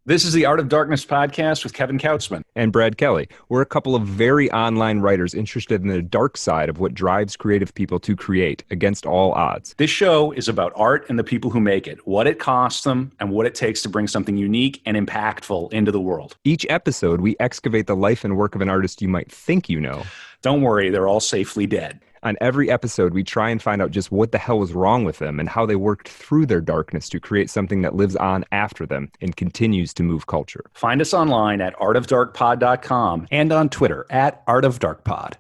This is the Art of Darkness podcast with Kevin Kautzman. And Brad Kelly. We're a couple of very online writers interested in the dark side of what drives creative people to create against all odds. This show is about art and the people who make it, what it costs them, and what it takes to bring something unique and impactful into the world. Each episode, we excavate the life and work of an artist you might think you know. Don't worry, they're all safely dead. On every episode, we try and find out just what the hell was wrong with them and how they worked through their darkness to create something that lives on after them and continues to move culture. Find us online at artofdarkpod.com and on Twitter at artofdarkpod.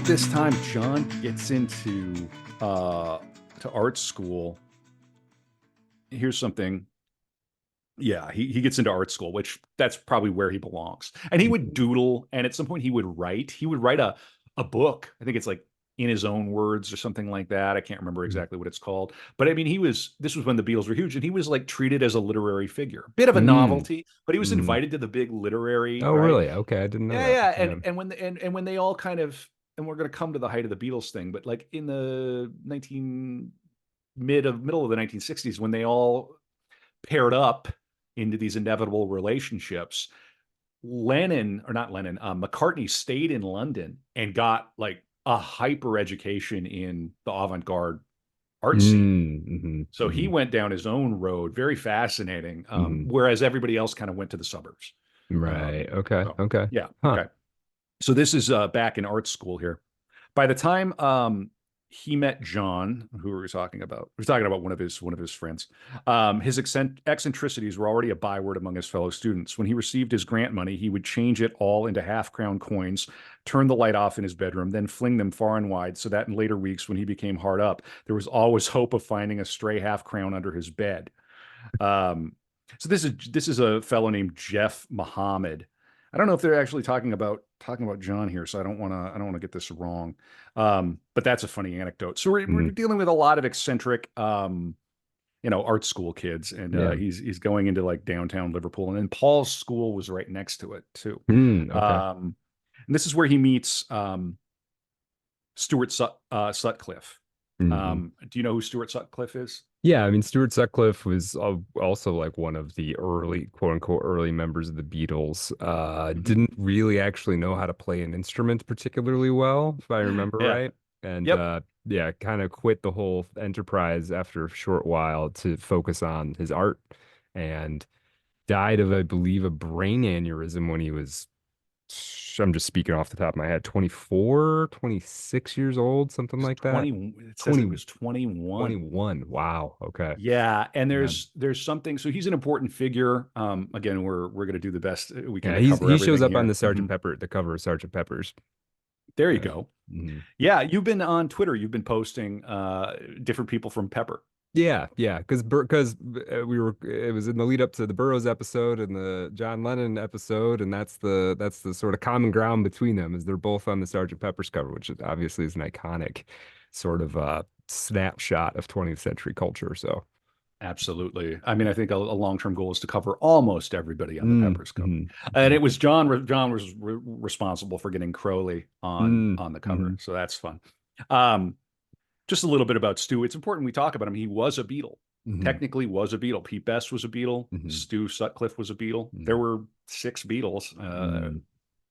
This time John gets into to art school. Here's something. Yeah, he gets into art school, which that's probably where he belongs. And he would doodle, and at some point he would write. He would write a book. I think it's like in his own words or something like that. I can't remember exactly what it's called. But I mean, this was when the Beatles were huge, and he was like treated as a literary figure. Bit of a novelty, but he was invited to the big literary. Oh, right? Really? Okay, I didn't know that. Yeah. And when they all kind of, and we're going to come to the height of the Beatles thing, but like in the middle of the 1960s, when they all paired up into these inevitable relationships, McCartney stayed in London and got like a hyper education in the avant-garde art scene. So he went down his own road, very fascinating. Whereas everybody else kind of went to the suburbs. Right. Okay. Okay. Yeah. Okay. So this is back in art school here. By the time he met John, who were we talking about? We're talking about one of his friends. His eccentricities were already a byword among his fellow students. When he received his grant money, he would change it all into half-crown coins, turn the light off in his bedroom, then fling them far and wide, so that in later weeks, when he became hard up, there was always hope of finding a stray half-crown under his bed. So this is a fellow named Jeff Muhammad. I don't know if they're actually talking about John here, so I don't want to get this wrong. But that's a funny anecdote. So we're dealing with a lot of eccentric, art school kids, and he's going into like downtown Liverpool, and then Paul's school was right next to it too. Okay. And this is where he meets Stuart Sutcliffe. Do you know who Stuart Sutcliffe is? Yeah, I mean, Stuart Sutcliffe was also like one of the early, quote unquote, early members of the Beatles. Didn't really actually know how to play an instrument particularly well, if I remember right. And kind of quit the whole enterprise after a short while to focus on his art, and died of, I believe, a brain aneurysm when he was, I'm just speaking off the top of my head, 24, 26 years old, something like that. It says it was 21. 21. Wow. Okay. Yeah, and there's something. So he's an important figure. Again, we're going to do the best we can. Yeah, he shows up on the Sergeant Pepper, the cover of Sergeant Pepper's. There you go. Yeah, you've been on Twitter. You've been posting different people from Pepper. Yeah, because it was in the lead up to the Burroughs episode and the John Lennon episode, and that's the sort of common ground between them, is they're both on the Sergeant Pepper's cover, which obviously is an iconic sort of snapshot of 20th century culture. So absolutely. I mean, I think a long-term goal is to cover almost everybody on the Pepper's cover, and it was John. John was responsible for getting Crowley on the cover, so that's fun. Just a little bit about Stu. It's important we talk about him. He was a Beatle. Technically was a Beatle. Pete Best was a Beatle. Stu Sutcliffe was a Beatle. There were 6 Beatles,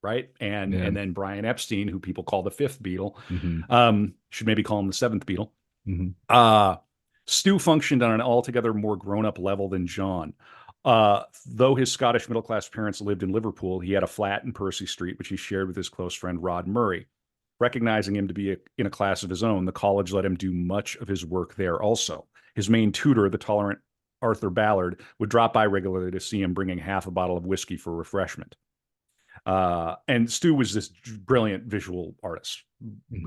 right? And then Brian Epstein, who people call the 5th Beatle. Should maybe call him the 7th Beatle. Stu functioned on an altogether more grown-up level than John. Though his Scottish middle-class parents lived in Liverpool, he had a flat in Percy Street, which he shared with his close friend Rod Murray. Recognizing him to be in a class of his own, the college let him do much of his work there also. His main tutor, the tolerant Arthur Ballard, would drop by regularly to see him, bringing half a bottle of whiskey for refreshment. And Stu was this brilliant visual artist.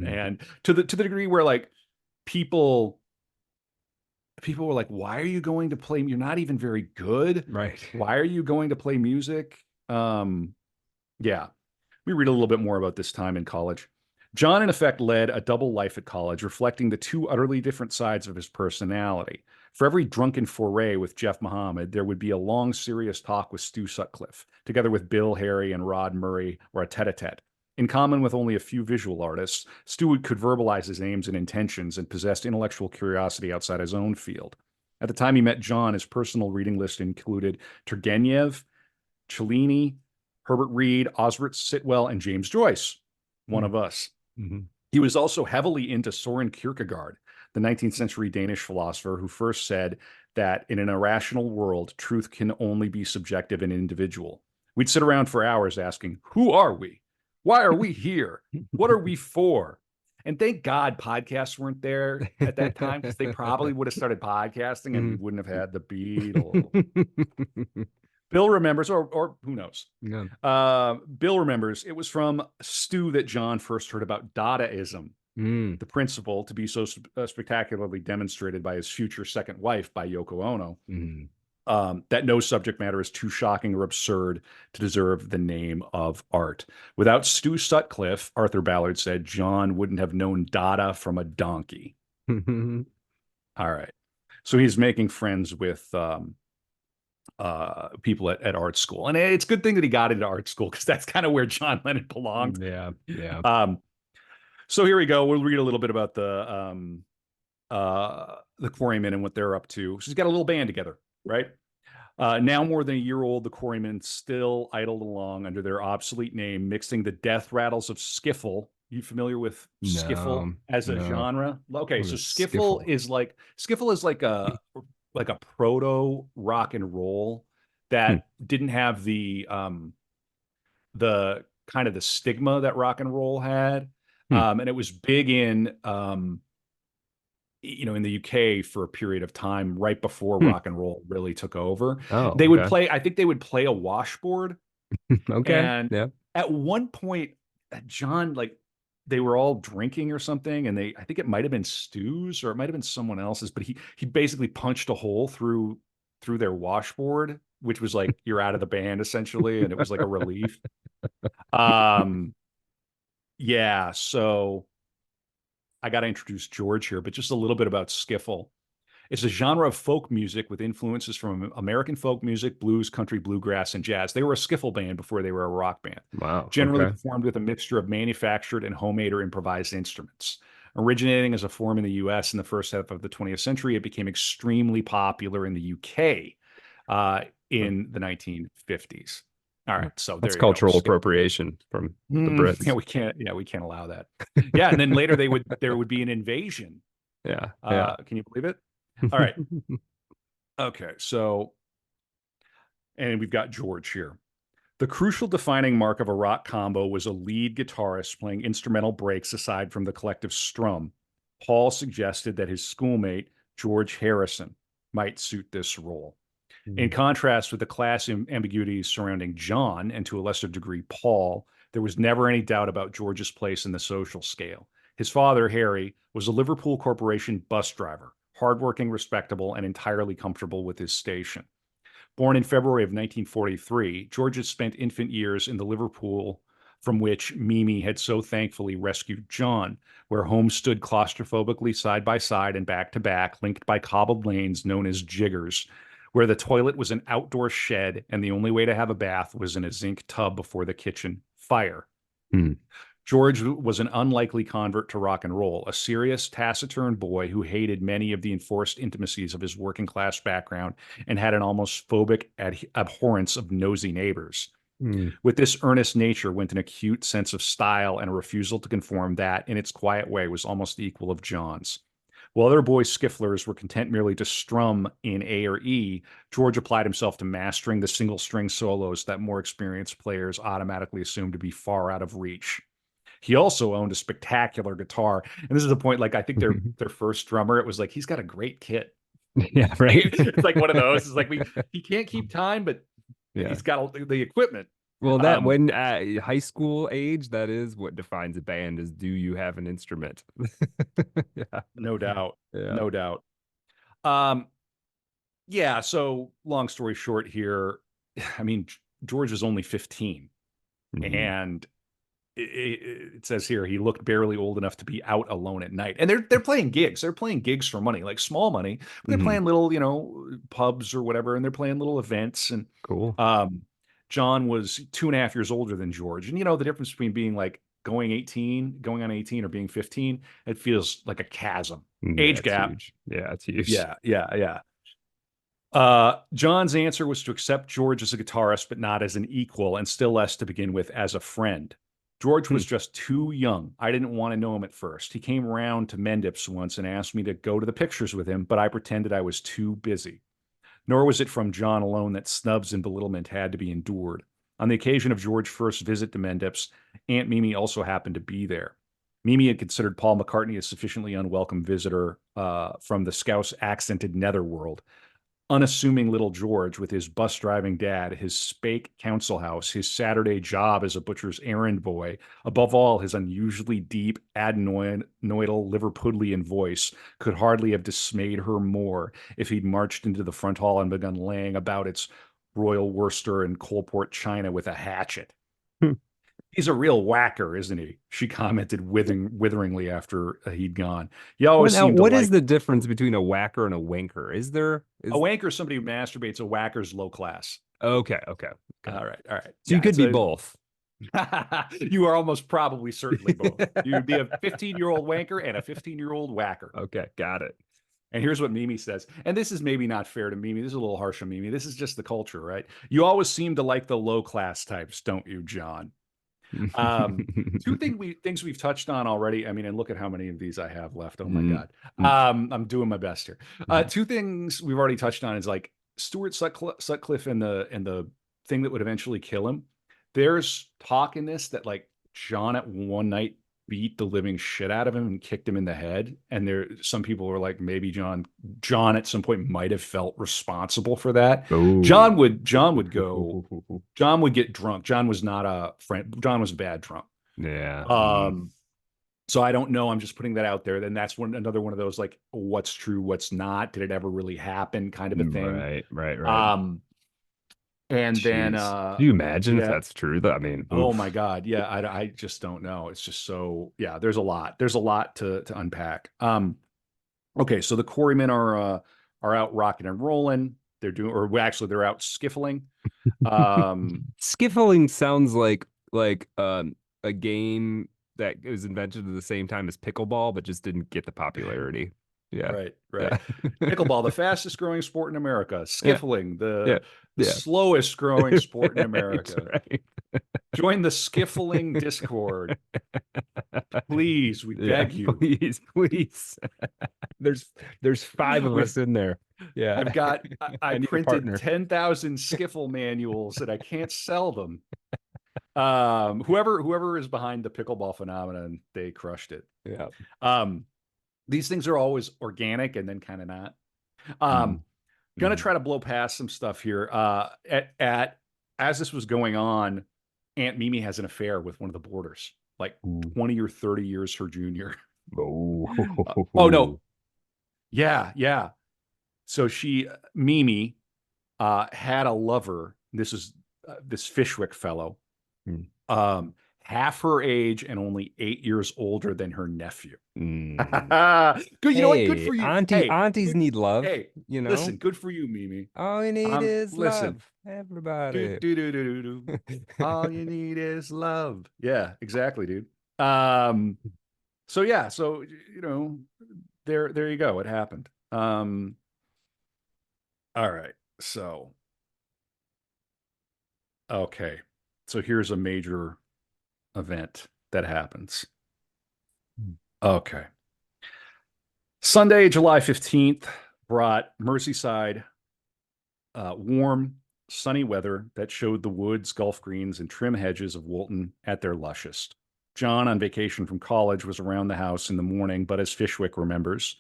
And to the degree where like people were like, why are you going to play? You're not even very good. Right. Why are you going to play music? Yeah. We read a little bit more about this time in college. John, in effect, led a double life at college, reflecting the two utterly different sides of his personality. For every drunken foray with Jeff Muhammad, there would be a long, serious talk with Stu Sutcliffe, together with Bill, Harry, and Rod Murray, or a tete-a-tete. In common with only a few visual artists, Stu could verbalize his aims and intentions and possessed intellectual curiosity outside his own field. At the time he met John, his personal reading list included Turgenev, Cellini, Herbert Reed, Osbert Sitwell, and James Joyce, one of us. Mm-hmm. He was also heavily into Soren Kierkegaard, the 19th century Danish philosopher who first said that in an irrational world, truth can only be subjective and individual. We'd sit around for hours asking, who are we? Why are we here? What are we for? And thank God podcasts weren't there at that time, because they probably would have started podcasting and we wouldn't have had the Beatle. Bill remembers, or who knows? Yeah. Bill remembers it was from Stu that John first heard about Dadaism, the principle to be so spectacularly demonstrated by his future second wife, by Yoko Ono, that no subject matter is too shocking or absurd to deserve the name of art. Without Stu Sutcliffe, Arthur Ballard said, John wouldn't have known Dada from a donkey. All right. So he's making friends with people at art school. And it's a good thing that he got into art school, because that's kind of where John Lennon belonged. Yeah. Yeah. So here we go. We'll read a little bit about the Quarrymen and what they're up to. So he's got a little band together, right? Now more than a year old, the Quarrymen still idled along under their obsolete name, mixing the death rattles of skiffle. You familiar with skiffle as a genre? Okay, so skiffle is like a proto rock and roll that didn't have the kind of the stigma that rock and roll had. And it was big in in the UK for a period of time right before rock and roll really took over. They would play, I think they would play a washboard. And at one point, John, like, they were all drinking or something, and I think it might have been Stu's or it might have been someone else's, but he basically punched a hole through their washboard, which was like, you're out of the band essentially, and it was like a relief. Yeah, so I got to introduce George here, but just a little bit about skiffle. It's a genre of folk music with influences from American folk music, blues, country, bluegrass, and jazz. They were a skiffle band before they were a rock band. Wow. Generally performed with a mixture of manufactured and homemade or improvised instruments. Originating as a form in the US in the first half of the 20th century, it became extremely popular in the UK in the 1950s. All right, so that's cultural appropriation from the Brits. Yeah, we can't allow that. Yeah, and then later there would be an invasion. Yeah. Can you believe it? All right. Okay, so, and we've got George here. The crucial defining mark of a rock combo was a lead guitarist playing instrumental breaks aside from the collective strum. Paul suggested that his schoolmate, George Harrison, might suit this role. In contrast with the class ambiguities surrounding John, and to a lesser degree Paul, there was never any doubt about George's place in the social scale. His father, Harry, was a Liverpool Corporation bus driver, hardworking, respectable, and entirely comfortable with his station. Born in February of 1943, George had spent infant years in the Liverpool from which Mimi had so thankfully rescued John, where homes stood claustrophobically side by side and back to back, linked by cobbled lanes known as jiggers, where the toilet was an outdoor shed and the only way to have a bath was in a zinc tub before the kitchen fire. George was an unlikely convert to rock and roll, a serious, taciturn boy who hated many of the enforced intimacies of his working class background and had an almost phobic abhorrence of nosy neighbors. With this earnest nature went an acute sense of style and a refusal to conform that, in its quiet way, was almost the equal of John's. While other boy skifflers were content merely to strum in A or E, George applied himself to mastering the single string solos that more experienced players automatically assumed to be far out of reach. He also owned a spectacular guitar. And this is the point, like, I think their first drummer, it was like, he's got a great kit. Yeah, right. It's like one of those. It's like, he can't keep time, but he's got the equipment. Well, that when high school age, that is what defines a band, is do you have an instrument? Yeah, no doubt. Yeah. No doubt. Yeah, so long story short here, I mean, George was only 15 and it says here he looked barely old enough to be out alone at night. And they're playing gigs. They're playing gigs for money, like small money. But they're Hmm. playing little, pubs or whatever, and they're playing little events. And Cool. um, John was 2.5 years older than George. And the difference between being like going on 18 or being 15, it feels like a chasm. Yeah, Age it's gap. huge. Yeah, it's huge. Yeah, yeah, yeah. John's answer was to accept George as a guitarist, but not as an equal, and still less to begin with as a friend. George Hmm. was just too young. I didn't want to know him at first. He came around to Mendips once and asked me to go to the pictures with him, but I pretended I was too busy. Nor was it from John alone that snubs and belittlement had to be endured. On the occasion of George's first visit to Mendips, Aunt Mimi also happened to be there. Mimi had considered Paul McCartney a sufficiently unwelcome visitor from the Scouse accented netherworld. Unassuming little George with his bus driving dad, his spake council house, his Saturday job as a butcher's errand boy, above all, his unusually deep, adenoidal Liverpudlian voice could hardly have dismayed her more if he'd marched into the front hall and begun laying about its Royal Worcester and Coalport china with a hatchet. He's a real whacker, isn't he? She commented witheringly after he'd gone. You Well, always now, seem to what is like the difference between a whacker and a wanker? a Is wanker is somebody who masturbates. A whacker's low class. okay, okay, okay. All right, all right. So you Yeah, could it's be a both. you are almost probably certainly both. You'd be a 15-year-old wanker and a 15-year-old whacker. Okay, got it. And here's what Mimi says. And this is maybe not fair to Mimi. This is a little harsh on Mimi. This is just the culture, right? You always seem to like the low class types, don't you, John? Um, things we've touched on already. I mean, and look at how many of these I have left. Oh my God. I'm doing my best here. Two things we've already touched on is like Stuart Sutcliffe and the thing that would eventually kill him. There's talk in this that like John at one night beat the living shit out of him and kicked him in the head. And there some people were like, maybe John at some point might have felt responsible for that. Oh. John would get drunk. John was not a friend. John was a bad drunk. Yeah. Um, so I don't know. I'm just putting that out there. Then that's another one of those like, what's true, what's not. Did it ever really happen? Kind of a thing. Right, right, right. Um, and then Jeez. Can you imagine if yeah. that's true? Though? I mean, Oh my oof. God. Yeah, I just don't know. It's just so yeah, there's a lot. There's a lot to unpack. Okay, so the Quarrymen are out rocking and rolling. They're doing or well, actually they're out skiffling. Um Skiffling sounds like a game that was invented at the same time as pickleball, but just didn't get the popularity. Yeah. Right, Yeah. right. Pickleball, the fastest growing sport in America. Yeah. Skiffling, Yeah. the Yeah. slowest growing sport in Right, America. right. Join the skiffling Discord, please. We Yeah, beg you. please, please. There's there's five of We, us in there. Yeah. I've got I I need a printed partner. 10,000 skiffle manuals and I can't sell them. Whoever is behind the pickleball phenomenon, they crushed it. Yeah. Um, these things are always organic and then kind of not. Mm. Gonna Mm. try to blow past some stuff here. At as this was going on, Aunt Mimi has an affair with one of the boarders, like Ooh. 20 or 30 years her junior. Oh Oh. no, yeah, yeah. So Mimi, had a lover. This is this Fishwick fellow, Mm. um, half her age and only 8 years older than her nephew. Mm. Good, you know what? Good Hey, for you. Hey, aunties good. need love, Hey, you know? listen. Good for you, Mimi. All you need is Listen. love, Do everybody. do do do do do. All you need is love. Yeah, exactly, dude. Um, so yeah, so there you go. It happened. All right. So okay. So here's a major event that happens. Okay. Sunday, July 15th brought Merseyside warm, sunny weather that showed the woods, golf greens, and trim hedges of Woolton at their lushest. John, on vacation from college, was around the house in the morning, but as Fishwick remembers,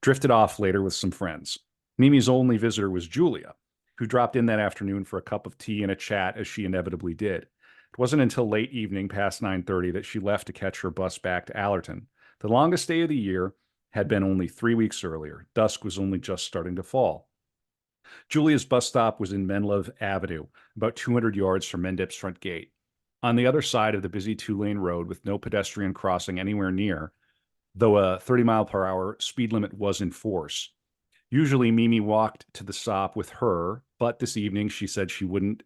drifted off later with some friends. Mimi's only visitor was Julia, who dropped in that afternoon for a cup of tea and a chat, as she inevitably did. It wasn't until late evening, past 9:30, that she left to catch her bus back to Allerton. The longest day of the year had been only 3 weeks earlier. Dusk was only just starting to fall. Julia's bus stop was in Menlove Avenue, about 200 yards from Mendip's front gate. On the other side of the busy two-lane road with no pedestrian crossing anywhere near, though a 30-mile-per-hour speed limit was in force. Usually, Mimi walked to the stop with her, but this evening she said she wouldn't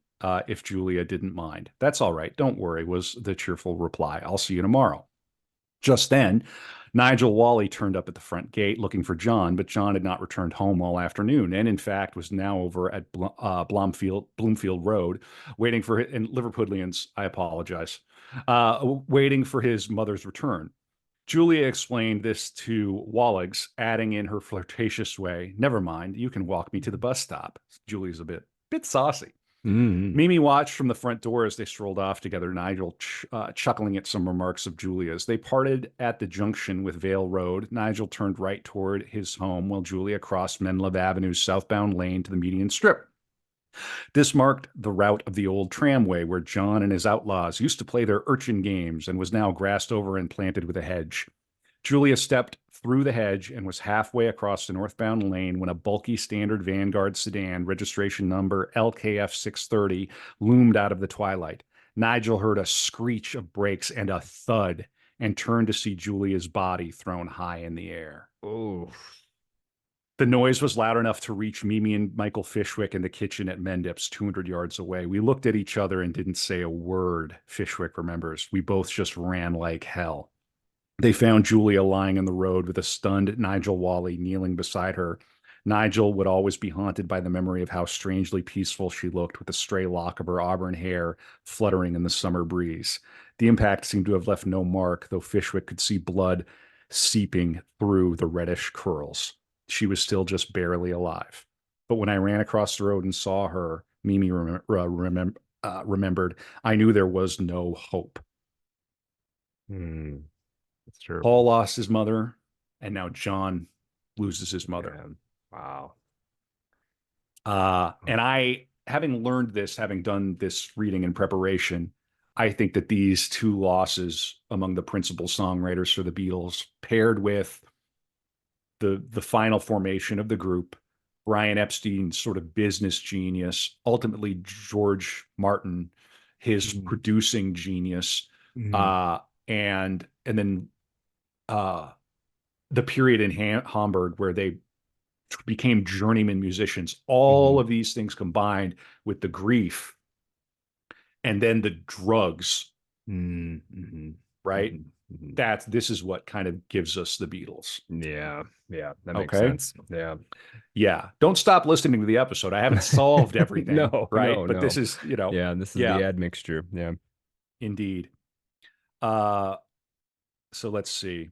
if Julia didn't mind. That's all right. Don't worry, was the cheerful reply. I'll see you tomorrow. Just then, Nigel Wally turned up at the front gate looking for John, but John had not returned home all afternoon, and in fact was now over at Bloomfield Road, waiting for in Liverpudlians. I apologize, waiting for his mother's return. Julia explained this to Wallace, adding in her flirtatious way, "Never mind, you can walk me to the bus stop." Julia's a bit saucy. Mimi watched from the front door as they strolled off together, Nigel chuckling at some remarks of Julia's. They parted at the junction with Vale Road. Nigel turned right toward his home while Julia crossed Menlove Avenue's southbound lane to the median strip. This marked the route of the old tramway where John and his outlaws used to play their urchin games and was now grassed over and planted with a hedge. Julia stepped through the hedge and was halfway across the northbound lane when a bulky standard Vanguard sedan, registration number LKF 630, loomed out of the twilight. Nigel heard a screech of brakes and a thud and turned to see Julia's body thrown high in the air. Oh. The noise was loud enough to reach Mimi and Michael Fishwick in the kitchen at Mendip's, 200 yards away. We looked at each other and didn't say a word, Fishwick remembers. We both just ran like hell. They found Julia lying in the road with a stunned Nigel Wally kneeling beside her. Nigel would always be haunted by the memory of how strangely peaceful she looked with a stray lock of her auburn hair fluttering in the summer breeze. The impact seemed to have left no mark, though Fishwick could see blood seeping through the reddish curls. She was still just barely alive. But when I ran across the road and saw her, Mimi remembered, I knew there was no hope. That's true. Paul lost his mother, and now John loses his mother. Man. Wow. And I, having learned this, having done this reading in preparation, I think that these two losses among the principal songwriters for the Beatles, paired with the final formation of the group, Brian Epstein's sort of business genius, ultimately George Martin, his producing genius, and then the period in Hamburg where they became journeyman musicians. All of these things combined with the grief and then the drugs, right? This is what kind of gives us the Beatles. Yeah, that makes sense. Yeah. Don't stop listening to the episode. I haven't solved everything, right? But this is, and this is the admixture. Yeah, indeed. So let's see.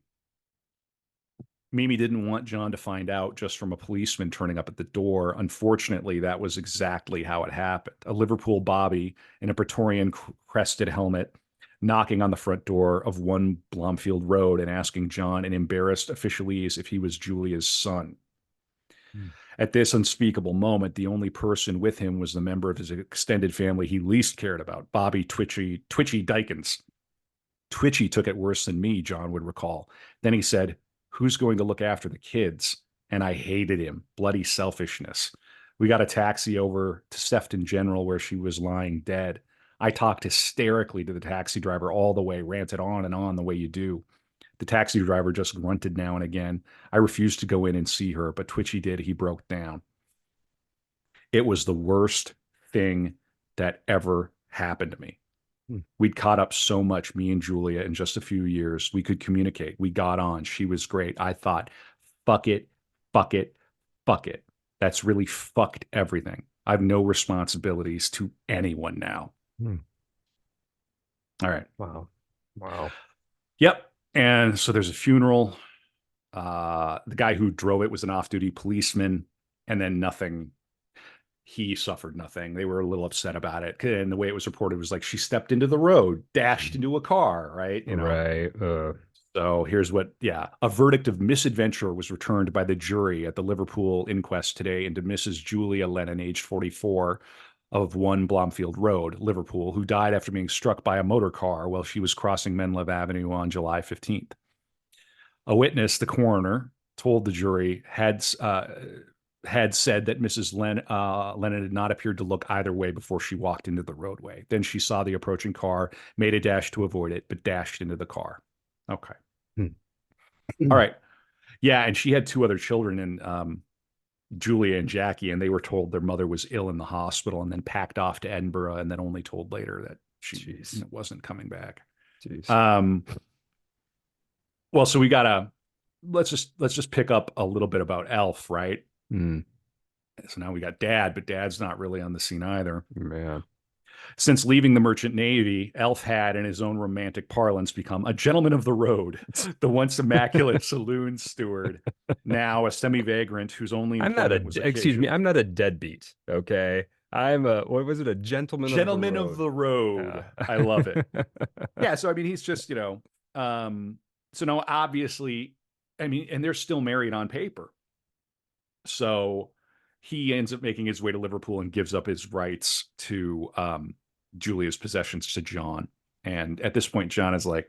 Mimi didn't want John to find out just from a policeman turning up at the door. Unfortunately, that was exactly how it happened. A Liverpool bobby in a Praetorian crested helmet knocking on the front door of 1 Blomfield Road and asking John in embarrassed officialese if he was Julia's son. At this unspeakable moment, the only person with him was the member of his extended family he least cared about, Bobby Twitchy Dykins. Twitchy took it worse than me, John would recall. Then he said, "Who's going to look after the kids?" And I hated him. Bloody selfishness. We got a taxi over to Sefton General where she was lying dead. I talked hysterically to the taxi driver all the way, ranted on and on the way you do. The taxi driver just grunted now and again. I refused to go in and see her, but Twitchy did. He broke down. It was the worst thing that ever happened to me. We'd caught up so much, me and Julia, in just a few years. We could communicate. We got on. She was great. I thought, fuck it, fuck it, fuck it. That's really fucked everything. I have no responsibilities to anyone now. All right. Wow. Yep. And so there's a funeral. The guy who drove it was an off-duty policeman, and then nothing. He suffered nothing. They were a little upset about it. And the way it was reported was like she stepped into the road, dashed into a car, right? Right. So here's what, a verdict of misadventure was returned by the jury at the Liverpool inquest today into Mrs. Julia Lennon, aged 44, of 1 Blomfield Road, Liverpool, who died after being struck by a motor car while she was crossing Menlove Avenue on July 15th. A witness, the coroner, told the jury had said that Lennon had not appeared to look either way before she walked into the roadway. Then she saw the approaching car, made a dash to avoid it, but dashed into the car. Okay. All right. Yeah, and she had two other children, and Julia and Jackie, and they were told their mother was ill in the hospital, and then packed off to Edinburgh, and then only told later that she wasn't coming back. Jeez. Well, so we gotta let's just pick up a little bit about Elf, right? Mm. So now we got Dad, but Dad's not really on the scene either. Man. Since leaving the Merchant Navy, Elf had, in his own romantic parlance, become a gentleman of the road, the once immaculate saloon steward, now a semi-vagrant whose only employment was excuse me, occasional. I'm not a deadbeat, okay? I'm a, what was it, a Gentleman of the road. I love it. Yeah, so I mean, he's just, so now obviously, I mean, and they're still married on paper. So he ends up making his way to Liverpool and gives up his rights to Julia's possessions to John. And at this point, John is like,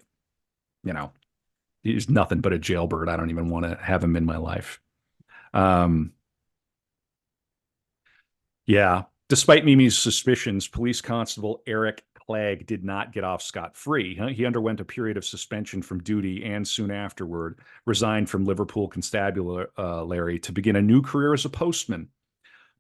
he's nothing but a jailbird. I don't even want to have him in my life. Yeah. Despite Mimi's suspicions, police constable Eric Clegg did not get off scot-free. He underwent a period of suspension from duty and soon afterward resigned from Liverpool Constabulary to begin a new career as a postman.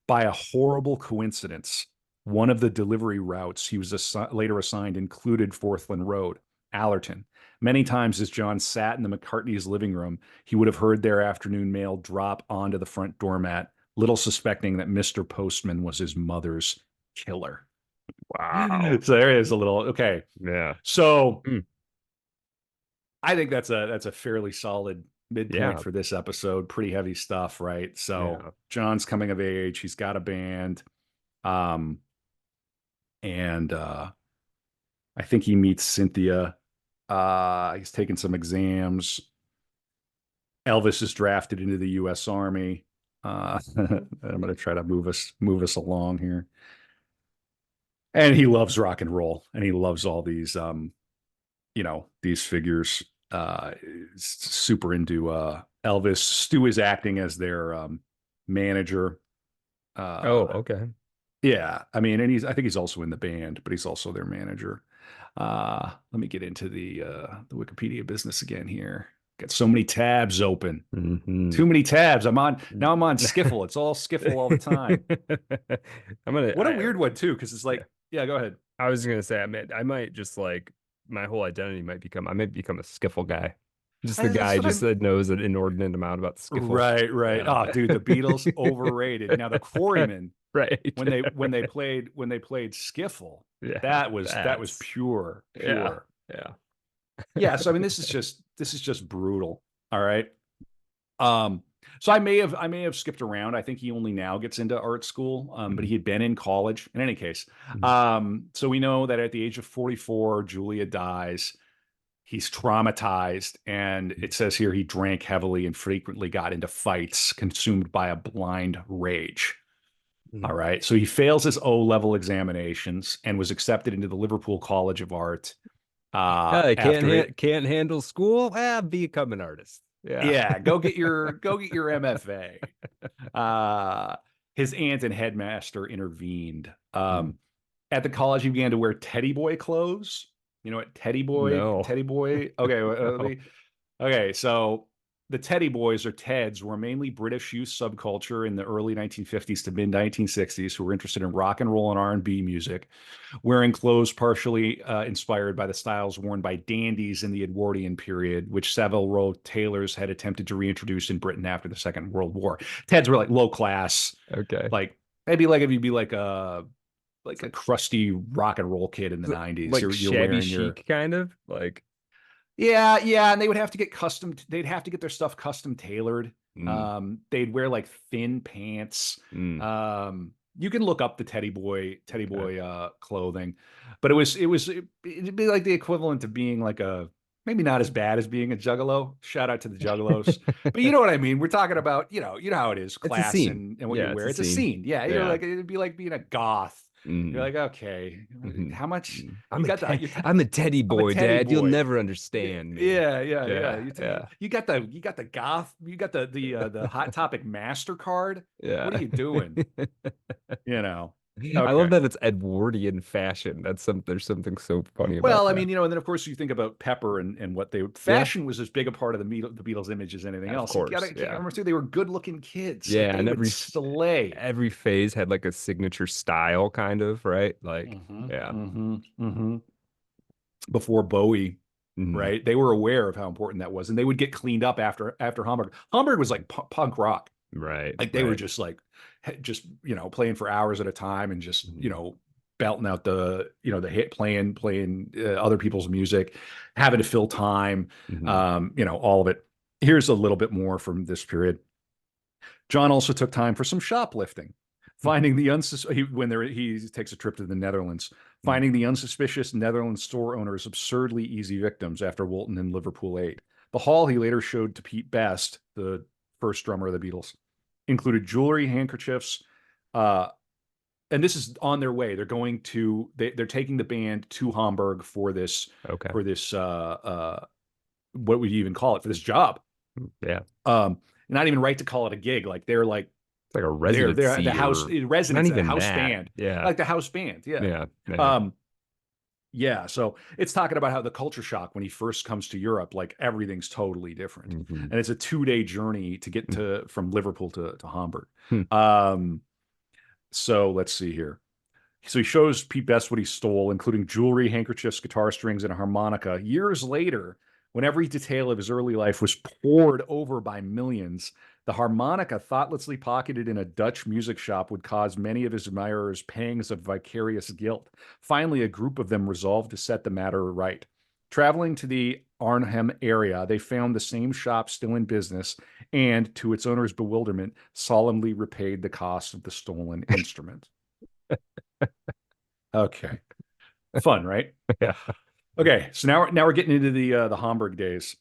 By a horrible coincidence, one of the delivery routes he was later assigned included Forthland Road, Allerton. Many times as John sat in the McCartney's living room, he would have heard their afternoon mail drop onto the front doormat, little suspecting that Mr. Postman was his mother's killer. Wow. So there is a little, okay. Yeah. So I think that's a fairly solid midpoint for this episode. Pretty heavy stuff, right? So John's coming of age. He's got a band. And I think he meets Cynthia. He's taking some exams. Elvis is drafted into the U.S. Army. I'm going to try to move us along here. And he loves rock and roll, and he loves all these, these figures. Super into Elvis. Stu is acting as their manager. Okay. Yeah, I mean, and I think he's also in the band, but he's also their manager. Let me get into the Wikipedia business again here. Got so many tabs open. Too many tabs. I'm on Skiffle. It's all Skiffle all the time. What a weird one too, because it's like, yeah, go ahead. I was gonna say, I might just like my whole identity I might become a Skiffle guy. Just the guy that knows an inordinate amount about the Skiffle. Right. Yeah. Oh, dude, the Beatles overrated. Now the Quarrymen, right? when they played Skiffle, that was pure. Yeah. Yeah. So I mean, this is just brutal. All right. So I may have skipped around. I think he only now gets into art school, but he had been in college. In any case, so we know that at the age of 44, Julia dies. He's traumatized, and it says here he drank heavily and frequently got into fights, consumed by a blind rage. All right. So he fails his O-level examinations and was accepted into the Liverpool College of Art. Can't handle school? Become an artist. Yeah. Go get your MFA. His aunt and headmaster intervened. At the college, he began to wear teddy boy clothes. You know what Teddy Boy? No. Teddy Boy. Okay. Okay. So the Teddy Boys, or Teds, were mainly British youth subculture in the early 1950s to mid 1960s who were interested in rock and roll and R&B music, wearing clothes partially inspired by the styles worn by dandies in the Edwardian period, which Savile tailors had attempted to reintroduce in Britain after the Second World War. Teds were like low class. Okay. Like maybe like if you'd be like a crusty rock and roll kid in the 90s. Like you're wearing chic kind of like. Yeah, and they would have to get they'd have to get their stuff custom tailored. They'd wear like thin pants. You can look up the Teddy Boy clothing, but it'd be like the equivalent of being like maybe not as bad as being a juggalo. Shout out to the juggalos. But you know what I mean? We're talking about, you know how it is, class and what you wear. It's a scene. Yeah, you're like, it'd be like being a goth You're Mm, like, okay, mhm, how much mm. you got the, I'm a teddy I'm a boy, teddy Dad. You'll boy. never understand me. Yeah, yeah, yeah. Yeah, yeah, You got the goth, you got the Hot Topic MasterCard. What are yeah. you doing? You know. I love Okay. that it's Edwardian fashion. There's something so funny about Well, I that. mean, and then of course you think about Pepper and what they Yeah, fashion was as big a part of the Beatles image as anything of else. You course. gotta Yeah. remember too, they were good looking kids. Like Yeah, they and would slay. every phase had like a signature style kind of, right? Like, Mm-hmm, yeah. mm-hmm, mm-hmm. Before Bowie, Hmm. right? They were aware of how important that was, and they would get cleaned up after Hamburg. Hamburg was like punk rock. Right, Like they were right. just like just playing for hours at a time and just Hmm. belting out the hit, playing other people's music, having to fill time, Hmm. all of it. Here's a little bit more from this period. John also took time for some shoplifting, finding the he takes a trip to the Netherlands, finding the unsuspicious Netherlands store owners absurdly easy victims after Walton and Liverpool 8. The haul he later showed to Pete Best, the first drummer of the Beatles, included jewelry, handkerchiefs, uh, and this is on their way. They're taking the band to Hamburg for this Okay. for this what would you even call it, for this job? Yeah. Not even right to call it a gig. Like It's like a they're the residency house or not residents, a even house that. band, Yeah. like the house band. Yeah. Yeah. Yeah. Um, yeah. So it's talking about how the culture shock when he first comes to Europe, like everything's totally different. Hmm. And it's a 2 day journey to get to from Liverpool to Hamburg. Hmm. Um, so let's see here. So he shows Pete Best what he stole, including jewelry, handkerchiefs, guitar strings, and a harmonica. Years later, when every detail of his early life was poured over by millions, the harmonica, thoughtlessly pocketed in a Dutch music shop, would cause many of his admirers pangs of vicarious guilt. Finally, a group of them resolved to set the matter right. Traveling to the Arnhem area, they found the same shop still in business and, to its owner's bewilderment, solemnly repaid the cost of the stolen instrument. Okay. Fun, right? Yeah. Okay, so now we're getting into the Hamburg days.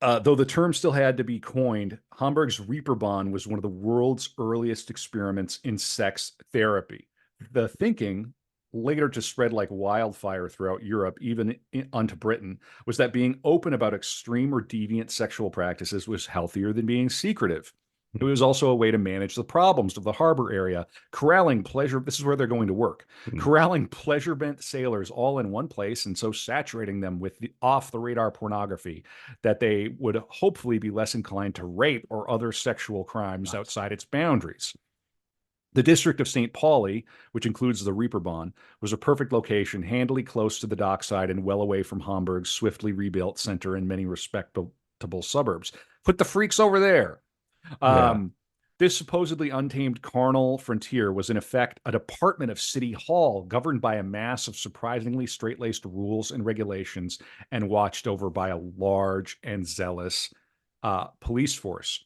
Though the term still had to be coined, Hamburg's Reeperbahn was one of the world's earliest experiments in sex therapy. The thinking, later to spread like wildfire throughout Europe, even onto Britain, was that being open about extreme or deviant sexual practices was healthier than being secretive. It was also a way to manage the problems of the harbor area, corralling pleasure. This is where they're going to work, corralling pleasure bent sailors all in one place, and so saturating them with off the radar pornography that they would hopefully be less inclined to rape or other sexual crimes Nice. outside its boundaries. The district of St. Pauli, which includes the Reeperbahn, was a perfect location, handily close to the dockside and well away from Hamburg's swiftly rebuilt center and many respectable suburbs. Put the freaks over there. Yeah. Um, this supposedly untamed carnal frontier was, in effect, a department of City Hall governed by a mass of surprisingly straight laced rules and regulations and watched over by a large and zealous police force.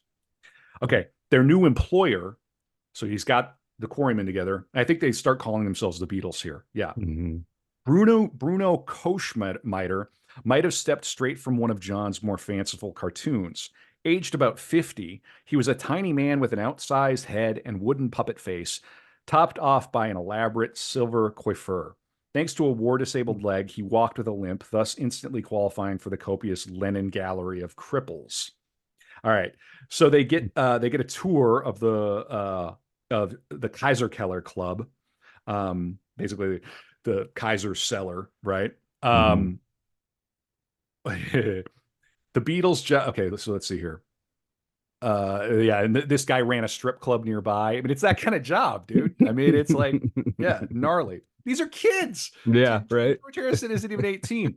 Okay, their new employer, so he's got the Quarrymen together. I think they start calling themselves the Beatles here. Yeah. Hmm. Bruno Koschmider might have stepped straight from one of John's more fanciful cartoons. Aged about 50, he was a tiny man with an outsized head and wooden puppet face, topped off by an elaborate silver coiffure. Thanks to a war-disabled leg, he walked with a limp, thus instantly qualifying for the copious Lennon gallery of cripples. All right, so they get a tour of the Kaiser Keller Club, basically the Kaiser cellar, right? Hmm. Um, the Beatles. Okay, so let's see here. Yeah, and this guy ran a strip club nearby. I mean, it's that kind of job, dude. I mean, it's like, yeah, gnarly. These are kids. Yeah, right. George Harrison isn't even 18.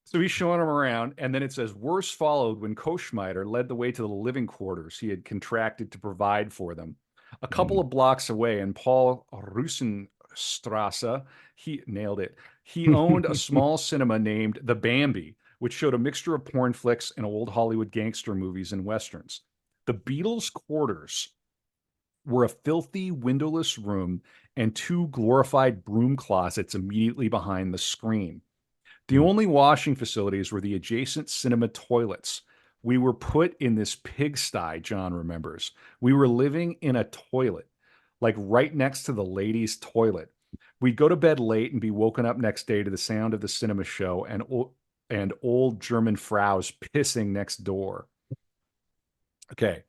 So he's showing them around, and then it says worse followed when Koschmider led the way to the living quarters he had contracted to provide for them. A couple Mhm. of blocks away in Paul Russenstrasse, he nailed it. He owned a small cinema named The Bambi, which showed a mixture of porn flicks and old Hollywood gangster movies and westerns. The Beatles' quarters were a filthy, windowless room and two glorified broom closets immediately behind the screen. The only washing facilities were the adjacent cinema toilets. We were put in this pigsty, John remembers. We were living in a toilet. like right next to the ladies' toilet. We'd go to bed late and be woken up next day to the sound of the cinema show and old German fraus pissing next door. Okay,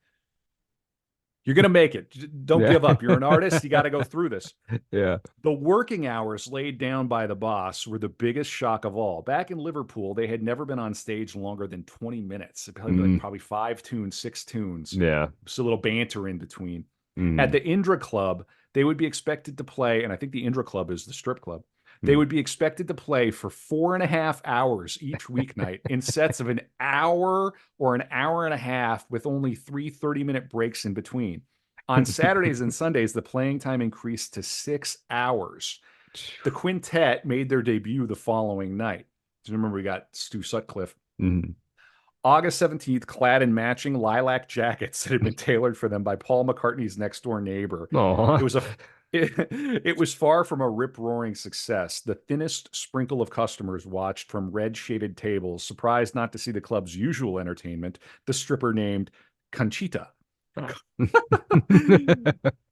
you're gonna make it. Don't Yeah. give up. You're an artist. You got to go through this. Yeah. The working hours laid down by the boss were the biggest shock of all. Back in Liverpool, they had never been on stage longer than 20 minutes. It'd probably be like Mm, probably 5 tunes, 6 tunes. yeah. Just a little banter in between. At Mm, the Indra Club, they would be expected to play, and I think the Indra Club is the strip club. They mm. would be expected to play for 4.5 hours each weeknight in sets of an hour or an hour and a half with only three 30-minute breaks in between. On Saturdays and Sundays, the playing time increased to 6 hours. The quintet made their debut the following night. Remember, we got Stu Sutcliffe. Mm. August 17th, clad in matching lilac jackets that had been tailored for them by Paul McCartney's next door neighbor. Aw. It was a it was far from a rip-roaring success. The thinnest sprinkle of customers watched from red-shaded tables, surprised not to see the club's usual entertainment, the stripper named Conchita.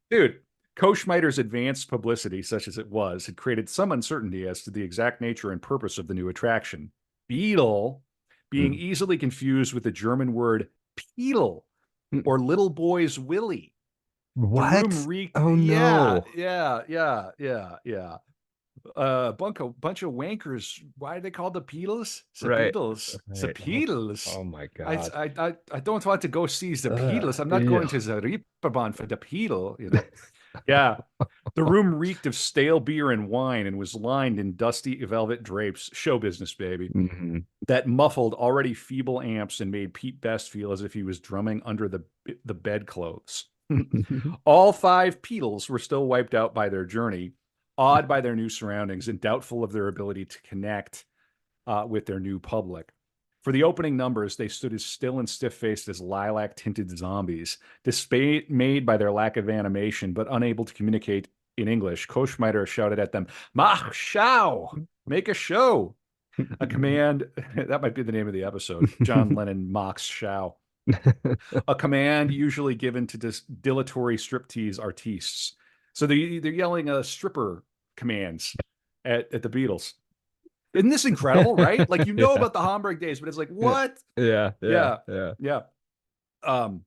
Dude, Koschmiter's advanced publicity, such as it was, had created some uncertainty as to the exact nature and purpose of the new attraction. Beatle being Mm. easily confused with the German word Beetle or little boy's willy. The room What? reeked. Oh Yeah, no. yeah, yeah, yeah, yeah. Bunch of wankers. Why are they called the Beatles? The Right. Beatles. The Right. Oh, Beatles. oh my I, God. I don't want to go see the Beatles. I'm not going Yeah. to the Reeperbahn for the Beatle, you know. Yeah. The room reeked of stale beer and wine and was lined in dusty velvet drapes. Show business, baby. Hmm. That muffled already feeble amps and made Pete Best feel as if he was drumming under the bedclothes. All five Beatles were still wiped out by their journey, awed by their new surroundings, and doubtful of their ability to connect with their new public. For the opening numbers, they stood as still and stiff-faced as lilac-tinted zombies, dismayed by their lack of animation, but unable to communicate in English. Koschmeiter shouted at them, "Mach Schau! Make a show!" A command, that might be the name of the episode. John Lennon mocks Schau. A command usually given to dilatory striptease artistes. So they're yelling stripper commands at the Beatles. Isn't this incredible, right? Like, you know Yeah. about the Hamburg days, but it's like, Yeah. what? Yeah. Yeah. Yeah, Yeah. yeah. Um,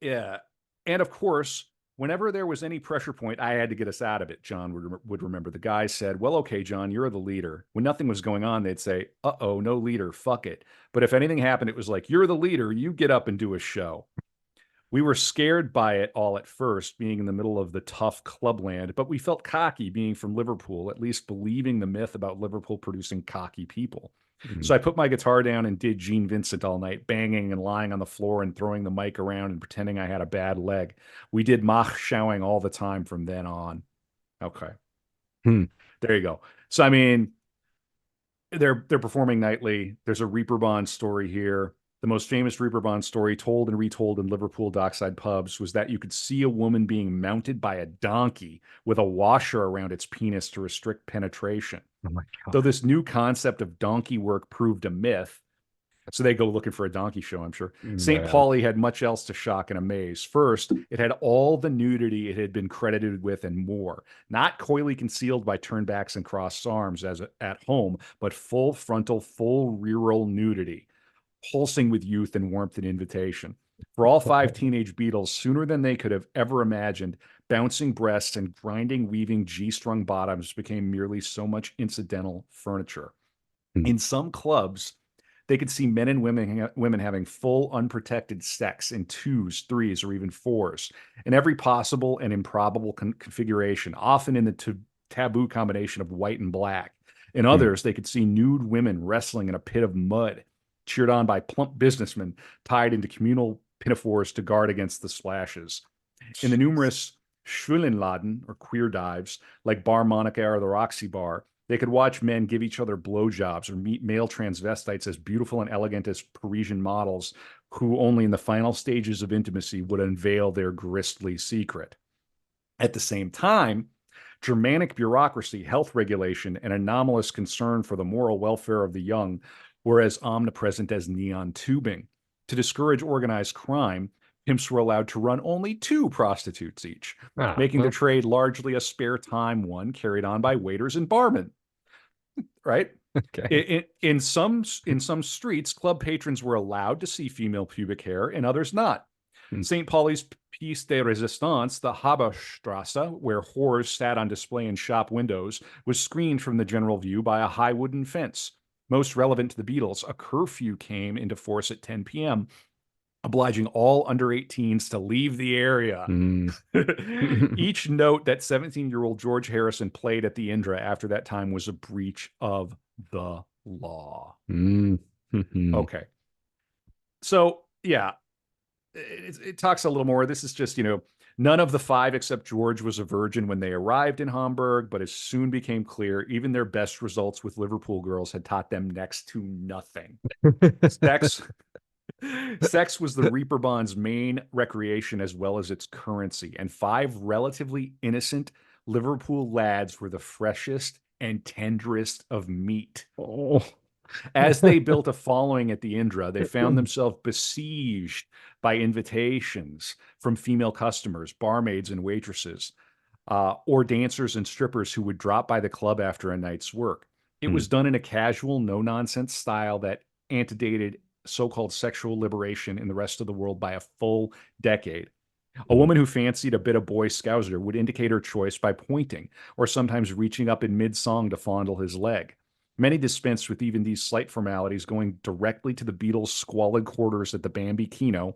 yeah. And of course, whenever there was any pressure point, I had to get us out of it. John would remember. The guy said, "Well, okay, John, you're the leader." When nothing was going on, they'd say, "Uh-oh, no leader, fuck it." But if anything happened, it was like, "You're the leader, you get up and do a show." We were scared by it all at first, being in the middle of the tough clubland, but we felt cocky being from Liverpool, at least believing the myth about Liverpool producing cocky people. So Mm. I put my guitar down and did Gene Vincent all night, banging and lying on the floor and throwing the mic around and pretending I had a bad leg. We did Mach showing all the time from then on. Okay, Hmm. there you go. So I mean, they're performing nightly. There's a Reeperbahn story here. The most famous Reeperbahn story, told and retold in Liverpool dockside pubs, was that you could see a woman being mounted by a donkey with a washer around its penis to restrict penetration. Oh my Though God. this new concept of donkey work proved a myth, so they go looking for a donkey show, I'm sure. St. Yeah. Pauli had much else to shock and amaze. First, it had all the nudity it had been credited with and more, not coyly concealed by turnbacks and crossed arms as at home, but full frontal, full rural nudity, pulsing with youth and warmth and invitation. For all five teenage Beatles, sooner than they could have ever imagined, bouncing breasts and grinding, weaving G-strung bottoms became merely so much incidental furniture. Hmm. In some clubs, they could see men and women having full unprotected sex in twos, threes, or even fours, in every possible and improbable configuration, often in the taboo combination of white and black. In Hmm. others, they could see nude women wrestling in a pit of mud, cheered on by plump businessmen tied into communal pinafores to guard against the splashes. In the numerous Schwulenladen, or queer dives, like Bar Monica or the Roxy Bar, they could watch men give each other blowjobs or meet male transvestites as beautiful and elegant as Parisian models who only in the final stages of intimacy would unveil their gristly secret. At the same time, Germanic bureaucracy, health regulation, and anomalous concern for the moral welfare of the young were as omnipresent as neon tubing. To discourage organized crime, Pimps were allowed to run only 2 prostitutes each, Ah, making the well, trade largely a spare time one carried on by waiters and barmen, right? okay. In some streets, club patrons were allowed to see female pubic hair, and others not. Mm, St. Pauli's Piece de Resistance, the Haberstrasse, where whores sat on display in shop windows, was screened from the general view by a high wooden fence. Most relevant to the Beatles, a curfew came into force at 10 p.m., obliging all under 18s to leave the area. mm. Each note that 17-year-old George Harrison played at the Indra after that time was a breach of the law. Mm. Mhm. Okay. So, yeah, it talks a little more. This is just, none of the 5 except George was a virgin when they arrived in Hamburg, but it soon became clear even their best results with Liverpool girls had taught them next to nothing. Sex Sex was the Reaperbond's main recreation as well as its currency, and 5 relatively innocent Liverpool lads were the freshest and tenderest of meat. Oh. As they built a following at the Indra, they found themselves besieged by invitations from female customers, barmaids, and waitresses, or dancers and strippers who would drop by the club after a night's work. It Mm, was done in a casual, no nonsense style that antedated so called sexual liberation in the rest of the world by a full decade. A mm, woman who fancied a bit of boy scouser would indicate her choice by pointing, or sometimes reaching up in mid song to fondle his leg. Many dispensed with even these slight formalities, going directly to the Beatles' squalid quarters at the Bambi Kino,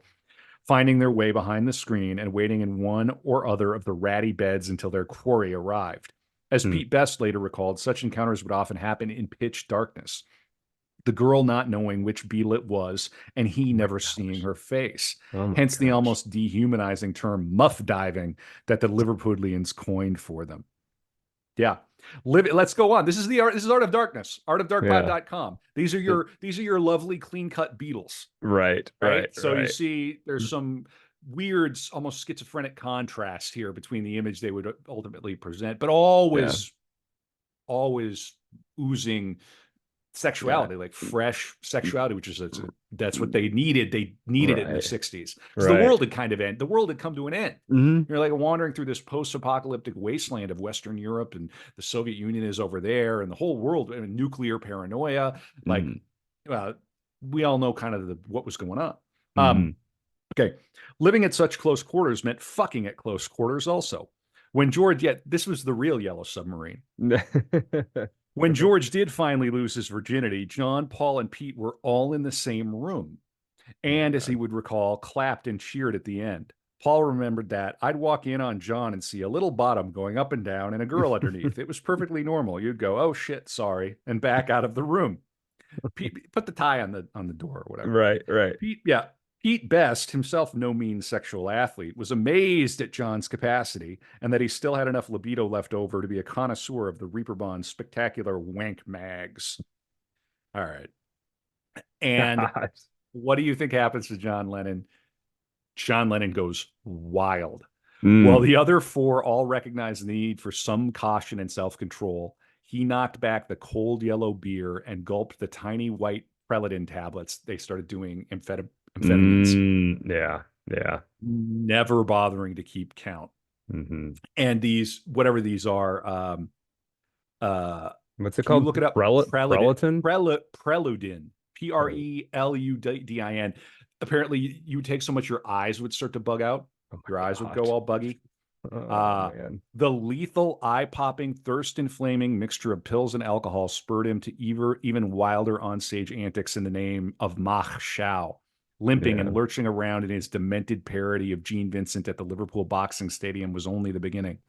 finding their way behind the screen and waiting in one or other of the ratty beds until their quarry arrived. As mm. Pete Best later recalled, such encounters would often happen in pitch darkness, the girl not knowing which Beatle it was, and he Oh my never seeing gosh. her face. Oh my Hence the gosh. almost dehumanizing term muff diving that the Liverpudlians coined for them. Yeah. Let's go on. This is the art. This is Art of Darkness. Yeah. Artofdarkpod.com. These are your lovely clean cut Beatles, Right, right, right? So you right. see there's some weird, almost schizophrenic contrast here between the image they would ultimately present, but Yeah, always oozing yeah. sexuality, like fresh sexuality, which is that's what they needed. They needed it in the Right, 60s because the right. world had kind of ended. The world had come to an end. Hmm. You're like wandering through this post-apocalyptic wasteland of Western Europe, and the Soviet Union is over there, and the whole world, I mean, nuclear paranoia. Like, Mm, uh, we all know kind of what was going on. Um, hmm. okay, living at such close quarters meant fucking at close quarters also. When George, yet this was the real Yellow Submarine. When George did finally lose his virginity, John, Paul, and Pete were all in the same room, Oh my and as he God. would recall, clapped and cheered at the end. Paul remembered that I'd walk in on John and see a little bottom going up and down and a girl underneath. It was perfectly normal. You'd go, "Oh shit, sorry," and back out of the room. Pete put the tie on the door or whatever. Right, right. Yeah. Pete Best, himself no mean sexual athlete, was amazed at John's capacity and that he still had enough libido left over to be a connoisseur of the Reaperbond's spectacular wank mags. All right. And Gosh. what do you think happens to John Lennon? John Lennon goes wild. While Mm. the other 4 all recognized the need for some caution and self control, he knocked back the cold yellow beer and gulped the tiny white Preludin tablets. They started doing amphetamines, Mm. Yeah, yeah. never bothering to keep count. Hmm. And these, whatever these are, uh, What's it can you called? look it up? Prelatin? Preludin, Prel Preludin. Apparently, you would take so much your eyes would start to bug out. Oh my Your eyes would go God. all buggy. Oh Uh, man. the lethal, eye-popping, thirst-inflaming mixture of pills and alcohol spurred him to even wilder onstage antics in the name of Mach Shao, limping and Yeah. lurching around in his demented parody of Gene Vincent at the Liverpool Boxing Stadium was only the beginning.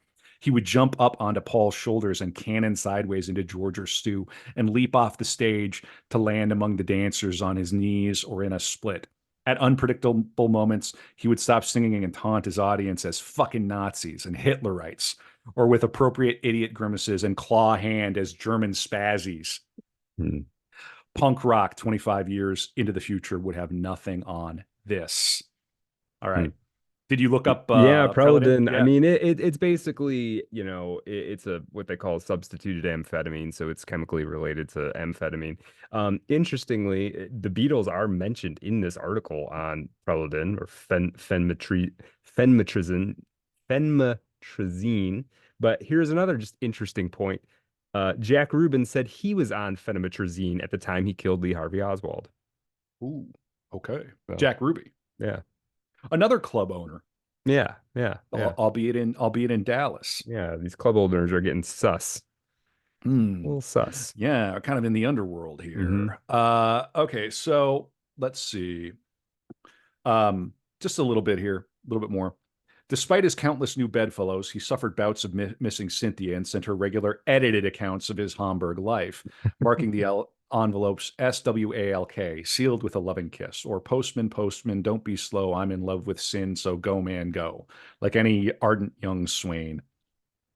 He would jump up onto Paul's shoulders and cannon sideways into George or Stu and leap off the stage to land among the dancers on his knees or in a split. At unpredictable moments, he would stop singing and taunt his audience as fucking Nazis and Hitlerites, or with appropriate idiot grimaces and claw hand as German spazzies. Mm. Punk rock 25 years into the future would have nothing on this. All Mm. right. Did you look up Yeah, Preludin? Preludin. I Yeah. mean, it's basically, it's a what they call substituted amphetamine, so it's chemically related to amphetamine. Interestingly, the Beatles are mentioned in this article on Preludin or phenmetrazine, phenmetrazine. But here's another just interesting point. Jack Rubin said he was on phenmetrazine at the time he killed Lee Harvey Oswald. Ooh, okay. So Jack Ruby, yeah, another club owner, yeah, yeah, yeah. albeit in Dallas. Yeah, these club owners are getting sus. A Hmm. little sus. Yeah, kind of in the underworld Hmm. here. Okay, so let's see. Just a little bit here, a little bit more. Despite his countless new bedfellows, he suffered bouts of missing Cynthia and sent her regular edited accounts of his Hamburg life, marking the envelopes SWALK, sealed with a loving kiss, or Postman, Postman, don't be slow, I'm in love with sin, so go, man, go. Like any ardent young swain,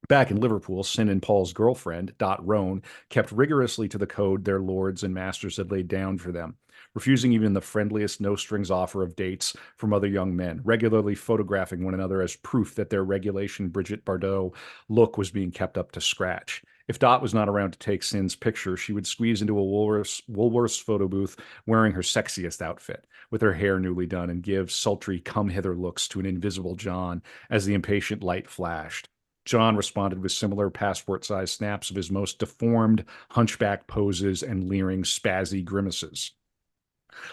back in Liverpool, Sin and Paul's girlfriend, Dot Roan, kept rigorously to the code their lords and masters had laid down for them, refusing even the friendliest no strings offer of dates from other young men, regularly photographing one another as proof that their regulation Brigitte Bardot look was being kept up to scratch. If Dot was not around to take Sin's picture, she would squeeze into a Woolworth's photo booth wearing her sexiest outfit, with her hair newly done, and give sultry come hither looks to an invisible John as the impatient light flashed. John responded with similar passport-sized snaps of his most deformed, hunchback poses and leering, spazzy grimaces.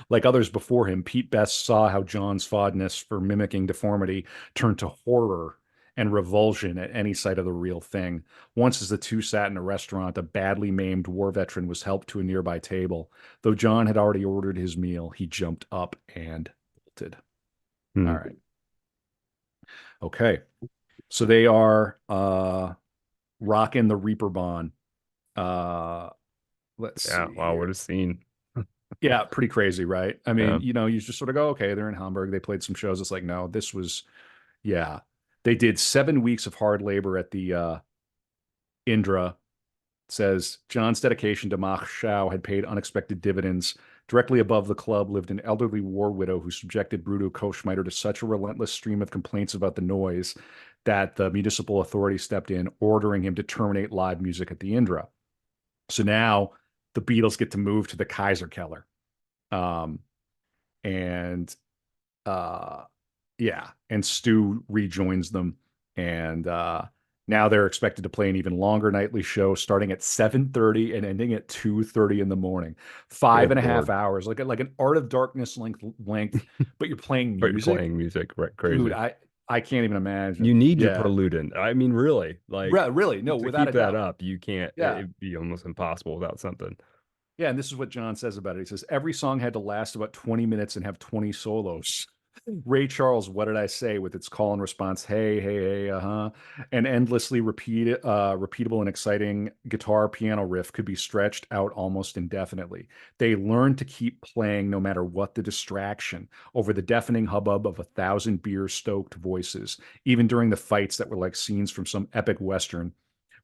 Like others before him, Pete Best saw how John's fondness for mimicking deformity turned to horror and revulsion at any sight of the real thing. Once, as the two sat in a restaurant, a badly maimed war veteran was helped to a nearby table. Though John had already ordered his meal, he jumped up and bolted. All Hmm. right. Okay. So they are rocking the Reaper Bond. Uh, let's Yeah. see Wow. What here. a scene. Yeah, pretty crazy, right? I mean, Yeah. you just sort of go, okay, they're in Hamburg. They played some shows. It's like, no, this was, yeah. They did 7 weeks of hard labor at the Indra. It says John's dedication to Mach Shao had paid unexpected dividends. Directly above the club lived an elderly war widow who subjected Bruto Koschmider to such a relentless stream of complaints about the noise that the municipal authority stepped in, ordering him to terminate live music at the Indra. So now the Beatles get to move to the Kaiser Keller. Um, and uh, yeah, and Stu rejoins them. And now they're expected to play an even longer nightly show starting at 7:30 and ending at 2:30 in the morning. Five Good and a half Lord. hours, like an Art of Darkness length, but you're playing But you're music. playing music, right? Dude, Crazy. I can't even You imagine. need your Yeah. preludin. I mean, really, like Really, no, to without keep a that doubt. up, you can't, Yeah. it'd be almost impossible without something. Yeah, and this is what John says about it. He says every song had to last about 20 minutes and have 20 solos. Ray Charles, What Did I Say, with its call and response, hey, hey, hey, uh-huh, an endlessly repeatable and exciting guitar piano riff could be stretched out almost indefinitely. They learned to keep playing no matter what the distraction over the deafening hubbub of 1,000 beer-stoked voices, even during the fights that were like scenes from some epic Western,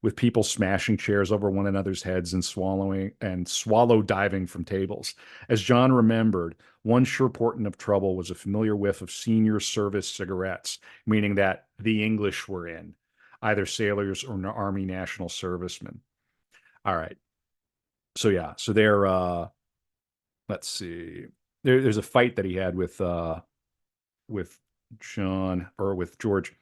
with people smashing chairs over one another's heads and swallow diving from tables. As John remembered, one sure portent of trouble was a familiar whiff of senior service cigarettes, meaning that the English were in, either sailors or Army national servicemen. All right. So yeah, so they're let's see. There's a fight that he had with John or with George.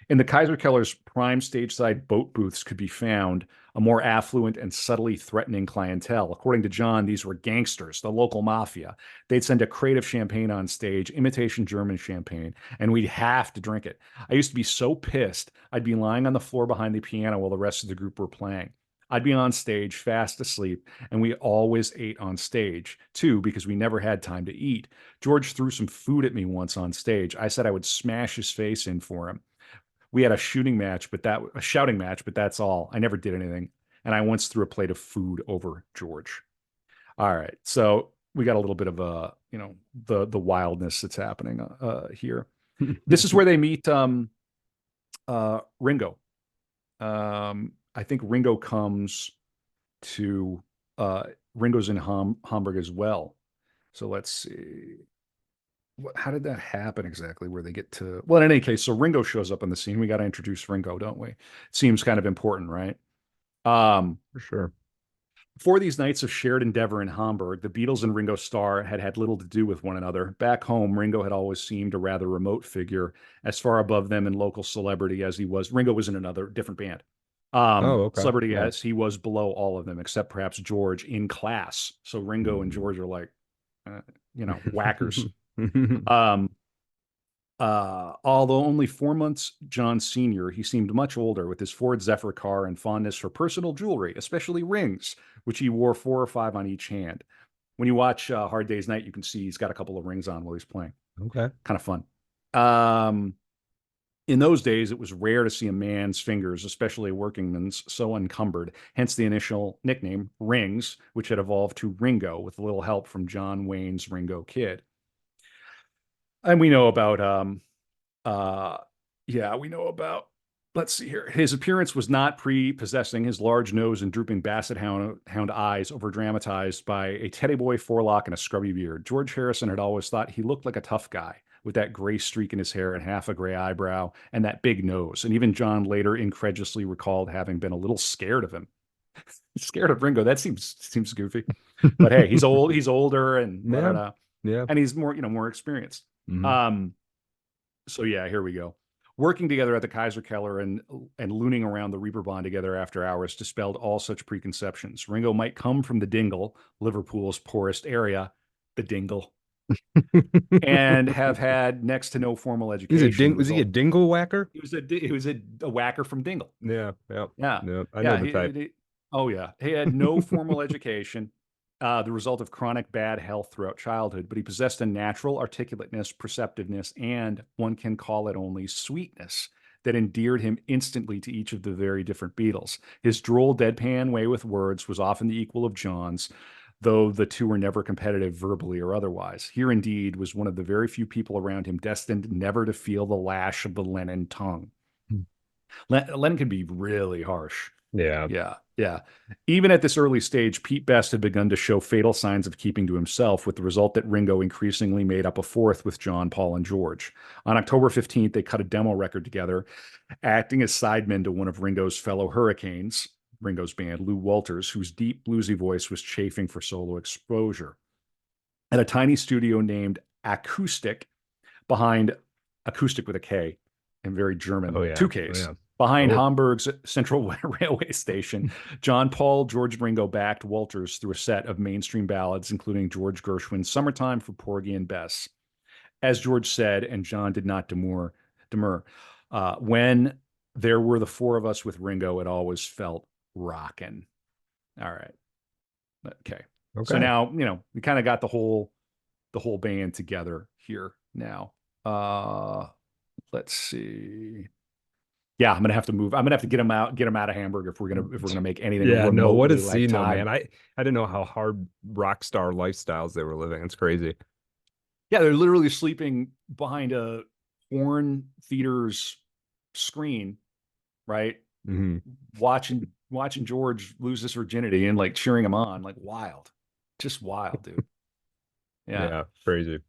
In the Kaiser Keller's prime stage side boat booths could be found a more affluent and subtly threatening clientele. According to John, these were gangsters, the local mafia. They'd send a crate of champagne on stage, imitation German champagne, and we'd have to drink it. I used to be so pissed, I'd be lying on the floor behind the piano while the rest of the group were playing. I'd be on stage, fast asleep, and we always ate on stage, too, because we never had time to eat. George threw some food at me once on stage. I said I would smash his face in for him. We had a shouting match, but that's all. I never did anything. And I once threw a plate of food over George. All right. So we got a little bit of the wildness that's happening here. This is where they meet Ringo. I think Ringo comes to Ringo's in Hamburg as well. So let's see. how did that happen exactly? Where they get to? Well, in any case, so Ringo shows up on the scene. We got to introduce Ringo, don't we? Seems kind of important, right? Um, For sure. Before these nights of shared endeavor in Hamburg, the Beatles and Ringo Starr had had little to do with one another. Back home, Ringo had always seemed a rather remote figure, as far above them in local celebrity as he was. Ringo was in another different band. Oh, okay. Celebrity Yeah. as he was below all of them, except perhaps George in class. So Ringo and George are like, uh, whackers. Um, Although only 4 months John Sr., he seemed much older with his Ford Zephyr car and fondness for personal jewelry, especially rings, which he wore 4 or 5 on each hand. When you watch Hard Day's Night, you can see he's got a couple of rings on while he's playing. Okay. Kind of fun. Um, in those days, it was rare to see a man's fingers, especially a workingman's, so encumbered, hence the initial nickname, Rings, which had evolved to Ringo with a little help from John Wayne's Ringo Kid. And we know about uh, yeah, we know about. Let's see here. His appearance was not prepossessing. His large nose and drooping basset hound eyes over dramatized by a teddy boy forelock and a scrubby beard. George Harrison had always thought he looked like a tough guy with that gray streak in his hair and half a gray eyebrow and that big nose. And even John later incredulously recalled having been a little scared of him. Scared of Ringo. That seems goofy. But hey, he's old. He's older, and da, da, Yeah. da. Yeah. And he's more more experienced. Hmm. Um, so yeah, here we go. Working together at the Kaiser Keller and looning around the Reeperbahn together after hours dispelled all such preconceptions. Ringo might come from the Dingle, Liverpool's poorest area, the Dingle, and have had next to no formal He's a education. ding. Was he a dingle whacker? He was a whacker from Dingle. Yeah. Yeah. Yeah. Yeah. I know Yeah. the type. Oh, yeah. He had no formal education, the result of chronic bad health throughout childhood, but he possessed a natural articulateness, perceptiveness, and one can call it only sweetness that endeared him instantly to each of the very different Beatles. His droll, deadpan way with words was often the equal of John's, though the two were never competitive verbally or otherwise. Here, indeed, was one of the very few people around him destined never to feel the lash of the Lennon tongue. Lennon can be really harsh. Yeah. Yeah, yeah. Even at this early stage, Pete Best had begun to show fatal signs of keeping to himself, with the result that Ringo increasingly made up a fourth with John, Paul, and George. On October 15th, they cut a demo record together, acting as sidemen to one of Ringo's fellow Hurricanes, Ringo's band, Lou Walters, whose deep bluesy voice was chafing for solo exposure. At a tiny studio named Acoustic, behind Acoustic with a K and very German, Oh yeah. two Oh Ks. yeah. Behind Oh. Hamburg's Central Railway Station, John Paul, George and Ringo backed Walters through a set of mainstream ballads, including George Gershwin's Summertime for Porgy and Bess. As George said, and John did not demur, when there were the four of us with Ringo, it always felt rockin'. All right. Okay. So Okay. now, we kind of got the whole band together here now. Uh let's see. Yeah, I'm gonna have to move. I'm gonna have to get him out of Hamburg if we're gonna make anything Yeah, no, what a remotely like scene though, time. man. I didn't know how hard rock star lifestyles they were living. It's crazy. Yeah, they're literally sleeping behind a porn theater's screen, right? Hmm. Watching George lose his virginity and like cheering him on, like wild, just wild, dude. Yeah, Yeah, crazy.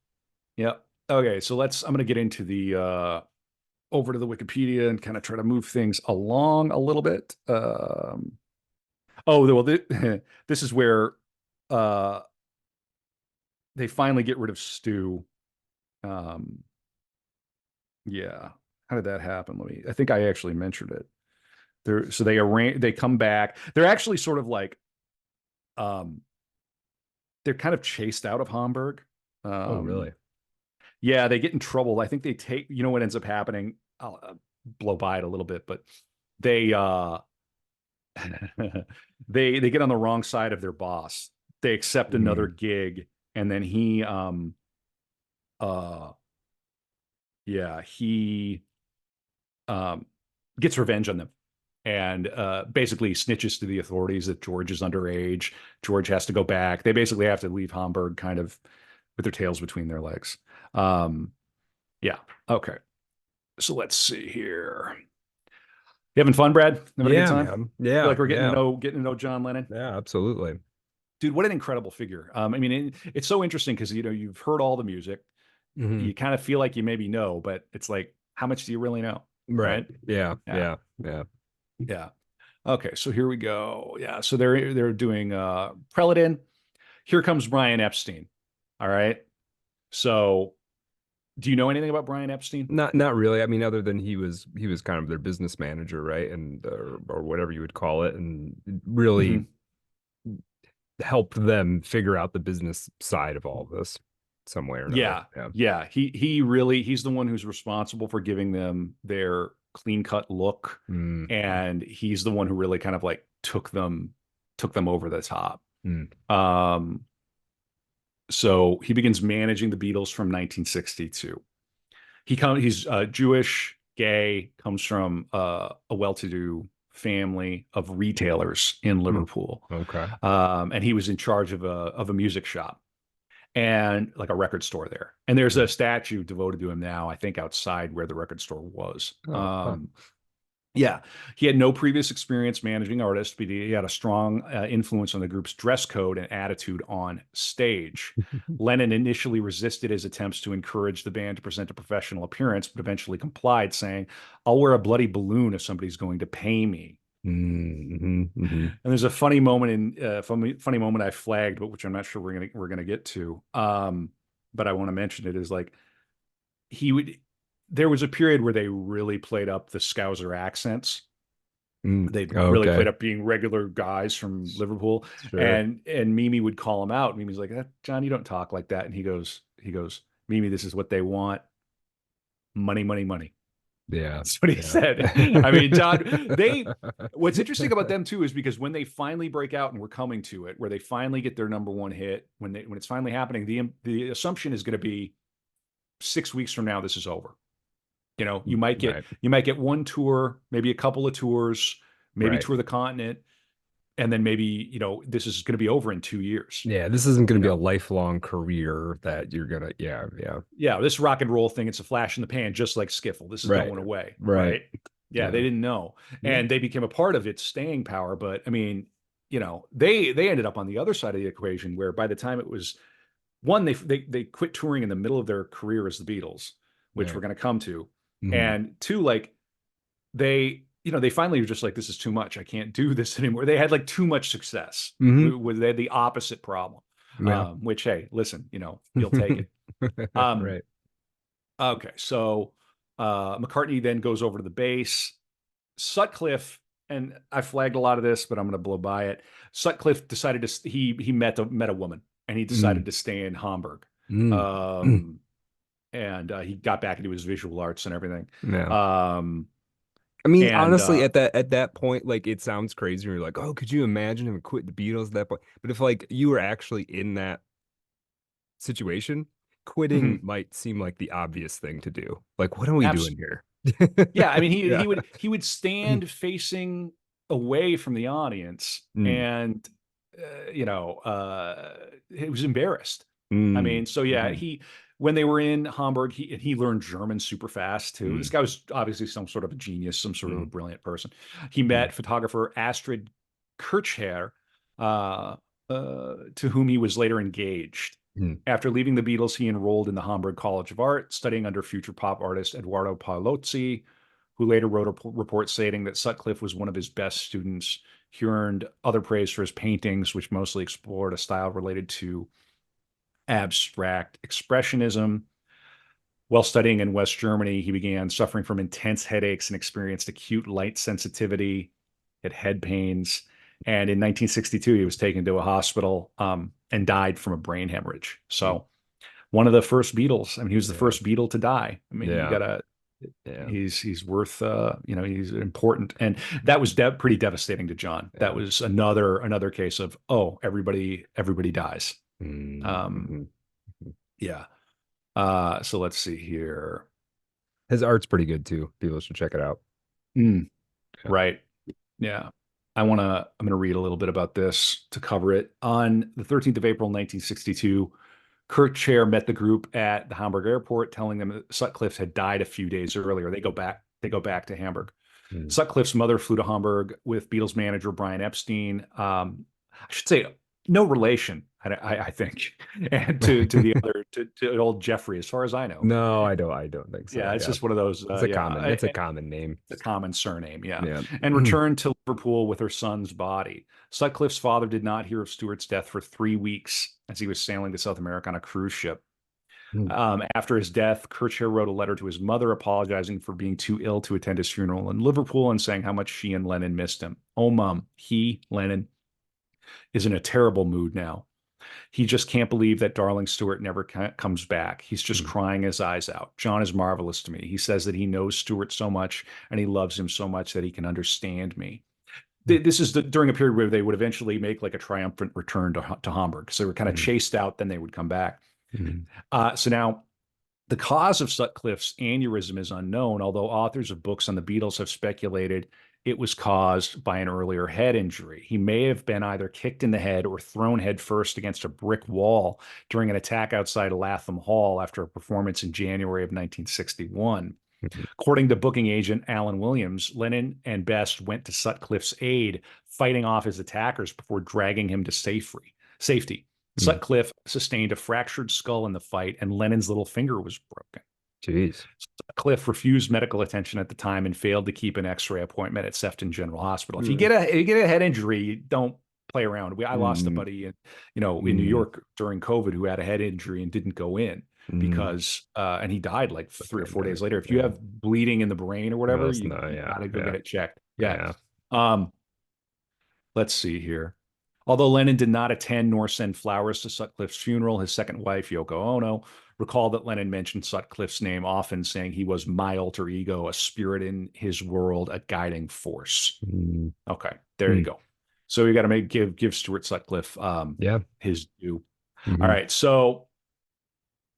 yeah. Okay, so I'm gonna get into the over to the Wikipedia and kind of try to move things along a little bit. Oh, well, this is where uh, they finally get rid of Stu. Um, yeah, how did that happen? I think I actually mentioned it. So they come back. They're actually sort of like, um, they're kind of chased out of Hamburg. Oh, Um, really? yeah, they get in trouble. I think they take, what ends up happening. I'll blow by it a little bit, but they, they get on the wrong side of their boss. They accept another Mm, gig, and then he uh yeah, he um gets revenge on them and basically snitches to the authorities that George is underage. George has to go back. They basically have to leave Hamburg kind of with their tails between their legs. Um yeah, okay. So let's see here. You having fun, Brad? Having a good yeah, time? man. Feel Yeah, like we're getting to yeah, know getting to know John Lennon? yeah, absolutely. Dude, what an incredible figure. I mean, it's so interesting because you've heard all the music, Hmm. you kind of feel like you maybe know, but it's like, how much do you really know? Right. Right? Yeah. Yeah. Yeah. Yeah. Yeah. Okay. So here we go. Yeah. So they're doing Preludin. Here comes Brian Epstein. All right. So do you know anything about Brian Epstein? Not really. I mean, other than he was kind of their business manager, right? And or whatever you would call it, and really Hmm. helped them figure out the business side of all of this some way or another. Yeah. Yeah. Yeah. He's the one who's responsible for giving them their clean cut look. Mm, And he's the one who really kind of like took them over the top. mm, Um, so he begins managing the Beatles from 1962. He's Jewish, gay, comes from a well-to-do family of retailers in mm. Liverpool, Okay. and he was in charge of a music shop and like a record store there. And there's a Mm. statue devoted to him now, I think, outside where the record store was. Oh, huh. Yeah, he had no previous experience managing artists, but he had a strong influence on the group's dress code and attitude on stage. Lennon initially resisted his attempts to encourage the band to present a professional appearance, but eventually complied, saying, "I'll wear a bloody balloon if somebody's going to pay me." Mm-hmm, mm-hmm. And there's a funny moment funny moment I flagged, but which I'm not sure we're gonna get to. But I want to mention it is like he would. There was a period where they really played up the Scouser accents. Mm. They really Okay. played up being regular guys from Liverpool, Sure. and Mimi would call him out. Mimi's like, John, you don't talk like that. And he goes, Mimi, this is what they want. Money, money, money. Yeah. That's what he Yeah. said. I mean, John, what's interesting about them too is because when they finally break out, and we're coming to it, where they finally get their number one hit, when it's finally happening, the assumption is going to be 6 weeks from now, this is over. You might get Right. one tour, maybe a couple of tours, maybe Right. tour the continent, and then maybe this is going to be over in 2 years. Yeah, this isn't going You to be a know, lifelong career that you're gonna. Yeah, yeah. yeah, this rock and roll thing, it's a flash in the pan, just like skiffle. This is Right. going away, Right. right? Yeah, Yeah. they didn't know, Yeah. and they became a part of its staying power. But I mean, they ended up on the other side of the equation, where by the time it was one, they quit touring in the middle of their career as the Beatles, which Yeah. we're going to come to, Mm-hmm. and two, like they finally were just like, this is too much. I can't do this anymore. They had like too much success. Mm-hmm. They had the opposite problem. Yeah. Which, hey, listen, you'll take it. Um, Right. okay, so McCartney then goes over to the bass. Sutcliffe, and I flagged a lot of this, but I'm going to blow by it. Sutcliffe decided he met a woman, and he Mm. decided to stay in Hamburg. Mm. Um, and he got back into his visual arts and everything. Yeah. Um, I mean, and honestly, at that point, like it sounds crazy. You're like, oh, could you imagine him quit the Beatles at that point? But if like you were actually in that situation, quitting might seem like the obvious thing to do. Like, what are we doing Absolutely. here? Yeah, I mean, he Yeah. he would he would stand facing away from the audience, Mm, and he was embarrassed. I mm, mean, so yeah, mhm, when they were in Hamburg, he learned German super fast too. This mm, guy was obviously some sort of a genius, some sort of a mm, brilliant person. He mm, met photographer Astrid Kirchherr, to whom he was later engaged. mm, After leaving the Beatles, he enrolled in the Hamburg College of Art, studying under future pop artist Eduardo Paolozzi, who later wrote a report stating that Sutcliffe was one of his best students. He earned other praise for his paintings, which mostly explored a style related to abstract expressionism. While studying in West Germany, he began suffering from intense headaches and experienced acute light sensitivity, had head pains. And in 1962, he was taken to a hospital and died from a brain hemorrhage. mm. So one of the first Beatles. I mean, he was the Yeah, first Beatle to die. I mean, you yeah, gotta. yeah, He's worth. He's important, and that was pretty devastating to John. That yeah. was another case of, oh, everybody dies. Mm, Um, mhm. yeah. So let's see here. His art's pretty good too. People should check it out. Mm, Yeah. right. Yeah. I'm gonna read a little bit about this to cover it. On the 13th of April, 1962, Kurt Chair met the group at the Hamburg airport, telling them that Sutcliffe had died a few days earlier. They go back to Hamburg. Mm, Sutcliffe's mother flew to Hamburg with Beatles manager Brian Epstein. I should say No relation, I think, and to the other to old Jeffrey, as far as I know. No, I don't think so. Yeah, it's Yeah. just one of those. It's a common name. A common surname, yeah. Yeah. And returned to Liverpool with her son's body. Sutcliffe's father did not hear of Stuart's death for 3 weeks as he was sailing to South America on a cruise ship. After his death, Kircher wrote a letter to his mother apologizing for being too ill to attend his funeral in Liverpool and saying how much she and Lennon missed him. Oh, Mom, Lennon, is in a terrible mood now. He just can't believe that darling Stuart never comes back. He's just crying his eyes out. John is marvelous to me. He says that he knows Stuart so much and he loves him so much that he can understand me. This is during a period where they would eventually make like a triumphant return to Hamburg. So they were kind of chased out, then they would come back. So now the cause of Sutcliffe's aneurysm is unknown, although authors of books on the Beatles have speculated it was caused by an earlier head injury. He may have been either kicked in the head or thrown headfirst against a brick wall during an attack outside Latham Hall after a performance in January of 1961. According to booking agent Alan Williams, Lennon and Best went to Sutcliffe's aid, fighting off his attackers before dragging him to safety. Sutcliffe sustained a fractured skull in the fight, and Lennon's little finger was broken. Jeez. Sutcliffe refused medical attention at the time and failed to keep an X-ray appointment at Sefton General Hospital. If you get a head injury, don't play around. I lost a buddy in New York during COVID who had a head injury and didn't go in because and he died like 3 or 4 days later. If you have bleeding in the brain or whatever, you gotta go get it checked. Yeah. Let's see here. Although Lennon did not attend nor send flowers to Sutcliffe's funeral, his second wife, Yoko Ono, recalled that Lennon mentioned Sutcliffe's name often, saying he was my alter ego, a spirit in his world, a guiding force. Okay, there you go. So we got to give Stuart Sutcliffe his due. All right, so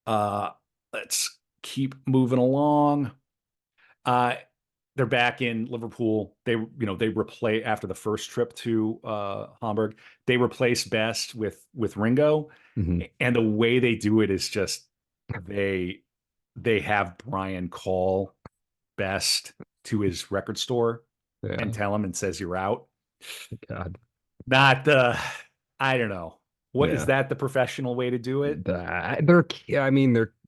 let's keep moving along. They're back in Liverpool. They replay after the first trip to Hamburg. They replace Best with Ringo, and the way they do it is just they have Brian call Best to his record store and tell him and says you're out. God, not the I don't know. What is that the professional way to do it? They're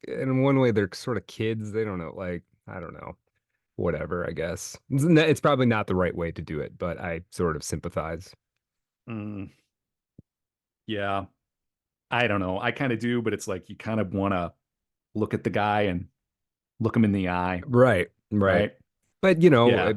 in one way they're sort of kids. They don't know, like I don't know. Whatever, I guess. It's probably not the right way to do it, but I sort of sympathize. Yeah. I don't know. I kind of do, but it's like you kind of want to look at the guy and look him in the eye. Right. But,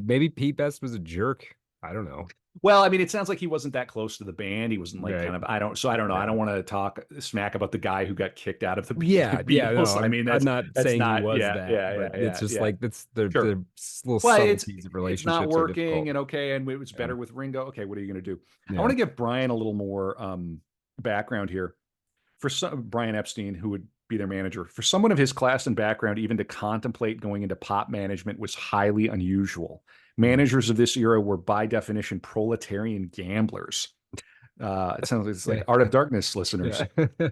maybe Pete Best was a jerk. I don't know. Well, I mean, it sounds like he wasn't that close to the band. He wasn't like I don't know. I don't want to talk smack about the guy who got kicked out of the Beatles. No, I mean, I'm not saying he was that. But it's just like that's the little subtleties of relationships. It's not working, and it was better with Ringo. Okay, what are you going to do? I want to give Brian a little more background here. For Brian Epstein, who would be their manager, for someone of his class and background, even to contemplate going into pop management was highly unusual. Managers of this era were, by definition, proletarian gamblers. It sounds like Art of Darkness listeners.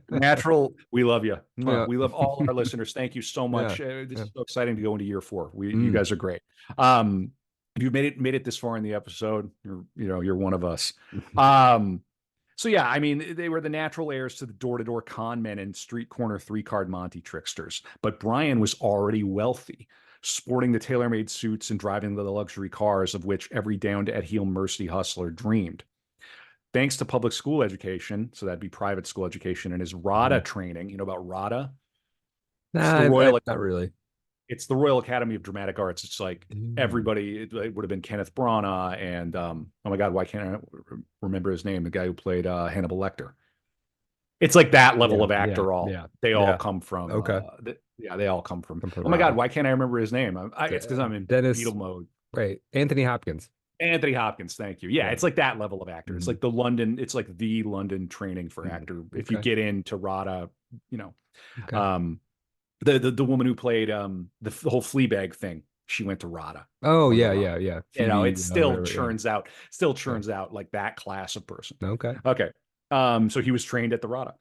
Natural, we love you. We love all our listeners. Thank you so much. This is so exciting to go into year 4. You guys are great. If you made it this far in the episode, you're one of us. So yeah, I mean, they were the natural heirs to the door-to-door con men and street corner 3-card Monte tricksters. But Brian was already wealthy, sporting the tailor-made suits and driving the luxury cars of which every down-to-heel Mercy hustler dreamed. Thanks to public school education, so that'd be private school education, and his RADA training. You know about RADA? Not really. It's the Royal Academy of Dramatic Arts. It's like everybody, it would have been Kenneth Branagh and, oh my God, why can't I remember his name? The guy who played Hannibal Lecter. It's like that level of actor. They all come from. They all come from. Oh my God, why can't I remember his name? It's because I'm in Beatle mode. Right. Anthony Hopkins. Thank you. Yeah, it's like that level of actor. It's like the London training for actor. If you get into RADA, the woman who played the whole Fleabag thing, she went to RADA. Oh yeah. It still churns out like that class of person. Okay. So he was trained at the RADA.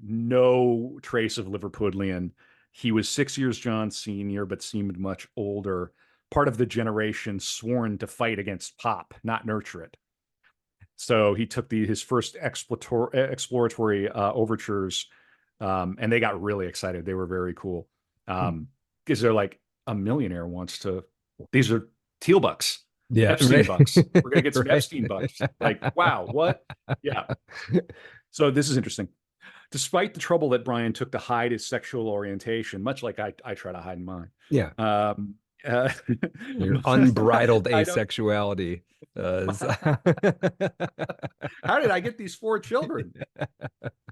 No trace of Liverpudlian. He was 6 years John's senior, but seemed much older. Part of the generation sworn to fight against pop, not nurture it. So he took his first exploratory overtures, and they got really excited. They were very cool, because they're like, a millionaire wants to. These are teal bucks, Yeah, Epstein right. bucks. We're gonna get some Right. Epstein bucks. Like, wow, what? Yeah. So this is interesting. Despite the trouble that Brian took to hide his sexual orientation, much like I try to hide mine. Yeah. Um, uh, Your unbridled I don't. asexuality. How did I get these four children?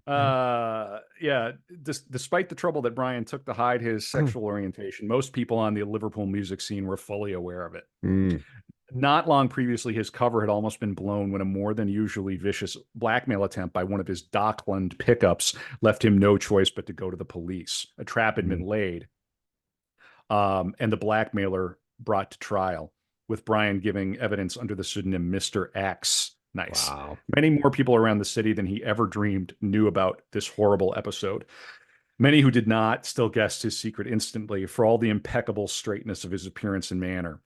Yeah. Despite the trouble that Brian took to hide his sexual orientation, most people on the Liverpool music scene were fully aware of it. Mm. Not long previously, his cover had almost been blown when a more than usually vicious blackmail attempt by one of his Dockland pickups left him no choice but to go to the police. A trap had been Mm. laid, and the blackmailer brought to trial, with Brian giving evidence under the pseudonym Mr. X. Nice. Wow. Many more people around the city than he ever dreamed knew about this horrible episode. Many who did not still guessed his secret instantly for all the impeccable straightness of his appearance and manner.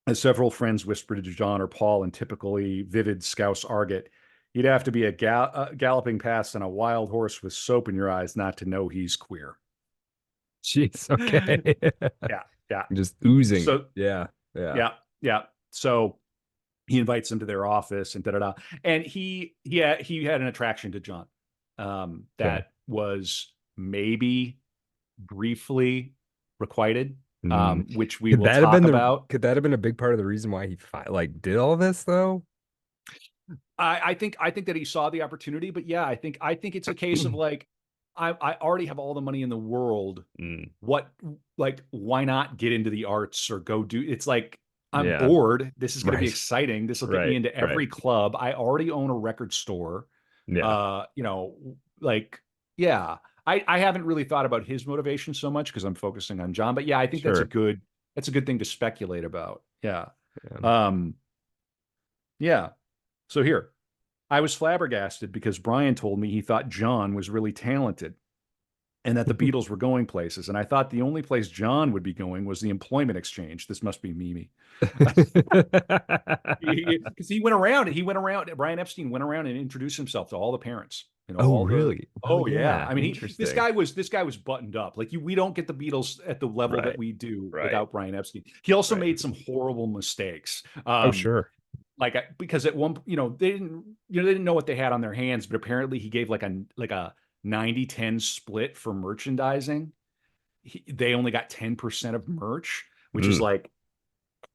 As several friends whispered to John or Paul in typically vivid Scouse argot, you'd have to be a galloping past on a wild horse with soap in your eyes not to know he's queer. Jeez. Okay. Yeah, yeah. Just oozing it. So, Yeah. Yeah. yeah, yeah. So he invites them to their office and da da da. And he had an attraction to John, Okay. that was maybe briefly requited, Mm. which we will Could talk about. that have been a big part of the reason why he like did all this though? I think that he saw the opportunity, but yeah, I think it's a case of like, I already have all the money in the world. Mm. What, like, why not get into the arts or go do? It's like, I'm Yeah. bored. This is going to be Right. exciting. This will get me Right. into Right. every club. I already own a record store. Yeah. Like, yeah. I haven't really thought about his motivation so much because I'm focusing on John. But yeah, I think Sure. that's a good thing to speculate about. Yeah. Yeah. Um, yeah. So here, I was flabbergasted because Brian told me he thought John was really talented and that the Beatles were going places. And I thought the only place John would be going was the employment exchange. This must be Mimi. Because he went around, Brian Epstein went around and introduced himself to all the parents, Oh, all the, really? Oh, oh yeah. yeah. I mean, Interesting. this guy was buttoned up. Like, we don't get the Beatles at the level that Right. we do Right. without Brian Epstein. He also Right. made some horrible mistakes. Oh, sure. Like, because at one, they didn't know what they had on their hands, but apparently he gave like a 90-10 split for merchandising. They only got 10% of merch, which is Mm. like,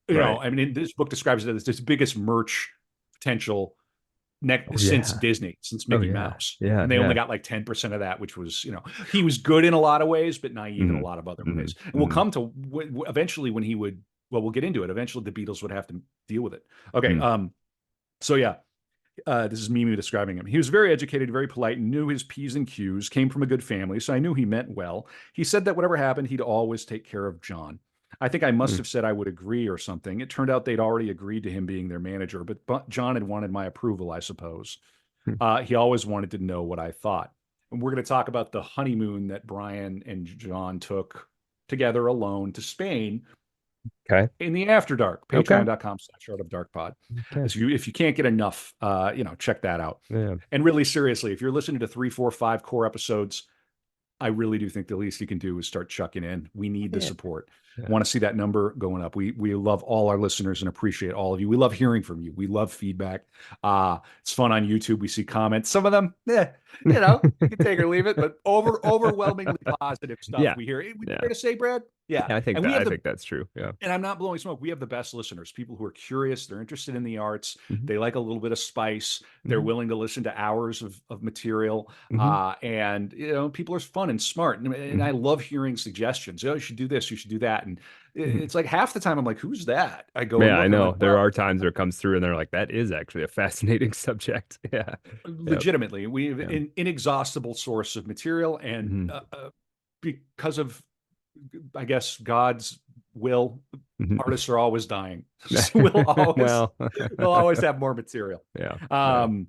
Right. I mean, this book describes it as this biggest merch potential Oh, since yeah. Disney, since Oh, Mickey yeah. Mouse. Yeah. And they only Yeah. got like 10% of that, which was, he was good in a lot of ways, but naive in a Hmm. lot of other Hmm. ways. And we'll Hmm. come to eventually when he would, well, we'll get into it. Eventually the Beatles would have to deal with it. Okay. Hmm. So yeah, this is Mimi describing him. He was very educated, very polite, knew his P's and Q's, came from a good family, so I knew he meant well. He said that whatever happened, he'd always take care of John. I think I must Hmm. have said I would agree or something. It turned out they'd already agreed to him being their manager, but John had wanted my approval, I suppose. Hmm. He always wanted to know what I thought. And we're going to talk about the honeymoon that Brian and John took together alone to Spain Okay. in the After Dark, Okay. patreon.com/Art of Dark Pod. Okay. If you can't get enough, check that out. Yeah. And really seriously, if you're listening to 3, 4, 5 core episodes, I really do think the least you can do is start chucking in. We need the Yeah. support. Yeah. Want to see that number going up. We love all our listeners and appreciate all of you. We love hearing from you. We love feedback. It's fun on YouTube. We see comments. Some of them, you can take or leave it, but overwhelmingly positive stuff Yeah. we hear. Would you Yeah. fair to say, Brad? Yeah. Yeah. I think And we that. have I the think that's true. Yeah. and I'm not blowing smoke. We have the best listeners, people who are curious, they're interested in the arts, Hmm. they like a little bit of spice, they're Hmm. willing to listen to hours of material. Hmm. And people are fun and smart. And I Hmm. love hearing suggestions. Oh, you should do this, you should do that. And Hmm. it's like half the time I'm like, who's that? I go and Yeah, I look, I'm know. like, There well, are times where it comes through and they're like, that is actually a fascinating subject. Yeah. Yep. legitimately, we have Yeah. an inexhaustible source of material. And Hmm. because of, I guess, God's will, Hmm. artists are always dying. So Well, we'll always have more material. yeah. Yeah. Um,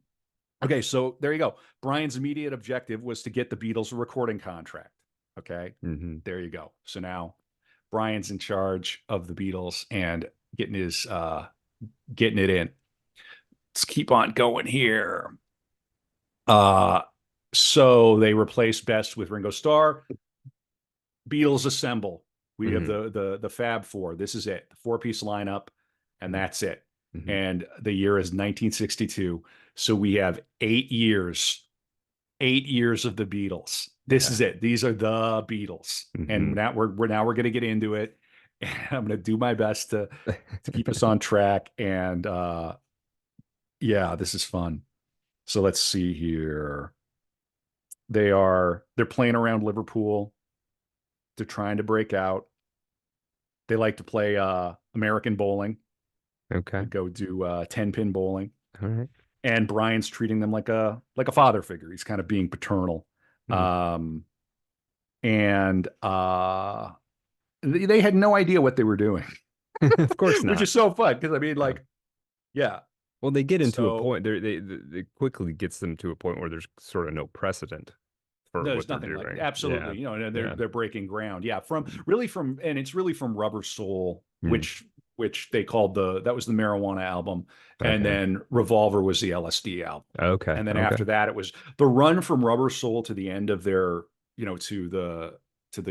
okay, so there you go. Brian's immediate objective was to get the Beatles a recording contract. Okay, Hmm. there you go. So now Brian's in charge of the Beatles and getting it in. let's keep on going here. Uh, so they replaced Best with Ringo Starr. Beatles assemble. We have Hmm. the Fab Four. This is it, the four-piece lineup, and that's it. Hmm. And the year is 1962. So we have 8 years, 8 years of the Beatles. This is Yeah. it. These are the Beatles, and Hmm. now we're going to get into it. And I'm going to do my best to keep us on track. And yeah, this is fun. So let's see here. They're playing around Liverpool. They're trying to break out. They like to play American bowling. They Okay. go do 10-pin bowling. All right. And Brian's treating them like a father figure. He's kind of being paternal. Mm. Um, and they had no idea what they were doing, Of course which not. is so fun because I mean, Yeah. like, yeah. Well, they get into a So point. They quickly gets them to a point where there's sort of no precedent for no, what there's they're nothing like doing. Yeah. absolutely, you know, and Yeah. they're breaking ground. Yeah, from Mm. really from and it's really from Rubber Soul, Mm. which they called that was the marijuana album, and Okay. then Revolver was the LSD album, Okay. and then Okay. after that it was the run from Rubber Soul to the end of their, you know, to the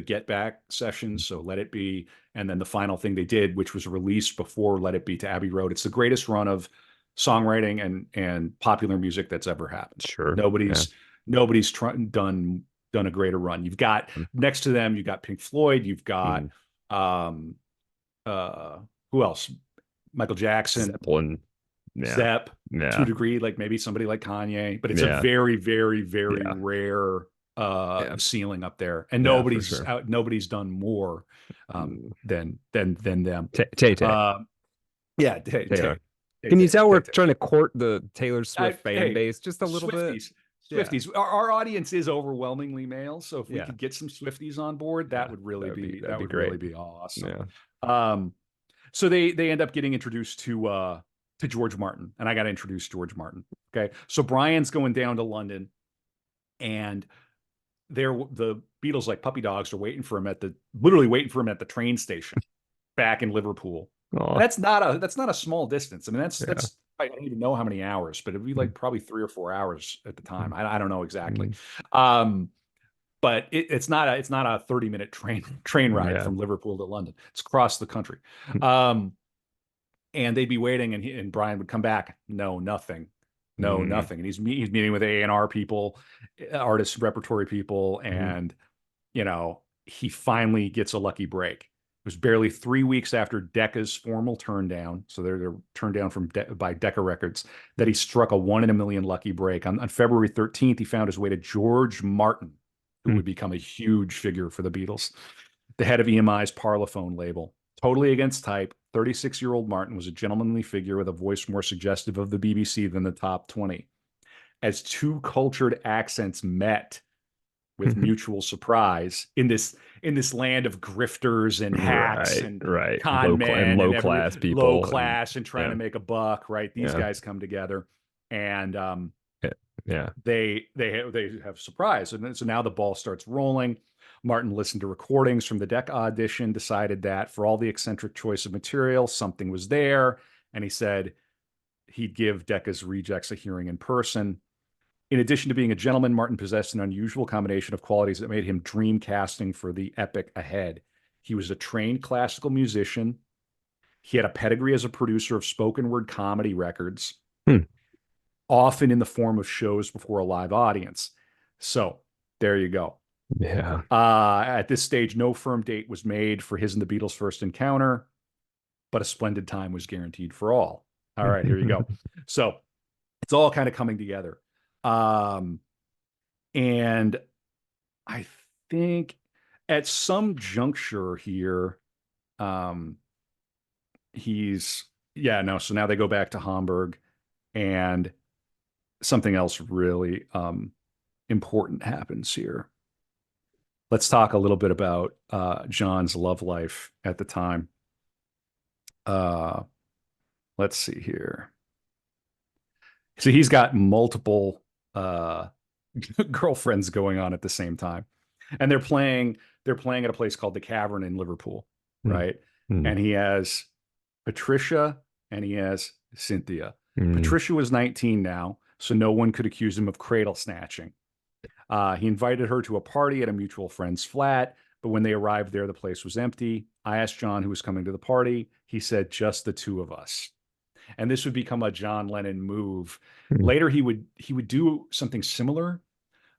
Get Back sessions. So Let It Be, and then the final thing they did, which was released before Let It Be to Abbey Road. It's the greatest run of songwriting and popular music that's ever happened. Sure. Yeah. Nobody's done a greater run. You've got Mm. next to them, you've got Pink Floyd, you've got Mm. um who else? Michael Jackson, Zeppelin. Yeah. Zepp, to a Yeah. degree, like maybe somebody like Kanye, but it's a Yeah. very, very, very Yeah. rare Yeah. ceiling up there. And Yeah, for sure. nobody's done more Mm. than them. Tay. Um yeah, Taylor. Can you tell we're Tay. trying to court the Taylor Swift fan Hey, base just a little bit? Yeah. Swifties. Our audience is overwhelmingly male, so if we Yeah. could get some Swifties on board, Yeah. That'd that be would great. really be awesome. Yeah. Um, so they end up getting introduced to George Martin, and I got to introduce George Martin. Okay, so Brian's going down to London, and the Beatles, like puppy dogs, are waiting for him literally waiting for him at the train station back in Liverpool. And Oh, that's not a small distance. I mean, yeah. I don't even know how many hours, but it'd be Mm, like probably 3 or 4 hours at the time. mm, I don't know exactly. mm. Um, but it's not a 30-minute train ride Yeah. from Liverpool to London. It's across the country. Mm, Um, and they'd be waiting, and Brian would come back. No, nothing. No, mm, nothing. And he's meeting with A&R people, artist repertory people, mm, and you know, he finally gets a lucky break. It was barely 3 weeks after Decca's formal turn down, so they're turned down by Decca Records, that he struck a 1 in a million lucky break. On February 13th, he found his way to George Martin, who mm. would become a huge figure for the Beatles, the head of EMI's Parlophone label. Totally against type, 36-year-old Martin was a gentlemanly figure with a voice more suggestive of the BBC than the top 20. As two cultured accents met with mutual surprise in this land of grifters and hacks Right, and right. con men Low and every class low people and class and trying yeah, to make a buck, right? These yeah, guys come together, and yeah, yeah. they have surprise, and so now the ball starts rolling. Martin listened to recordings from the Decca audition, decided that for all the eccentric choice of material, something was there, and he said he'd give Decca's rejects a hearing in person. In addition to being a gentleman, Martin possessed an unusual combination of qualities that made him dream casting for the epic ahead. He was a trained classical musician. He had a pedigree as a producer of spoken word comedy records, Hmm. often in the form of shows before a live audience. So there you go. Yeah. At this stage, no firm date was made for his and the Beatles' first encounter, but a splendid time was guaranteed for all. All right, here you go. So it's all kind of coming together. Um, and I think at some juncture here, um, he's yeah, no. So now they go back to Hamburg, and something else really important happens here. Let's talk a little bit about John's love life at the time. Uh, let's see here. So he's got multiple girlfriends going on at the same time, and they're playing at a place called the Cavern in Liverpool, Hmm. right? Hmm. And he has Patricia and he has Cynthia. Mm. Patricia was 19 now, so no one could accuse him of cradle snatching. He invited her to a party at a mutual friend's flat, but when they arrived there, the place was empty. I asked John who was coming to the party. He said, just the two of us. And this would become a John Lennon move. Mm. Later, he would do something similar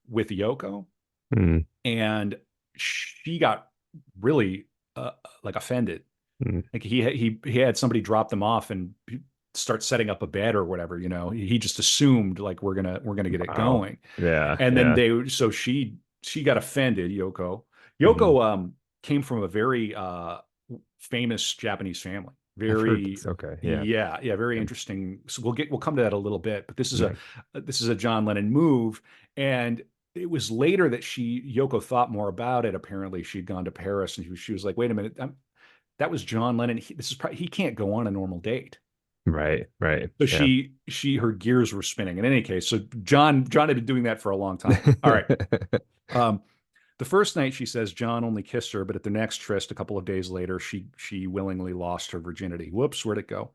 with Yoko, Mm. and she got really like offended. Mm. Like he had somebody drop them off and start setting up a bed or whatever. He just assumed like we're gonna get it Wow. going, Yeah, and then yeah. she got offended. Yoko Mm. Yoko came from a very famous Japanese family. I've heard Very this. Okay, yeah. yeah, very Yeah. interesting. So we'll come to that a little bit, but Yeah. this is a John Lennon move, and it was later that Yoko thought more about it. Apparently, she'd gone to Paris, and she was like, "Wait a minute, that was John Lennon. He can't go on a normal date." Right, right. So Yeah. her gears were spinning. In any case, so John had been doing that for a long time. All right. Um, the first night, she says John only kissed her, but at the next tryst, a couple of days later, she willingly lost her virginity. Whoops, where'd it go?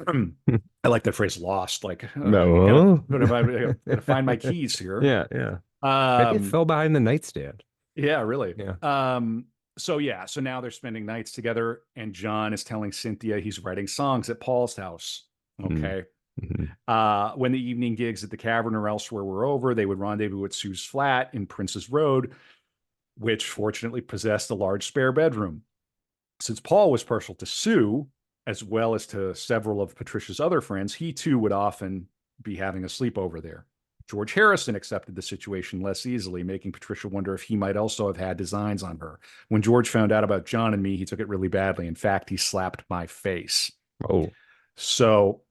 I like that phrase "lost." Like, No. gotta find my keys here. Yeah, yeah. Maybe it Um, fell behind the nightstand. yeah, really. Yeah. So now they're spending nights together, and John is telling Cynthia he's writing songs at Paul's house. Mm. Okay. Mhm. When the evening gigs at the Cavern or elsewhere were over, they would rendezvous at Sue's flat in Prince's Road, which fortunately possessed a large spare bedroom. Since Paul was partial to Sue, as well as to several of Patricia's other friends, he too would often be having a sleepover there. George Harrison accepted the situation less easily, making Patricia wonder if he might also have had designs on her. When George found out about John and me, he took it really badly. In fact, he slapped my face. Oh. So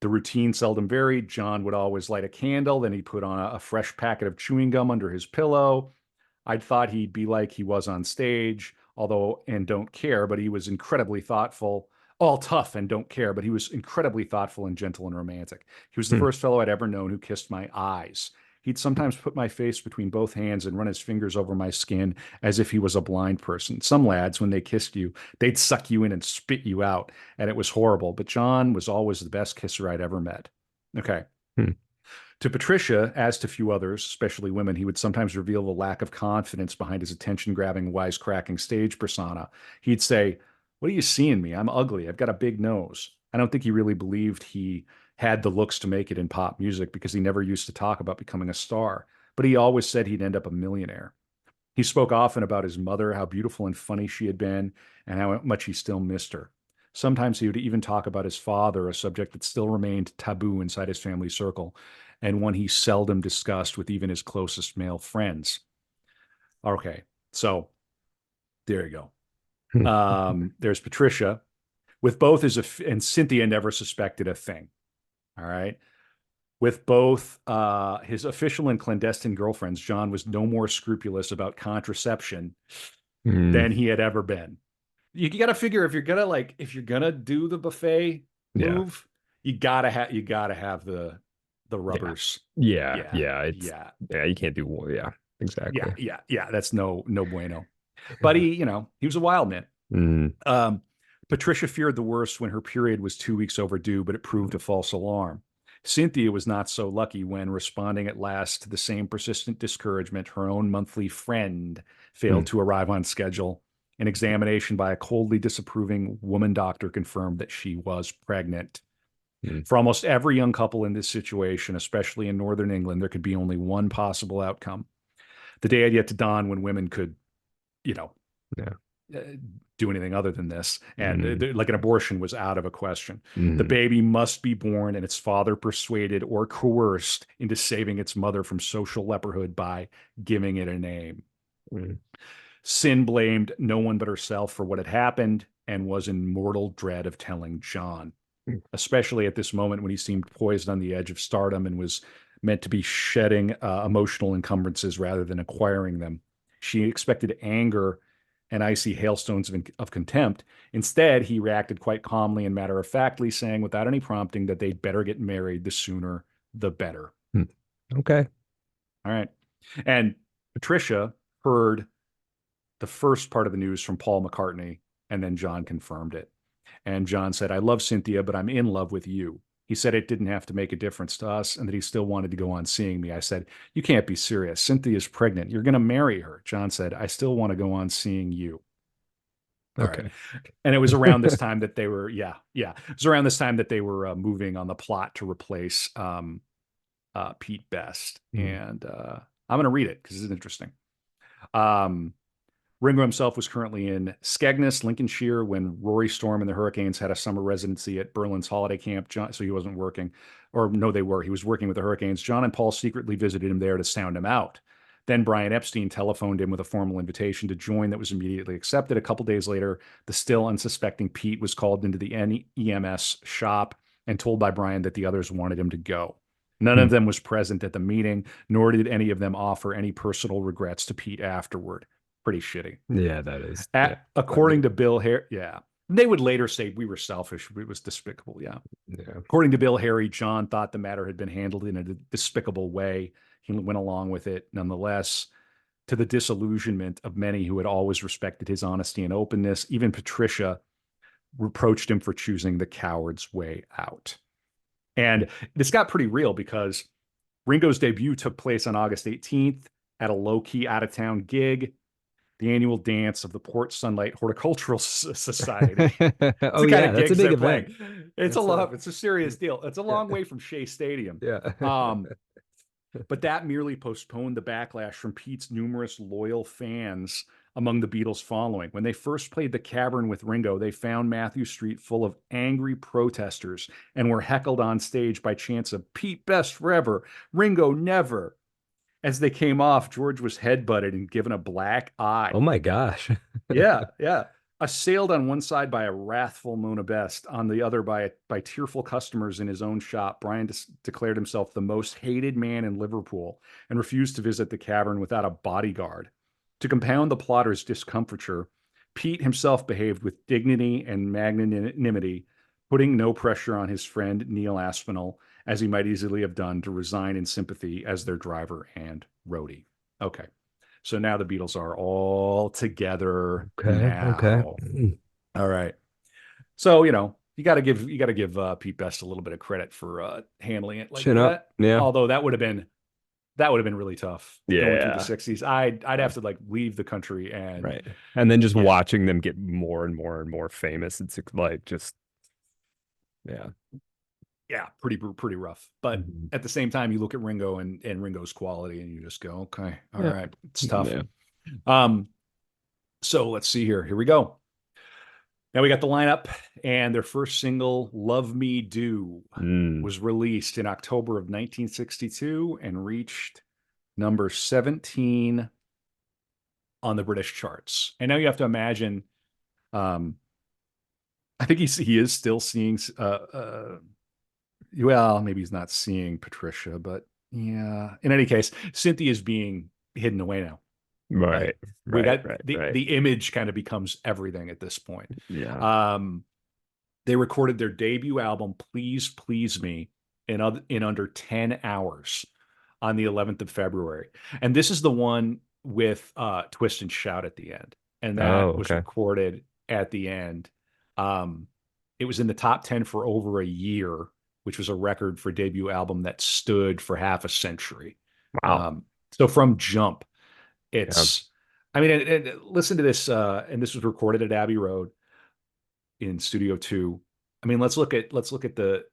the routine seldom varied. John would always light a candle, then he'd put on a fresh packet of chewing gum under his pillow. I'd thought he'd be like he was on stage, although, and don't care, but he was incredibly thoughtful, all tough and don't care, but he was incredibly thoughtful and gentle and romantic. He was the Hmm. first fellow I'd ever known who kissed my eyes. He'd sometimes put my face between both hands and run his fingers over my skin as if he was a blind person. Some lads, when they kissed you, they'd suck you in and spit you out, and it was horrible. But John was always the best kisser I'd ever met. Okay. Hmm. To Patricia, as to few others, especially women, he would sometimes reveal the lack of confidence behind his attention grabbing, wisecracking stage persona. He'd say, "What do you see in me? I'm ugly. I've got a big nose." I don't think he really believed he had the looks to make it in pop music because he never used to talk about becoming a star, but he always said he'd end up a millionaire. He spoke often about his mother, how beautiful and funny she had been, and how much he still missed her. Sometimes he would even talk about his father, a subject that still remained taboo inside his family circle, and one he seldom discussed with even his closest male friends. Okay, so there you go. Hmm. There's Patricia. With both and Cynthia never suspected a thing. All right. With both his official and clandestine girlfriends, John was no more scrupulous about contraception Hmm. than he had ever been. You got to figure if you're gonna do the buffet Yeah. move, you gotta have the Yeah. rubbers. Yeah. Yeah, Yeah. yeah, Yeah, you can't do war. Yeah, yeah, exactly. yeah, yeah. That's no bueno. But he was a wild man. Mm. Um, Patricia feared the worst when her period was 2 weeks overdue, but it proved a false alarm. Cynthia was not so lucky when, responding at last to the same persistent discouragement, her own monthly friend failed Mm. to arrive on schedule. An examination by a coldly disapproving woman doctor confirmed that she was pregnant. Mm. For almost every young couple in this situation, especially in Northern England, there could be only one possible outcome. The day had yet to dawn when women could, you know, Yeah. uh, do anything other than this. And Mm. like an abortion was out of a question. The Mm. baby must be born, and its father persuaded or coerced into saving its mother from social leperhood by giving it a name. Mm. Sin blamed no one but herself for what had happened and was in mortal dread of telling John, Mm. especially at this moment when he seemed poised on the edge of stardom and was meant to be shedding emotional encumbrances rather than acquiring them. She expected anger and icy hailstones of contempt. Instead, he reacted quite calmly and matter of factly, saying without any prompting that they'd better get married, the sooner the better. Mm. Okay. All right. And Patricia heard the first part of the news from Paul McCartney, and then John confirmed it. And John said, I love Cynthia, but I'm in love with you. He said it didn't have to make a difference to us and that he still wanted to go on seeing me. I said, you can't be serious. Cynthia's pregnant. You're going to marry her. John said, I still want to go on seeing you. All right. Okay. And it was around this time that they were, yeah, yeah. It was around this time that they were moving on the plot to replace Pete Best. Hmm. And I'm going to read it because it's interesting. Um, Ringo himself was currently in Skegness, Lincolnshire, when Rory Storm and the Hurricanes had a summer residency at Berlin's holiday camp. So he wasn't working, or no, they were. He was working with the Hurricanes. John and Paul secretly visited him there to sound him out. Then Brian Epstein telephoned him with a formal invitation to join that was immediately accepted. A couple days later, the still unsuspecting Pete was called into the EMS shop and told by Brian that the others wanted him to go. None Hmm. of them was present at the meeting, nor did any of them offer any personal regrets to Pete afterward. Pretty shitty. Yeah, that is. Yeah. According to Bill Harry, yeah. They would later say we were selfish. It was despicable. Yeah. Yeah. According to Bill Harry, John thought the matter had been handled in a despicable way. He went along with it nonetheless, to the disillusionment of many who had always respected his honesty and openness. Even Patricia reproached him for choosing the coward's way out. And this got pretty real because Ringo's debut took place on August 18th at a low key out of town gig, the annual dance of the Port Sunlight Horticultural Society. It's Oh the kind yeah, of that's a gigs big they're event. playing. It's a That's a love. It's a serious deal. It's a yeah. long way from Shea Stadium. Yeah. But that merely postponed the backlash from Pete's numerous loyal fans among the Beatles' following. When they first played the Cavern with Ringo, they found Matthew Street full of angry protesters and were heckled on stage by chants of Pete Best forever, Ringo never. As they came off, George was headbutted and given a black eye. Oh my gosh. Yeah, yeah. Assailed on one side by a wrathful Mona Best, on the other by tearful customers in his own shop, Brian declared himself the most hated man in Liverpool and refused to visit the cavern without a bodyguard. To compound the plotter's discomfiture, Pete himself behaved with dignity and magnanimity, putting no pressure on his friend Neil Aspinall, as he might easily have done, to resign in sympathy as their driver and roadie. Okay. So now the Beatles are all together Okay. Okay. now. All right. So, you got to give Pete Best a little bit of credit for handling it like Chin up. that. Yeah. Although that would have been really tough going through the Yeah. 60s. I'd have to like leave the country and Right. And then just yeah. watching them get more and more and more famous, it's like just yeah. Yeah, pretty rough. But Mhm. at the same time, you look at Ringo and Ringo's quality and you just go, okay, all Yeah. right. It's tough. Yeah. Um so let's see here. Here we go. Now we got the lineup, and their first single, Love Me Do, Mm. was released in October of 1962 and reached number 17 on the British charts. And now you have to imagine, um, I think he is still seeing, well, maybe he's not seeing Patricia, but yeah. In any case, Cynthia is being hidden away now. Like Right. we Right. got Right. the Right. the image kind of becomes everything at this point. Yeah. Um, They recorded their debut album, Please Please Me, in under 10 hours on the 11th of February. And this is the one with Twist and Shout at the end. And Oh, that was okay. recorded at the end. Um, it was in the top 10 for over a year, which was a record for a debut album that stood for half a century. Wow. So from Jump, Yeah. it's, I mean, listen to this, and this was recorded at Abbey Road in Studio Two. I mean, let's look at the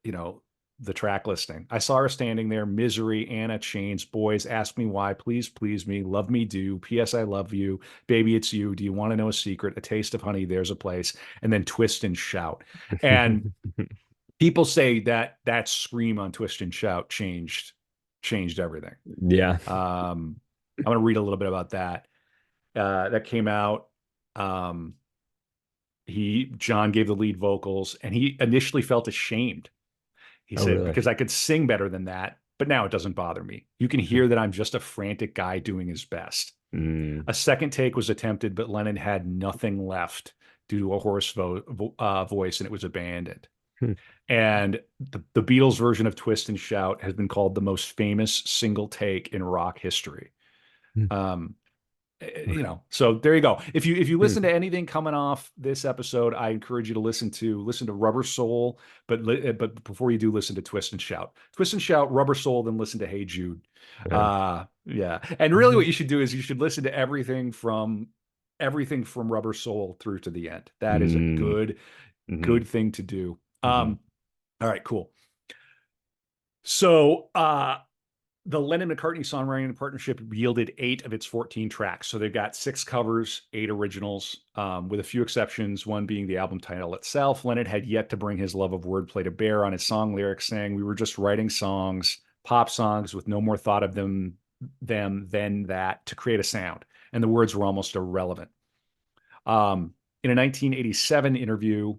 track listing. I saw her standing there, Misery, Anna, Chains, Boys, Ask Me Why, Please Please Me, Love Me Do, P.S. I Love You, Baby It's You, Do You Want to Know a Secret, A Taste of Honey, There's a Place, and then Twist and Shout. And people say that scream on Twist and Shout changed everything. Yeah. I'm going to read a little bit about that. That came out. John gave the lead vocals, and he initially felt ashamed. He Oh, said, really? because I could sing better than that, but now it doesn't bother me. You can hear that I'm just a frantic guy doing his best. Mm. A second take was attempted, but Lennon had nothing left due to a hoarse voice, and it was abandoned. Hmm. And the Beatles version of Twist and Shout has been called the most famous single take in rock history. Hmm. Um, So there you go. If you listen to anything coming off this episode, I encourage you to listen to Rubber Soul, but before you do, listen to Twist and Shout. Twist and Shout, Rubber Soul, then listen to Hey Jude. Yeah. Yeah. And really what you should do is you should listen to everything from Rubber Soul through to the end. That is a Mm, good thing to do. hmm All right, cool. So the Lennon-McCartney songwriting partnership yielded 8 of its 14 tracks. So they've got 6 covers, 8 originals, with a few exceptions, one being the album title itself. Lennon had yet to bring his love of wordplay to bear on his song lyrics, saying, "We were just writing songs, pop songs, with no more thought of them than that to create a sound." And the words were almost irrelevant. In a 1987 interview,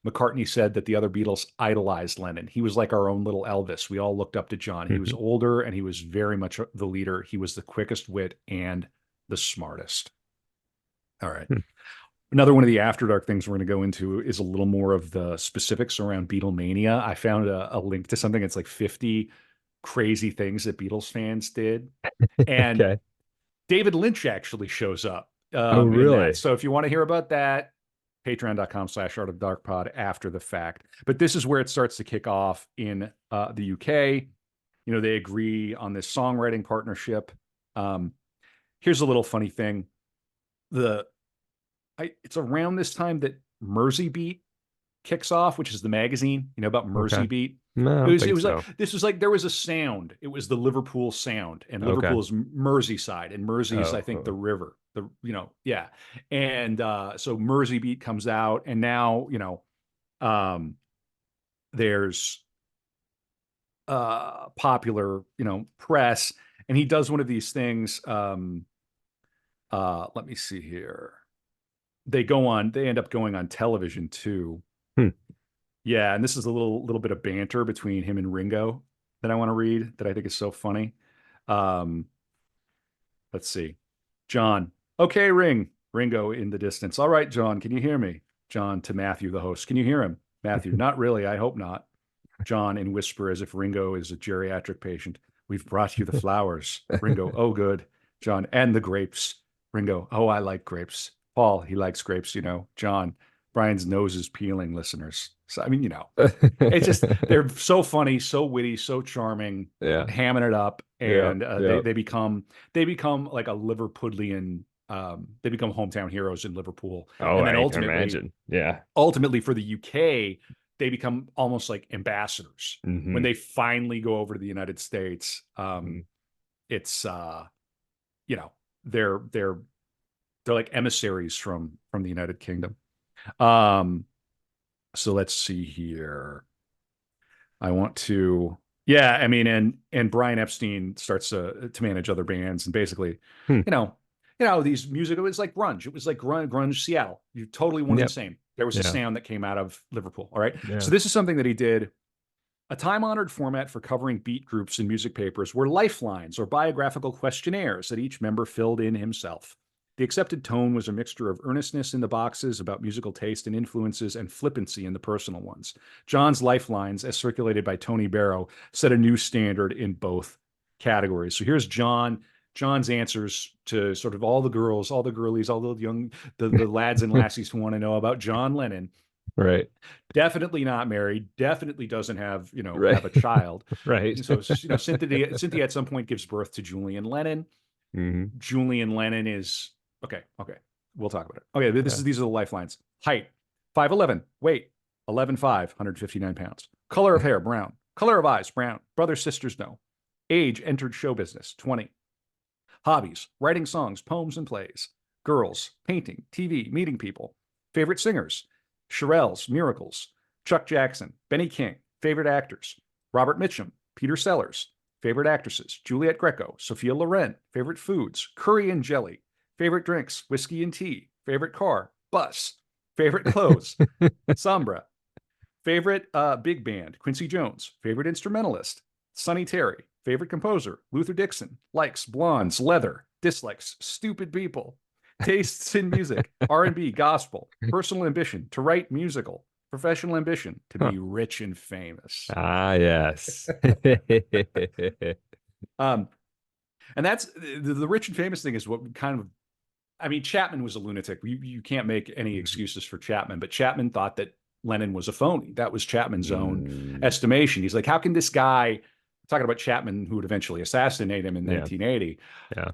McCartney said that the other Beatles idolized Lennon. He was like our own little Elvis. We all looked up to John. He was older and he was very much the leader. He was the quickest wit and the smartest. All right. Another one of the After Dark things we're going to go into is a little more of the specifics around Beatlemania. I found a link to something. It's like 50 crazy things that Beatles fans did. And Okay. David Lynch actually shows up Oh, in that. really? So if you want to hear about that, patreon.com/art of dark pod after the fact. But this is where it starts to kick off in the UK. They agree on this songwriting partnership. Here's a little funny thing. It's around this time that Mersey Beat kicks off, which is the magazine, about Mersey Okay. Beat. No, I It don't was it think was like so. this was like there was a sound. It was the Liverpool sound, and Okay. Liverpool is Merseyside, and Mersey's I Oh, think the oh. river. Yeah. And so Mersey Beat comes out, and now um, there's popular press, and he does one of these things. Let me see here. They end up going on television too. Hmm. Yeah, and this is a little bit of banter between him and Ringo that I want to read that I think is so funny. Um, let's see. John. Okay, Ringo in the distance. All right, John, can you hear me? John to Matthew, the host. Can you hear him? Matthew, not really. I hope not. John in whisper as if Ringo is a geriatric patient. We've brought you the flowers. Ringo, oh, good. John, and the grapes. Ringo, oh, I like grapes. Paul, he likes grapes. John, Brian's nose is peeling, listeners. So, I mean, it's just, they're so funny, so witty, so charming, Yeah. hamming it up. Yeah. And Yeah. they become like a Liverpudlian, they become hometown heroes in Liverpool. Oh, And then I can ultimately, imagine. Yeah. ultimately for the UK, they become almost like ambassadors when hmm they finally go over to the United States. hmm It's you know, they're like emissaries from the United Kingdom. Um, so let's see here. I want to, yeah, I mean, and Brian Epstein starts to manage other bands, and basically, Hmm. you know, these music. It was like grunge. It was like grunge Seattle. You totally one and the Yep. same. There was a Yeah. sound that came out of Liverpool. All right, so Yeah. this is something that he did. A time-honored format for covering beat groups in music papers were lifelines or biographical questionnaires that each member filled in himself. The accepted tone was a mixture of earnestness in the boxes about musical taste and influences and flippancy in the personal ones. John's lifelines, as circulated by Tony Barrow, set a new standard in both categories. So here's John's answers to sort of all the girls, all the girlies, all the young, the lads and lassies who want to know about John Lennon. Right. Definitely not married. Definitely doesn't have Right. have a child. Right. So Cynthia at some point gives birth to Julian Lennon. hmm Julian Lennon is okay. Okay, we'll talk about it. Okay, Yeah. these are the lifelines. Height 5'11", weight 11'5", 159 pounds. Color of hair brown. Color of eyes brown. Brothers sisters no. Age entered show business 20. Hobbies writing songs, poems, and plays. Girls painting, TV, meeting people. Favorite singers Shirelles, Miracles, Chuck Jackson, Benny King. Favorite actors Robert Mitchum, Peter Sellers. Favorite actresses Juliette Greco, Sophia Loren. Favorite foods curry and jelly. Favorite drinks whiskey and tea. Favorite car bus. Favorite clothes Sombra. Favorite big band Quincy Jones. Favorite instrumentalist Sonny Terry. Favorite composer Luther Dixon. Likes blondes, leather. Dislikes stupid people. Tastes in music R&B, gospel. Personal ambition to write musical. Professional ambition to Huh. be rich and famous. Ah, yes. Um, and that's the rich and famous thing is what kind of I mean, Chapman was a lunatic. You can't make any excuses for Chapman, but Chapman thought that Lennon was a phony. That was Chapman's own Mm, estimation. He's like, how can this guy, talking about Chapman, who would eventually assassinate him in yeah, 1980, yeah,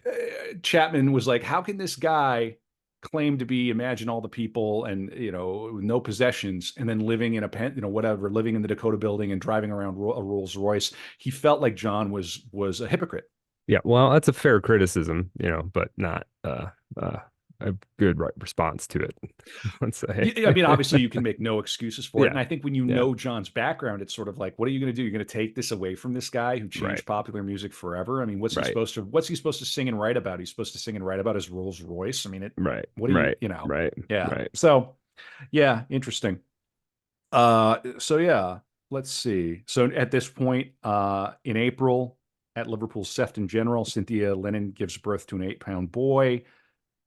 Chapman was like, how can this guy claim to be, imagine all the people and, no possessions, and then living in a pen, whatever, living in the Dakota building and driving around a Rolls Royce. He felt like John was a hypocrite. yeah. Well, that's a fair criticism, but not uh a good right response to it. Let's say. I mean, obviously, you can make no excuses for it. And Yeah, I think when you yeah, know John's background, it's sort of like, what are you going to do? You're going to take this away from this guy who right, changed popular music forever? I mean, right, what's he supposed to sing and write about? He's supposed to sing and write about his Rolls Royce. I mean, right, what do right, you know? right, Yeah. right. So, yeah, interesting. So yeah, let's see. So at this point, in April at Liverpool's Sefton General, Cynthia Lennon gives birth to an 8-pound boy.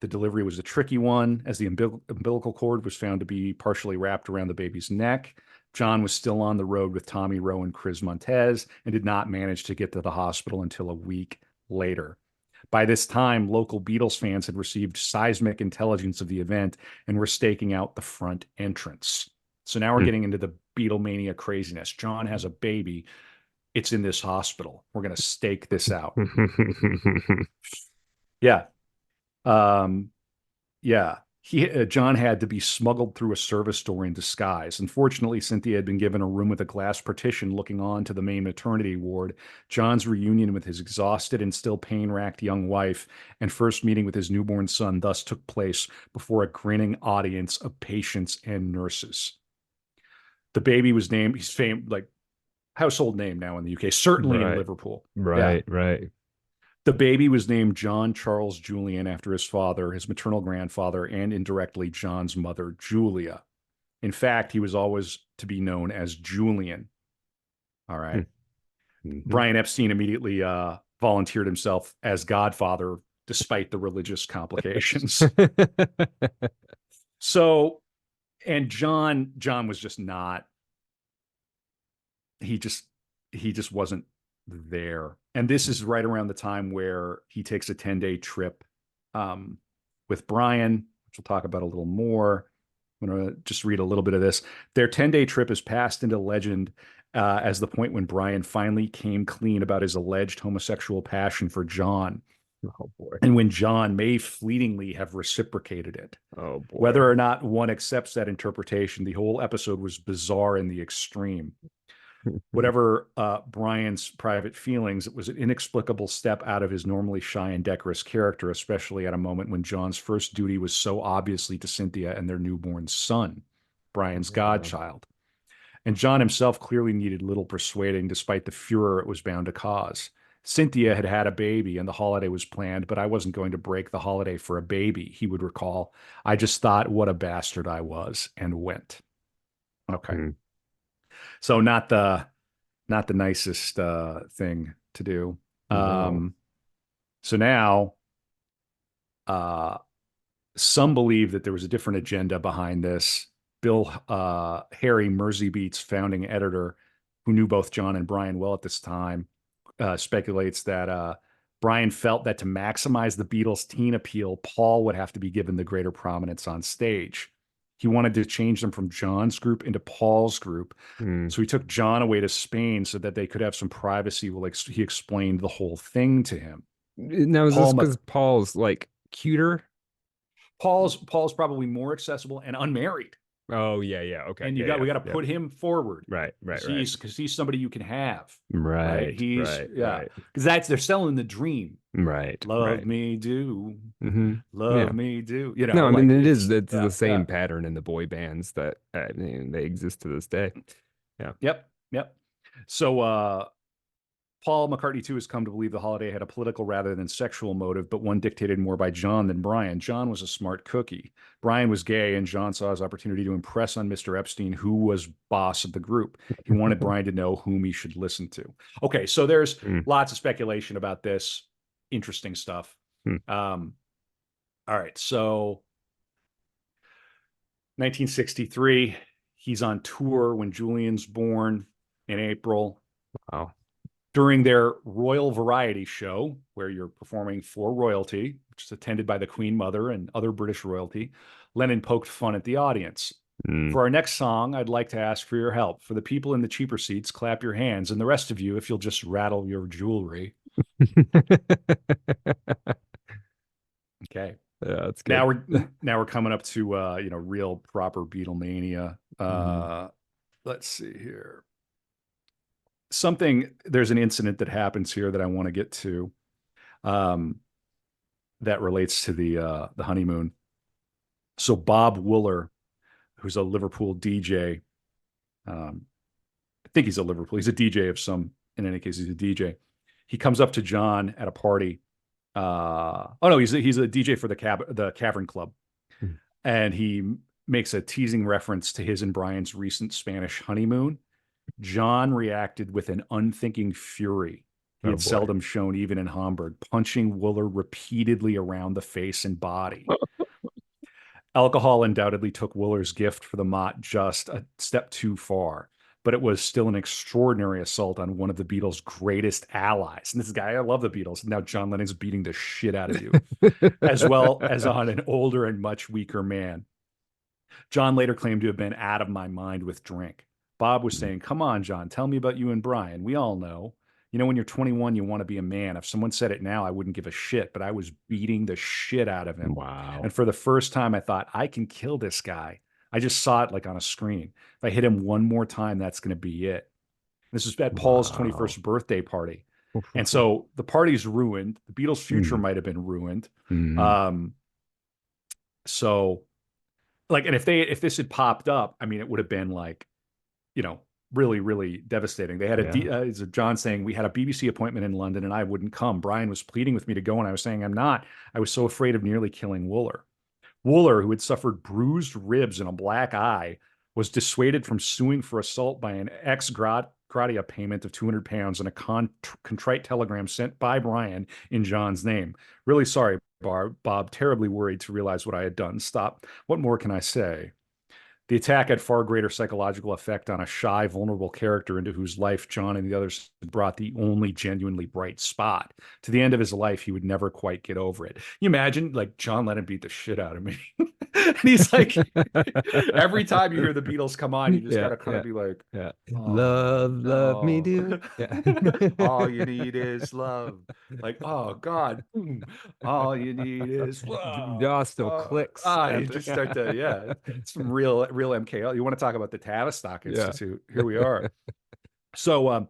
The delivery was a tricky one, as the umbilical cord was found to be partially wrapped around the baby's neck. John was still on the road with Tommy Rowe and Chris Montez and did not manage to get to the hospital until a week later. By this time, local Beatles fans had received seismic intelligence of the event and were staking out the front entrance. So now we're Hmm. getting into the Beatlemania craziness. John has a baby. It's in this hospital. We're going to stake this out. Yeah. Um, Yeah, John had to be smuggled through a service door in disguise. Unfortunately, Cynthia had been given a room with a glass partition looking on to the main maternity ward. John's reunion with his exhausted and still pain-racked young wife and first meeting with his newborn son thus took place before a grinning audience of patients and nurses. The baby was named, he's famed, like household name now in the UK, certainly in Right, Liverpool. Yeah. right, right. The baby was named John Charles Julian after his father, his maternal grandfather, and indirectly John's mother, Julia. In fact, he was always to be known as Julian. All right. Mm-hmm. Brian Epstein immediately volunteered himself as godfather despite the religious complications. So, and John was just not, he just, he just wasn't there. And this is right around the time where he takes a 10-day trip um, with Brian, which we'll talk about a little more. I'm going to just read a little bit of this. Their 10-day trip is passed into legend as the point when Brian finally came clean about his alleged homosexual passion for John, Oh boy. and when John may fleetingly have reciprocated it. Oh boy. Whether or not one accepts that interpretation, the whole episode was bizarre in the extreme. Whatever Brian's private feelings, it was an inexplicable step out of his normally shy and decorous character, especially at a moment when John's first duty was so obviously to Cynthia and their newborn son, Brian's Yeah. godchild. And John himself clearly needed little persuading, despite the furor it was bound to cause. Cynthia had had a baby and the holiday was planned, but I wasn't going to break the holiday for a baby, he would recall. I just thought what a bastard I was and went. Okay. Mm, So not the nicest thing to do. no. So now, uh, some believe that there was a different agenda behind this. Bill Harry Merseybeat's founding editor, who knew both John and Brian well at this time, speculates that Brian felt that to maximize the Beatles' teen appeal, Paul would have to be given the greater prominence on stage. He wanted to change them from John's group into Paul's group. Mm. So he took John away to Spain so that they could have some privacy. Well, he explained the whole thing to him. Now, is this Paul because Paul's like cuter? Paul's probably more accessible and unmarried. Oh yeah, yeah. Okay. And Yeah, we yeah. got to Yep. put him forward Right, right, because right. he's somebody you can have, right? Right, right, Yeah, right. because they're selling the dream. Right, Love right. me do, Mm-hmm. love Yeah. me do. No, I mean Like it's the yeah, same pattern in the boy bands that they exist to this day. Yeah. yep, yep. So Paul McCartney too has come to believe the holiday had a political rather than sexual motive, but one dictated more by John than Brian. John was a smart cookie. Brian was gay, and John saw his opportunity to impress on Mr. Epstein, who was boss of the group. He wanted Brian to know whom he should listen to. Okay, so there's Mm, lots of speculation about this. Interesting stuff. mm. Um, all right, so 1963, he's on tour when Julian's born in April. Wow. During their royal variety show, where you're performing for royalty, which is attended by the Queen Mother and other British royalty, Lennon poked fun at the audience. Mm. For our next song, I'd like to ask for your help. For the people in the cheaper seats, clap your hands, and the rest of you, if you'll just rattle your jewelry. Okay. Yeah, that's Now good. we're coming up to real proper Beatlemania. Mhm. Let's see here. There's an incident that happens here that I want to get to, um, that relates to the honeymoon. So Bob Wooler, who's a Liverpool DJ, I think he's a Liverpool. He's a DJ of some. In any case, he's a DJ. He comes up to John at a party. Oh no, he's a DJ for the Cavern Club, Mm. and he makes a teasing reference to his and Brian's recent Spanish honeymoon. John reacted with an unthinking fury he Oh had boy. seldom shown even in Hamburg, punching Wooler repeatedly around the face and body. Alcohol undoubtedly took Wooler's gift for the Mott just a step too far, but it was still an extraordinary assault on one of the Beatles' greatest allies. And this guy, I love the Beatles. Now John Lennon's beating the shit out of you, as well as on an older and much weaker man. John later claimed to have been out of my mind with drink. Bob was saying, "Come on, John, tell me about you and Brian. We all know. You know, when you're 21, you want to be a man. If someone said it now, I wouldn't give a shit, but I was beating the shit out of him. Wow. And for the first time, I thought, I can kill this guy. I just saw it like on a screen. If I hit him one more time, that's going to be it." This is at Paul's Wow. 21st birthday party. And so the party's ruined. The Beatles' future Mm. might have been ruined. Mhm. Um, so like, and if this had popped up, I mean, it would have been like, you know, really, really devastating. They had Yeah. John saying, "We had a BBC appointment in London and I wouldn't come. Brian was pleading with me to go, and I was saying I'm not. I was so afraid of nearly killing Wooler." Wooler, who had suffered bruised ribs and a black eye, was dissuaded from suing for assault by an ex gratia payment of £200 and a contrite telegram sent by Brian in John's name. "Really sorry, Bob. Terribly worried to realize what I had done. Stop. What more can I say?" The attack had far greater psychological effect on a shy, vulnerable character into whose life John and the others had brought the only genuinely bright spot. To the end of his life, he would never quite get over it. You imagine, like, John Lennon beat the shit out of me. And he's like, every time you hear the Beatles come on, you just got Yeah, to kind of yeah, be like, yeah. "Oh, Love me no." do. Yeah. All you need is love. Like, oh, God. All you need is love. Jaw still clicks You after. just start to, yeah, some real MKL. You want to talk about the Tavistock Yeah. Institute? Here we are. So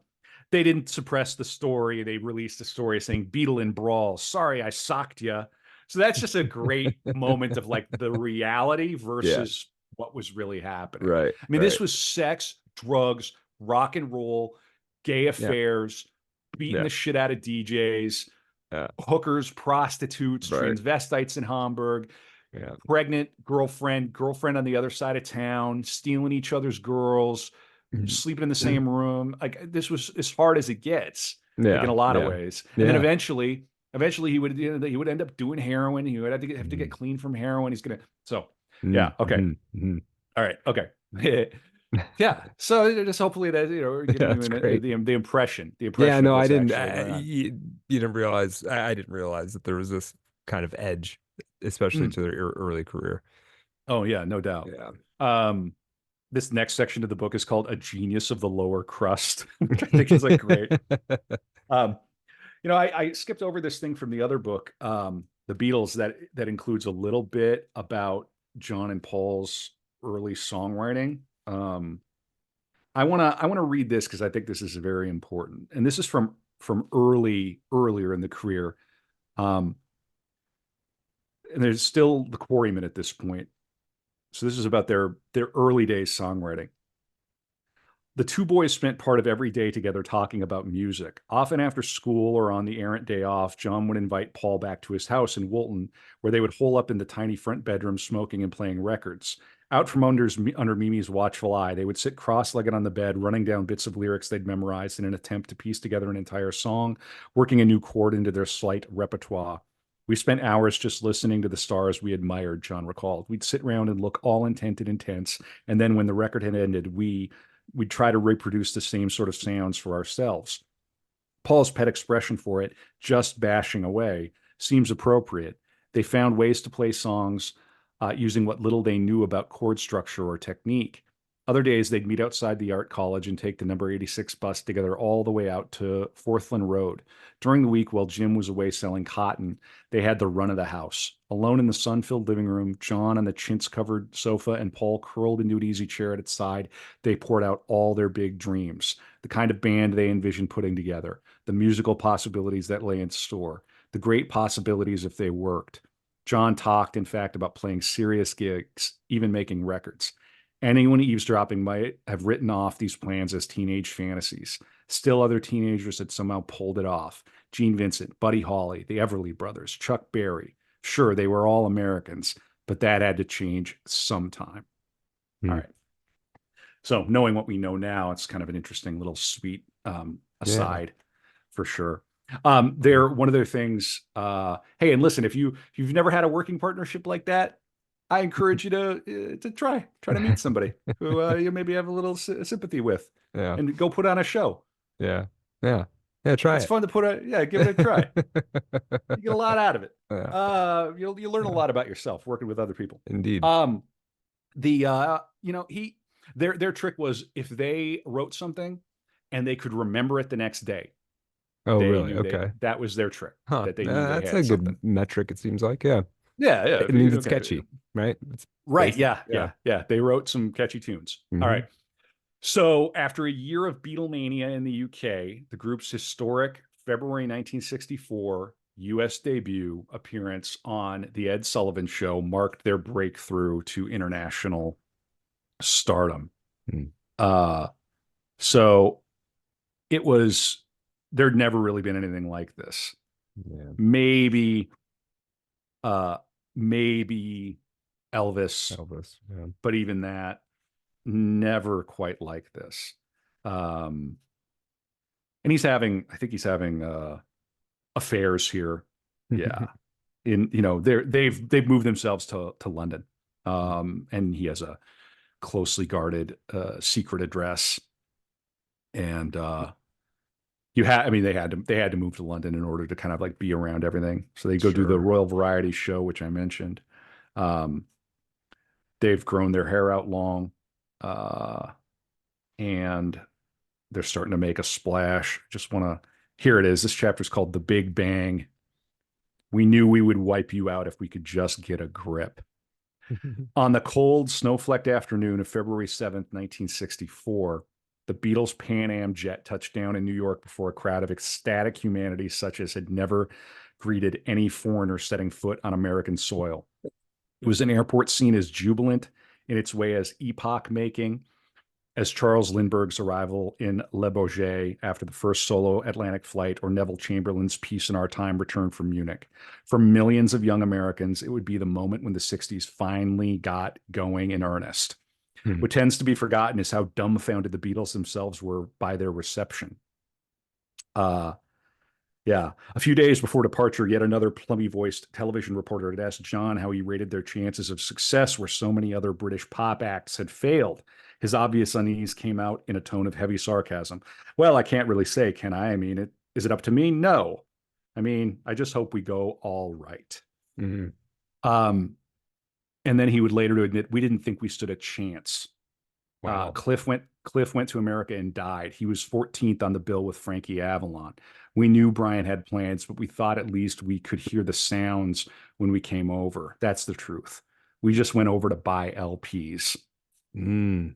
they didn't suppress the story. They released a story saying Beatle in brawl. Sorry, I socked you. So that's just a great moment of like the reality Yeah. versus what was really happening. Right. I mean, this Right. was sex, drugs, rock and roll, gay Yeah. affairs, beating Yeah. the shit out of DJs, Yeah. hookers, prostitutes, Right. transvestites in Hamburg, Yeah. pregnant girlfriend on the other side of town, stealing each other's girls, Mhm. sleeping in the same room. Like, this was as hard as it gets, like in Yeah. a lot of Yeah. ways. And then Yeah. eventually he would end up doing heroin. He would have to get Mhm. clean from heroin. He's gonna so yeah, Mhm. okay. Mhm. Mhm. All right, okay. Yeah. So just hopefully that we're giving you That's great. the Yeah, impression of no, I what's didn't. actually going on. You didn't realize. I didn't realize that there was this kind of edge, especially Mm. to their early career. Oh yeah, no doubt. Yeah. Um, this next section of the book is called "A Genius of the Lower Crust," which I think is like great. Um, I skipped over this thing from the other book, the Beatles, that includes a little bit about John and Paul's early songwriting. I wanna read this because I think this is very important, and this is from earlier in the career. Um, and there's still the Quarrymen at this point, so this is about their early days songwriting. The two boys spent part of every day together talking about music. Often after school or on the errant day off, John would invite Paul back to his house in Woolton, where they would hole up in the tiny front bedroom smoking and playing records. Out from under Mimi's watchful eye, they would sit cross-legged on the bed, running down bits of lyrics they'd memorized in an attempt to piece together an entire song, working a new chord into their slight repertoire. "We spent hours just listening to the stars we admired," John recalled. "We'd sit round and look all intent and intense, and then when the record had ended, we'd try to reproduce the same sort of sounds for ourselves." Paul's pet expression for it, just bashing away, seems appropriate. They found ways to play songs using what little they knew about chord structure or technique. Other days, they'd meet outside the art college and take the number 86 bus together all the way out to Forthland Road. During the week, while Jim was away selling cotton, they had the run of the house. Alone in the sun-filled living room, John on the chintz-covered sofa and Paul curled into an easy chair at its side, they poured out all their big dreams, the kind of band they envisioned putting together, the musical possibilities that lay in store, the great possibilities if they worked. John talked, in fact, about playing serious gigs, even making records. Anyone eavesdropping might have written off these plans as teenage fantasies. Still, other teenagers had somehow pulled it off. Gene Vincent, Buddy Holly, the Everly Brothers, Chuck Berry. Sure, they were all Americans, but that had to change sometime. All right. So knowing what we know now, it's kind of an interesting little sweet aside for sure. One of their things, hey, and listen, if you've never had a working partnership like that, I encourage you to try to meet somebody who you maybe have a little sympathy with, and go put on a show. Yeah. Try It's it. fun to give it a try. You get a lot out of it. Yeah. You'll learn a lot about yourself working with other people. Indeed. Their trick was if they wrote something and they could remember it the next day. Oh, They really? knew Okay. that was their trick. Huh. That they knew they That's had a something. good metric, it seems like. Yeah. Yeah, It means it's catchy, right? It's right. basic. Yeah. They wrote some catchy tunes. All right. So after a year of Beatlemania in the UK, the group's historic February 1964 US debut appearance on The Ed Sullivan Show marked their breakthrough to international stardom. So it was, there'd never really been anything like this. Maybe Elvis, but even that, never quite like this. And I think he's having affairs here. Yeah. They've moved themselves to London. And he has a closely guarded secret address. And they had to move to London in order to kind of like be around everything. So they go do the Royal Variety Show, which I mentioned. They've grown their hair out long, and they're starting to make a splash. Here it is. This chapter is called The Big Bang. We knew we would wipe you out if we could just get a grip. On the cold, snow-flecked afternoon of February 7th, 1964, the Beatles' Pan Am jet touched down in New York before a crowd of ecstatic humanity such as had never greeted any foreigner setting foot on American soil. It was an airport seen as jubilant in its way as epoch-making as Charles Lindbergh's arrival in Le Bourget after the first solo Atlantic flight, or Neville Chamberlain's Peace in Our Time return from Munich. For millions of young Americans, it would be the moment when the 60s finally got going in earnest. What tends to be forgotten is how dumbfounded the Beatles themselves were by their reception. A few days before departure, yet another plummy-voiced television reporter had asked John how he rated their chances of success where so many other British pop acts had failed. His obvious unease came out in a tone of heavy sarcasm. Well, I can't really say, can I? I mean, is it up to me? No. I mean, I just hope we go all right. And then he would later admit, we didn't think we stood a chance. Wow. Cliff went to America and died. He was 14th on the bill with Frankie Avalon. We knew Brian had plans, but we thought at least we could hear the sounds when we came over. That's the truth. We just went over to buy LPs. And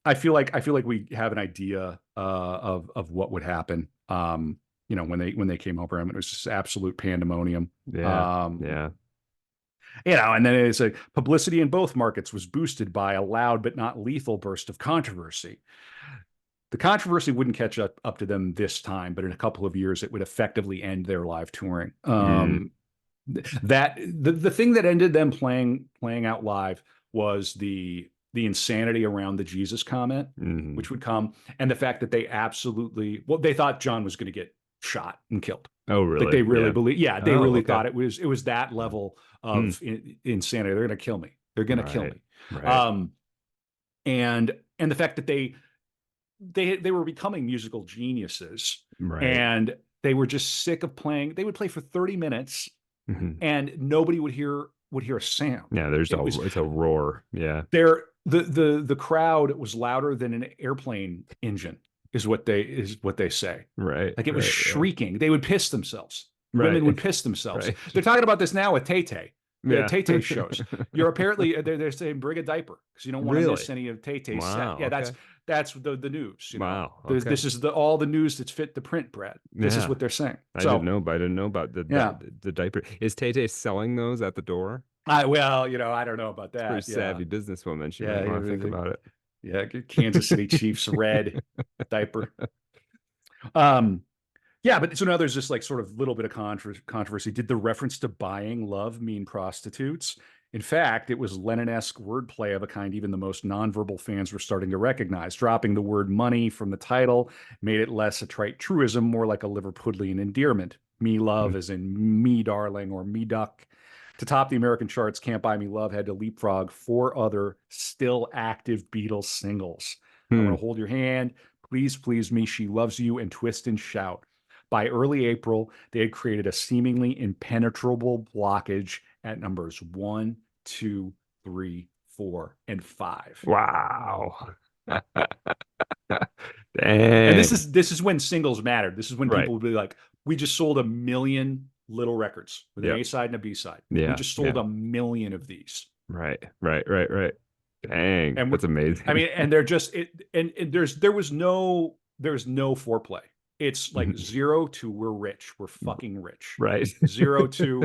I feel like we have an idea of what would happen. When they came over, I mean, it was just absolute pandemonium. And then it's a publicity in both markets was boosted by a loud but not lethal burst of controversy. The controversy wouldn't catch up to them this time, but in a couple of years, it would effectively end their live touring. That the thing that ended them playing out live was the insanity around the Jesus comment, which would come, and the fact that they thought John was going to get shot and killed. Oh, really? Like they really believe. Yeah, they really thought it was that level of insanity. They're going to kill me. They're going to kill me. Right. And the fact that they were becoming musical geniuses, Right. and they were just sick of playing. They would play for 30 minutes, Mhm. and nobody would hear a sound. Yeah, It was it's a roar. Yeah. there. The crowd was louder than an airplane engine, is what they say. Right. Like it was Right. Yeah. shrieking. They would piss themselves. Right. Women would piss themselves. Right. They're talking about this now with Tay Tay. Yeah. Tay Tay shows. You're apparently they're saying bring a diaper because you don't want to miss Really? any of Tay Tay's set. Wow. Yeah, Okay. that's the news. Wow. Okay. This is all the news that's fit the print, Brad. This is Yeah. what they're saying. I didn't know about Yeah. the diaper. Is Tay Tay selling those at the door? Well, I don't know about It's a pretty that. Yeah. savvy businesswoman. She Yeah. might want to think about it. Yeah. Kansas City Chiefs red diaper. Um, Yeah, but so now there's this like sort of little bit of controversy. Did the reference to buying love mean prostitutes? In fact, it was Lennon-esque wordplay of a kind even the most nonverbal fans were starting to recognize. Dropping the word money from the title made it less a trite truism, more like a Liverpudlian endearment. Me love Mm. as in me darling or me duck. To top the American charts, Can't Buy Me Love had to leapfrog four other still active Beatles singles. I Hmm. Want to Hold Your Hand, Please Please Me, She Loves You, and Twist and Shout. By early April, they had created a seemingly impenetrable blockage at numbers 1, 2, 3, 4, and 5. Wow. And Dang. this is when singles mattered. This is when Right. people would be like, we just sold 1 million little records with an Yep. A side and a B side. We Yeah. just sold Yeah. 1 million of these. Right. Right. Right. Right. Dang. And That's I amazing. mean, and they're just there's no foreplay. It's like Mhm. 0 to we're rich, we're fucking rich. Right. 0 to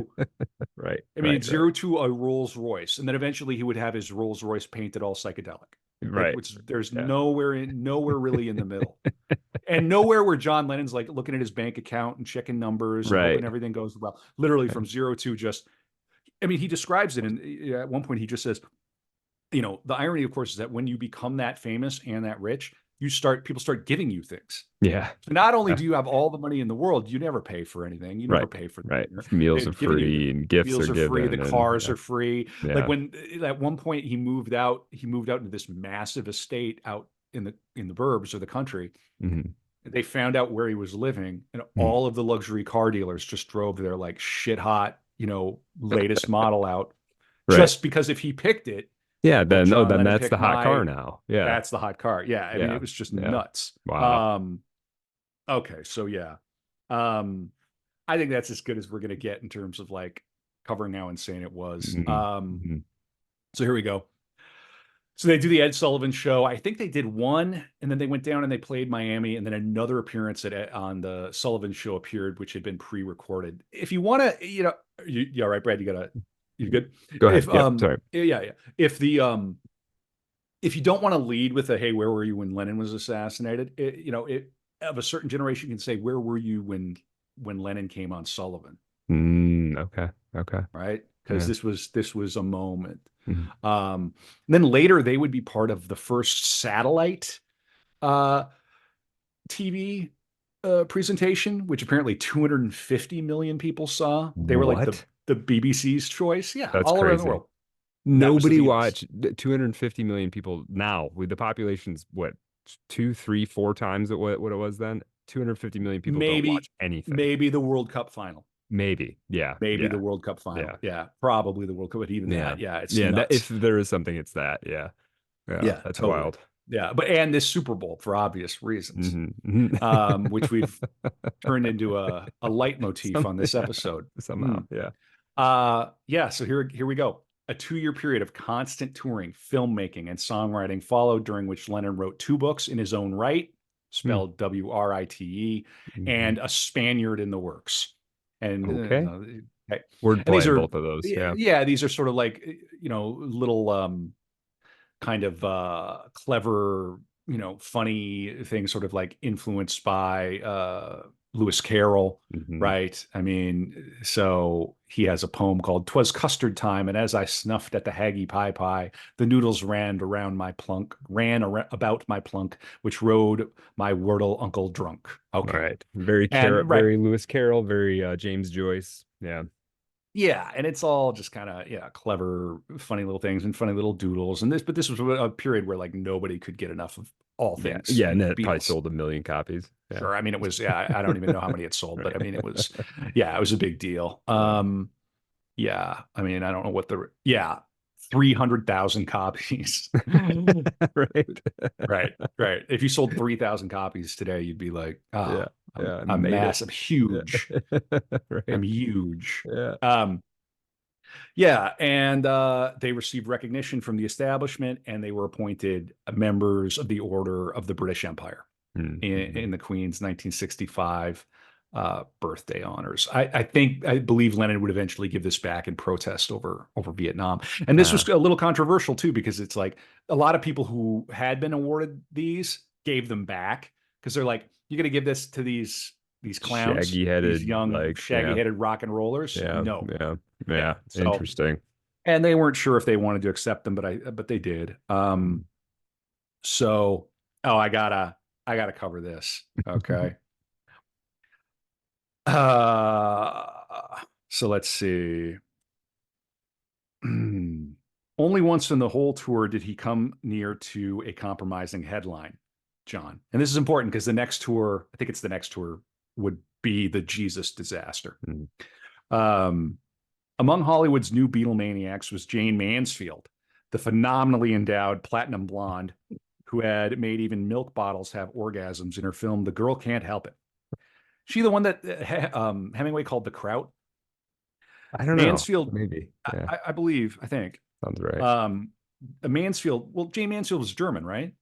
Right. I mean, Right. Right. 0 to a Rolls Royce, and then eventually he would have his Rolls Royce painted all psychedelic. Like, Right. which there's Yeah. nowhere really in the middle, and nowhere where John Lennon's like looking at his bank account and checking numbers and Right. hoping everything goes well. Literally Yeah. from 0 to just, I mean, he describes it, and at one point he just says, the irony, of course, is that when you become that famous and that rich, people start giving you things. Yeah. So not only Yeah. do you have all the money in the world, you never pay for anything. You never Right. pay for Right. dinner. Meals They're are giving you the free and gifts are meals are free, the given and cars yeah. are free. Like Yeah. when at one point he moved out into this massive estate out in the burbs or the country. Mhm. They found out where he was living, and Mhm. all of the luxury car dealers just drove their like shit hot, latest model out Right. just because if he picked it, Yeah, like then John then Lennon that's the picked hot car my, now. Yeah. that's the hot car. Yeah, I mean Yeah. it was just Yeah. nuts. Wow. Okay, so yeah. Um I think that's as good as we're gonna get in terms of like covering how insane it was. Mhm. Mhm. So here we go. So they do the Ed Sullivan show. I think they did one, and then they went down and they played Miami, and then another appearance on the Sullivan show appeared, which had been pre-recorded. If you want to, yeah, right, Brad, you good? Go ahead. If Yep. Sorry. yeah. If you don't want to lead with a hey, where were you when Lennon was assassinated? Of a certain generation can say, where were you when Lennon came on Sullivan, Okay. Okay. right? Because Yeah. this was a moment. Mhm. Then later they would be part of the first satellite uh, TV presentation, which apparently 250 million people saw. They were like the What? the BBC's choice. Yeah, That's all around the crazy. world. That was the Nobody Beatles. watched 250 million people now with the population's what, two, three, four times what it was then? 250 million people don't Maybe watch anything. maybe the World Cup final. Maybe. Yeah. Maybe Yeah. the World Cup final. Yeah. Yeah, probably the World Cup. But even Yeah. that, yeah, it's Yeah. That if nuts. there is something, it's that. Yeah. Yeah. Yeah, That's totally. wild. Yeah, and this Super Bowl for obvious reasons, Hmm. which we've turned into a leitmotif on this episode. Somehow. Yeah. Yeah, so here we go. A 2-year period of constant touring, filmmaking, and songwriting followed, during which Lennon wrote 2 books in his own right, Hmm. spelled Write, Mhm. and A Spaniard in the Works. And Okay. okay. And these Wordplay in are both of those. Yeah. yeah, these are sort of like little kind of clever, funny things, sort of like influenced by Lewis Carroll, Hmm. right? I mean, so he has a poem called "'Twas Custard Time, and as I snuffed at the haggy pie, the noodles ran about my plunk, which rode my wordle uncle drunk." All Okay, right. Very and right, very Lewis Carroll, very James Joyce. Yeah. yeah, and it's all just kind of clever, funny little things and funny little doodles. But this was a period where like nobody could get enough of all Yeah, things, yeah, and that probably Beatles. sold a million copies. Yeah. Sure. I mean, it was, yeah, I don't even know how many it sold, but I mean, it was, yeah, it was a big deal. Yeah. Yeah, I mean, I don't know what the, yeah, 300,000 copies. Right. Right, right. If you sold 3,000 copies today, you'd be like, Yeah. oh, Yeah. I I'm made it. massive, Yeah. huge. Right. I'm huge. Yeah. Um, yeah, and they received recognition from the establishment, and they were appointed members of the Order of the British Empire Mm-hmm. in the Queen's 1965 birthday honors. I believe Lennon would eventually give this back in protest over Vietnam, and this was a little controversial too because it's like a lot of people who had been awarded these gave them back because they're like, you're going to give this to these clowns, Shaggy these headed, young like, shaggy yeah, headed rock and rollers? yeah, No, yeah, yeah. yeah. So Interesting. and they weren't sure if they wanted to accept them, but they did. So oh, I gotta cover this. Okay. So let's see. Only once in the whole tour did he come near to a compromising headline, John. And this is important because the next tour, I think it's the next tour, would be the Jesus Disaster. Mm. Um, Among Hollywood's new Beatlemaniacs was Jane Mansfield, the phenomenally endowed platinum blonde who had made even milk bottles have orgasms in her film The Girl Can't Help It. She the one that Hemingway called the Kraut? I don't know. Mansfield, Maybe. Yeah. I believe, I think. Sounds right. Um, Mansfield, well, Jane Mansfield was German, right?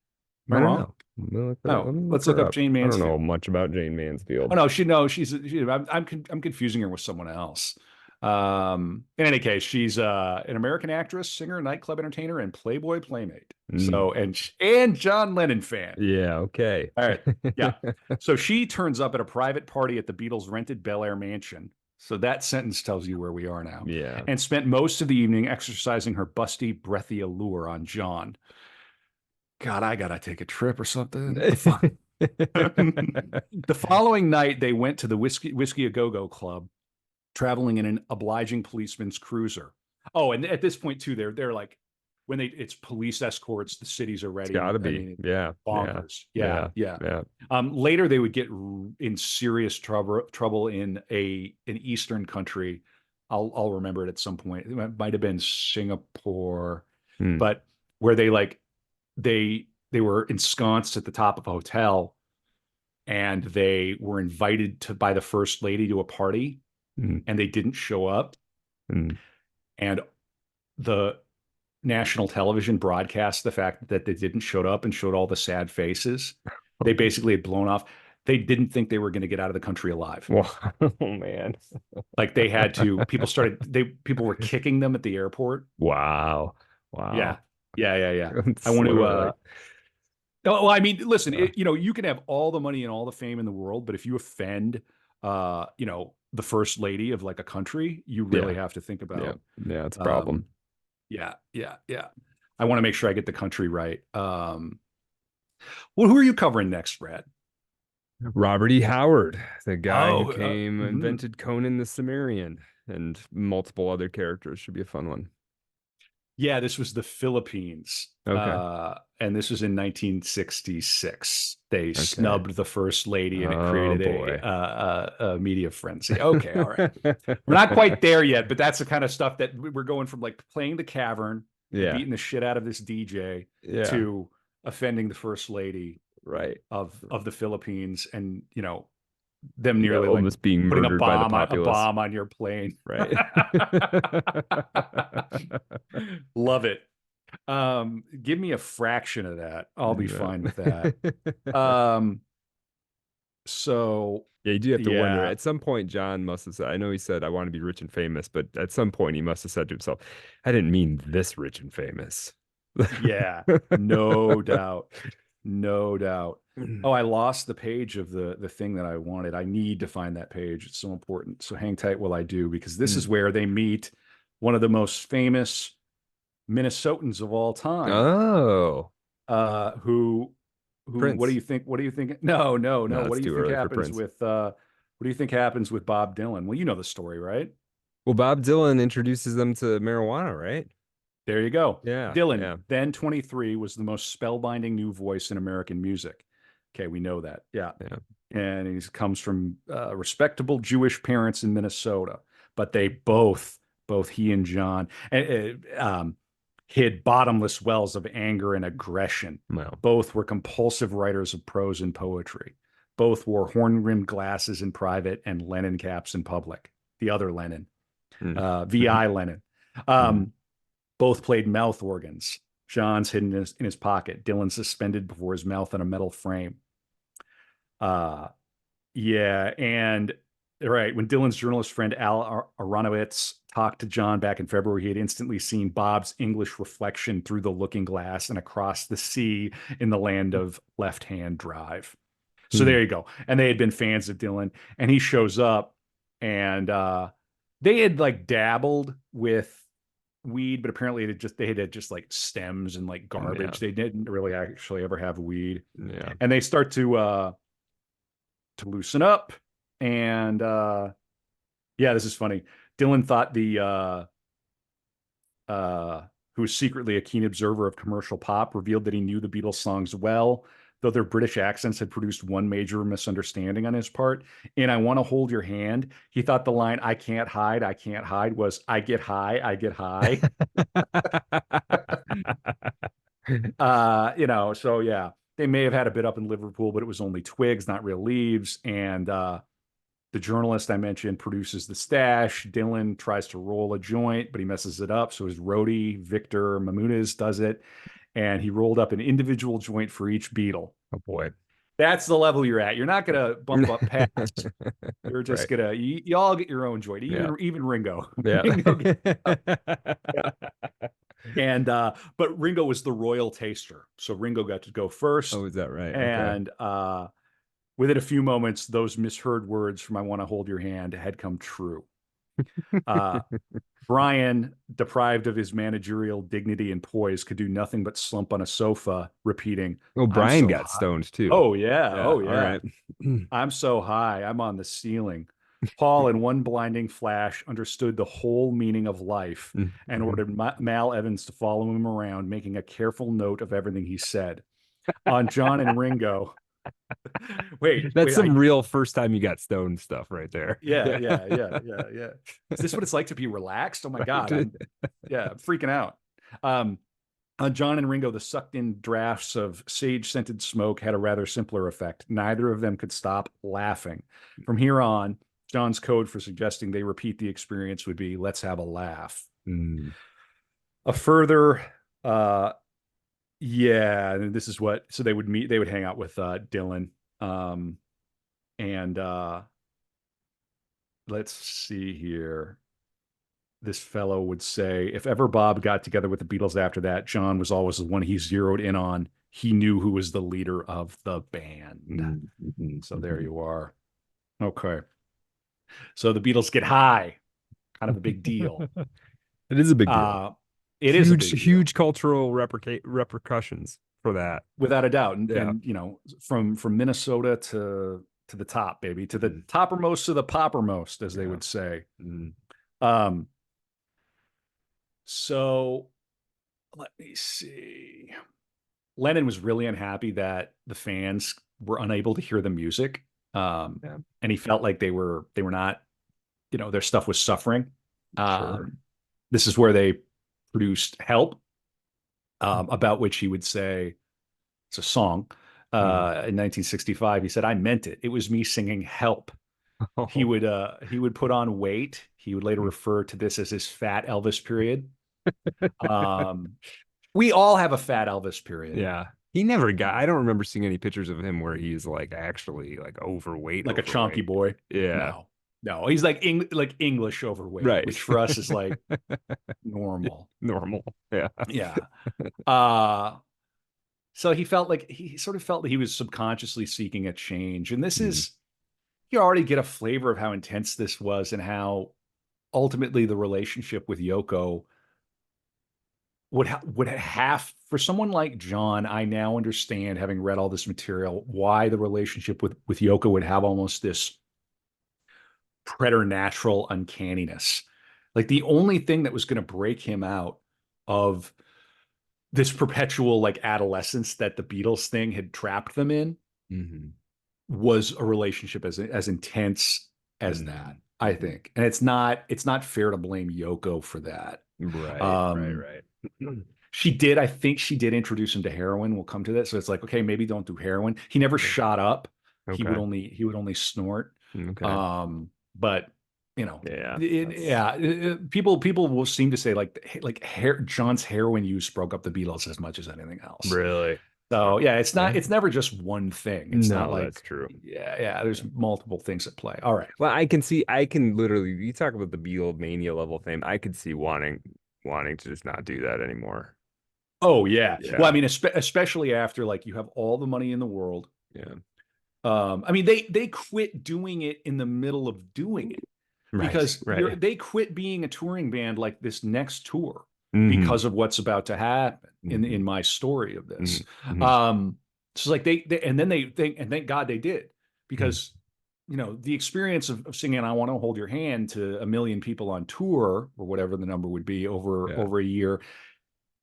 Am I I don't wrong? know. Let Oh, me look let's look her up up. Jane I don't know Mansfield. much about Jane Oh Mansfield. no, I'm confusing her with someone else. In any case, she's an American actress, singer, nightclub entertainer, and Playboy playmate. Mm. So and John Lennon fan. Yeah, okay. All right, yeah. So she turns up at a private party at the Beatles' rented Bel Air mansion. So that sentence tells you where we are now. Yeah. And spent most of the evening exercising her busty, breathy allure on John. God, I gotta take a trip or something. The following night, they went to the Whiskey a Go Go Club, traveling in an obliging policeman's cruiser. Oh, and at this point too, they're like when it's police escorts, the city's It's already. gotta I be. mean, Yeah. Yeah. bonkers. Yeah, Yeah. yeah. Yeah. Later, they would get in serious trouble in an Eastern country. I'll remember it at some point. It might have been Singapore, Mm. but where they were ensconced at the top of a hotel and they were invited to by the first lady to a party Mm. and they didn't show up Mm. and the national television broadcast the fact that they didn't show up and showed all the sad faces. They basically had blown off. They didn't think they were going to get out of the country alive. Wow. Oh man. Like people were kicking them at the airport. Wow. Yeah. Wow. Yeah. I It's want to literally like well, I mean, listen, uh, you can have all the money and all the fame in the world, but if you offend the first lady of like a country, you really yeah. have to think Yeah. about Yeah, it's a um problem. yeah. I want to make sure I get the country right. Well, who are you covering next, Brad? Robert E. Howard, the guy who Oh, invented Conan the Cimmerian and multiple other characters. Should be a fun one. yeah, this was the Philippines. Okay. And this was in 1966. They Okay. snubbed the first lady and it Oh created boy. a media frenzy. Okay, all right. We're not quite there yet, but that's the kind of stuff that we're going from like playing the cavern and Yeah. beating the shit out of this DJ Yeah. to offending the first lady Right. of the Philippines and them Yeah. nearly like Almost being putting murdered by the a populace. bomb on your plane. Right. Love it. Give me a fraction of that. I'll be Yeah. fine with that. Um, so Yeah, you do have to wonder. yeah, At some point, John must have said, I know he said, I want to be rich and famous, but at some point, he must have said to himself, I didn't mean this rich and famous. yeah, no doubt. No doubt. Oh, I lost the page of the thing that I wanted. I need to find that page. It's so important. So hang tight while I do, because this is where they meet one of the most famous Minnesotans of all time. Oh, Who what do Prince. you think? What do you think? No. No, What it's do you too think early for happens Prince. with what do you think happens with Bob Dylan? Well, you know the story, right? Well, Bob Dylan introduces them to marijuana, right? There you go. Yeah, Dylan, yeah, then 23, was the most spellbinding new voice in American music. Okay, we know that. Yeah. yeah. And he comes from respectable Jewish parents in Minnesota, but they both he and John, hid bottomless wells of anger and aggression. Well, Both were compulsive writers of prose and poetry. Both wore horn-rimmed glasses in private and Lennon caps in public. The other Lennon, mm, mhm, VI Lennon. mm, Um, both played mouth organs. John's hidden in his pocket. Dylan suspended before his mouth in a metal frame. Uh, yeah, and right when Dylan's journalist friend Al Aronowitz talked to John back in February, he had instantly seen Bob's English reflection through the looking glass and across the sea in the land of Left Hand Drive. So mm. there you go. And they had been fans of Dylan, and he shows up, and they had like dabbled with weed, but apparently they had just like stems and like Yeah, garbage. They didn't really actually ever have weed, yeah. and they start to loosen up. And yeah, this is funny. Dylan thought uh, who was secretly a keen observer of commercial pop, revealed that he knew the Beatles songs well, though their British accents had produced one major misunderstanding on his part. In I Want to Hold Your Hand, he thought the line I can't hide was I get high, I get high. So yeah, they may have had a bit up in Liverpool, but it was only twigs, not real leaves. And the journalist I mentioned produces the stash. Dylan tries to roll a joint, but he messes it up. So his roadie, Victor Mamunez, does it. And he rolled up an individual joint for each Beatle. Oh boy. That's the level you're at. You're not going to bump up past. You're just Right. going to, you all get your own joint, Yeah. even Ringo. Yeah. Ringo yeah. And, but Ringo was the royal taster. So Ringo got to go first. Oh, is that right? Okay. And, within a few moments, those misheard words from I Want to Hold Your Hand had come true. Uh, Brian, deprived of his managerial dignity and poise, could do nothing but slump on a sofa, repeating, Oh, I'm Brian so got high. stoned too. Oh, yeah. Yeah. Oh, All yeah. right. I'm so high. I'm on the ceiling. Paul, in one blinding flash, understood the whole meaning of life and Mhm. ordered Mal Evans to follow him around, making a careful note of everything he said. On John and Ringo, That's wait, some real first time you got stoned stuff right there. yeah, Yeah. yeah. Is this what it's like to be relaxed? Oh my God. Right. I'm freaking out. Um, on John and Ringo, the sucked in drafts of sage scented smoke had a rather simpler effect. Neither of them could stop laughing. From here on, John's code for suggesting they repeat the experience would be, let's have a laugh. Mm, A further, uh, yeah, and this is what, so they would hang out with Dylan. And let's see here. This fellow would say, if ever Bob got together with the Beatles after that, John was always the one he zeroed in on. He knew who was the leader of the band. So there mhm. you are. Okay. So the Beatles get high, kind of a big deal. It is a big deal. Uh, it is a big deal, Huge cultural repercussions for that. without a doubt. Yeah. And from Minnesota to the top, baby, to the Mm, toppermost to the poppermost, as they yeah. would say. Mm, Um, so let me see. Lennon was really unhappy that the fans were unable to hear the music, yeah. and he felt like they were not, their stuff was suffering. Sure. This is where they produced "Help," about which he would say it's a song. Mm. In 1965, he said, "I meant it. It was me singing Help." He would put on weight. He would later refer to this as his fat Elvis period. Um, we all have a fat Elvis period. Yeah. He never got, I don't remember seeing any pictures of him where he's like actually like Like a chonky overweight. boy. Yeah. No, no, he's like English overweight, Right. which for us is like normal. Normal. Yeah. Yeah. Uh, so he sort of felt that he was subconsciously seeking a change, and this Mm. is you already get a flavor of how intense this was and how ultimately the relationship with Yoko would have for someone like John. I now understand, having read all this material, why the relationship with Yoko would have almost this preternatural uncanniness. Like the only thing that was going to break him out of this perpetual like adolescence that the Beatles thing had trapped them in Hmm. was a relationship as intense as that, I think. And it's not fair to blame Yoko for that. Right, right, Um, right. I think she did introduce him to heroin. We'll come to that. So it's like, okay, maybe don't do heroin. He never Yeah. shot up. Okay. He would only snort. Okay. But you know, Yeah, that's yeah, people will seem to say John's heroin use broke up the Beatles as much as anything else. really. So yeah, it's not Yeah. it's never just one thing. It's not No, like that's true. yeah, there's multiple things at play. All right. Well, I can literally, you talk about the Beatle mania level fame. I could see wanting to just not do that anymore. Oh yeah. Well, I Yeah. mean, especially after like you have all the money in the world. Yeah. I mean, they quit doing it in the middle of doing it Right. because Right. they quit being a touring band like this next tour Hmm. because of what's about to happen Hmm. in my story of Hmm. this. Hmm. So like they and then they think and thank God they did because the experience of singing "I Want to Hold Your Hand" to a million people on tour or whatever the number would be Yeah. over a year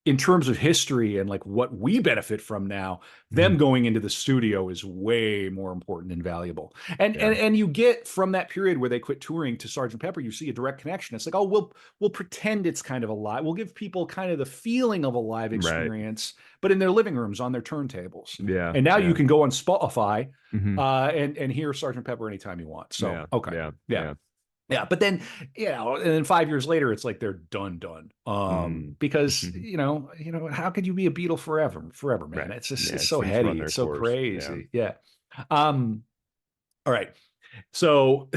in terms of history and like what we benefit from now, them Mhm. going into the studio is way more important and valuable. And Yeah. and you get from that period where they quit touring to Sergeant Pepper, you see a direct connection. It's like, oh, we'll pretend it's kind of a live. We'll give people kind of the feeling of a live Right. experience, but in their living rooms on their turntables. Yeah. And now you Yeah. can go on Spotify Hmm. and hear Sergeant Pepper anytime you want. So Yeah. okay, Yeah. yeah. Yeah. Yeah, but then, and then 5 years later, it's like they're done. Mm. Because how could you be a Beatle forever, man? Right. It's just Yeah. it's It so seems to run heady, their it's so course. Yeah. crazy. Yeah. Um, all right. So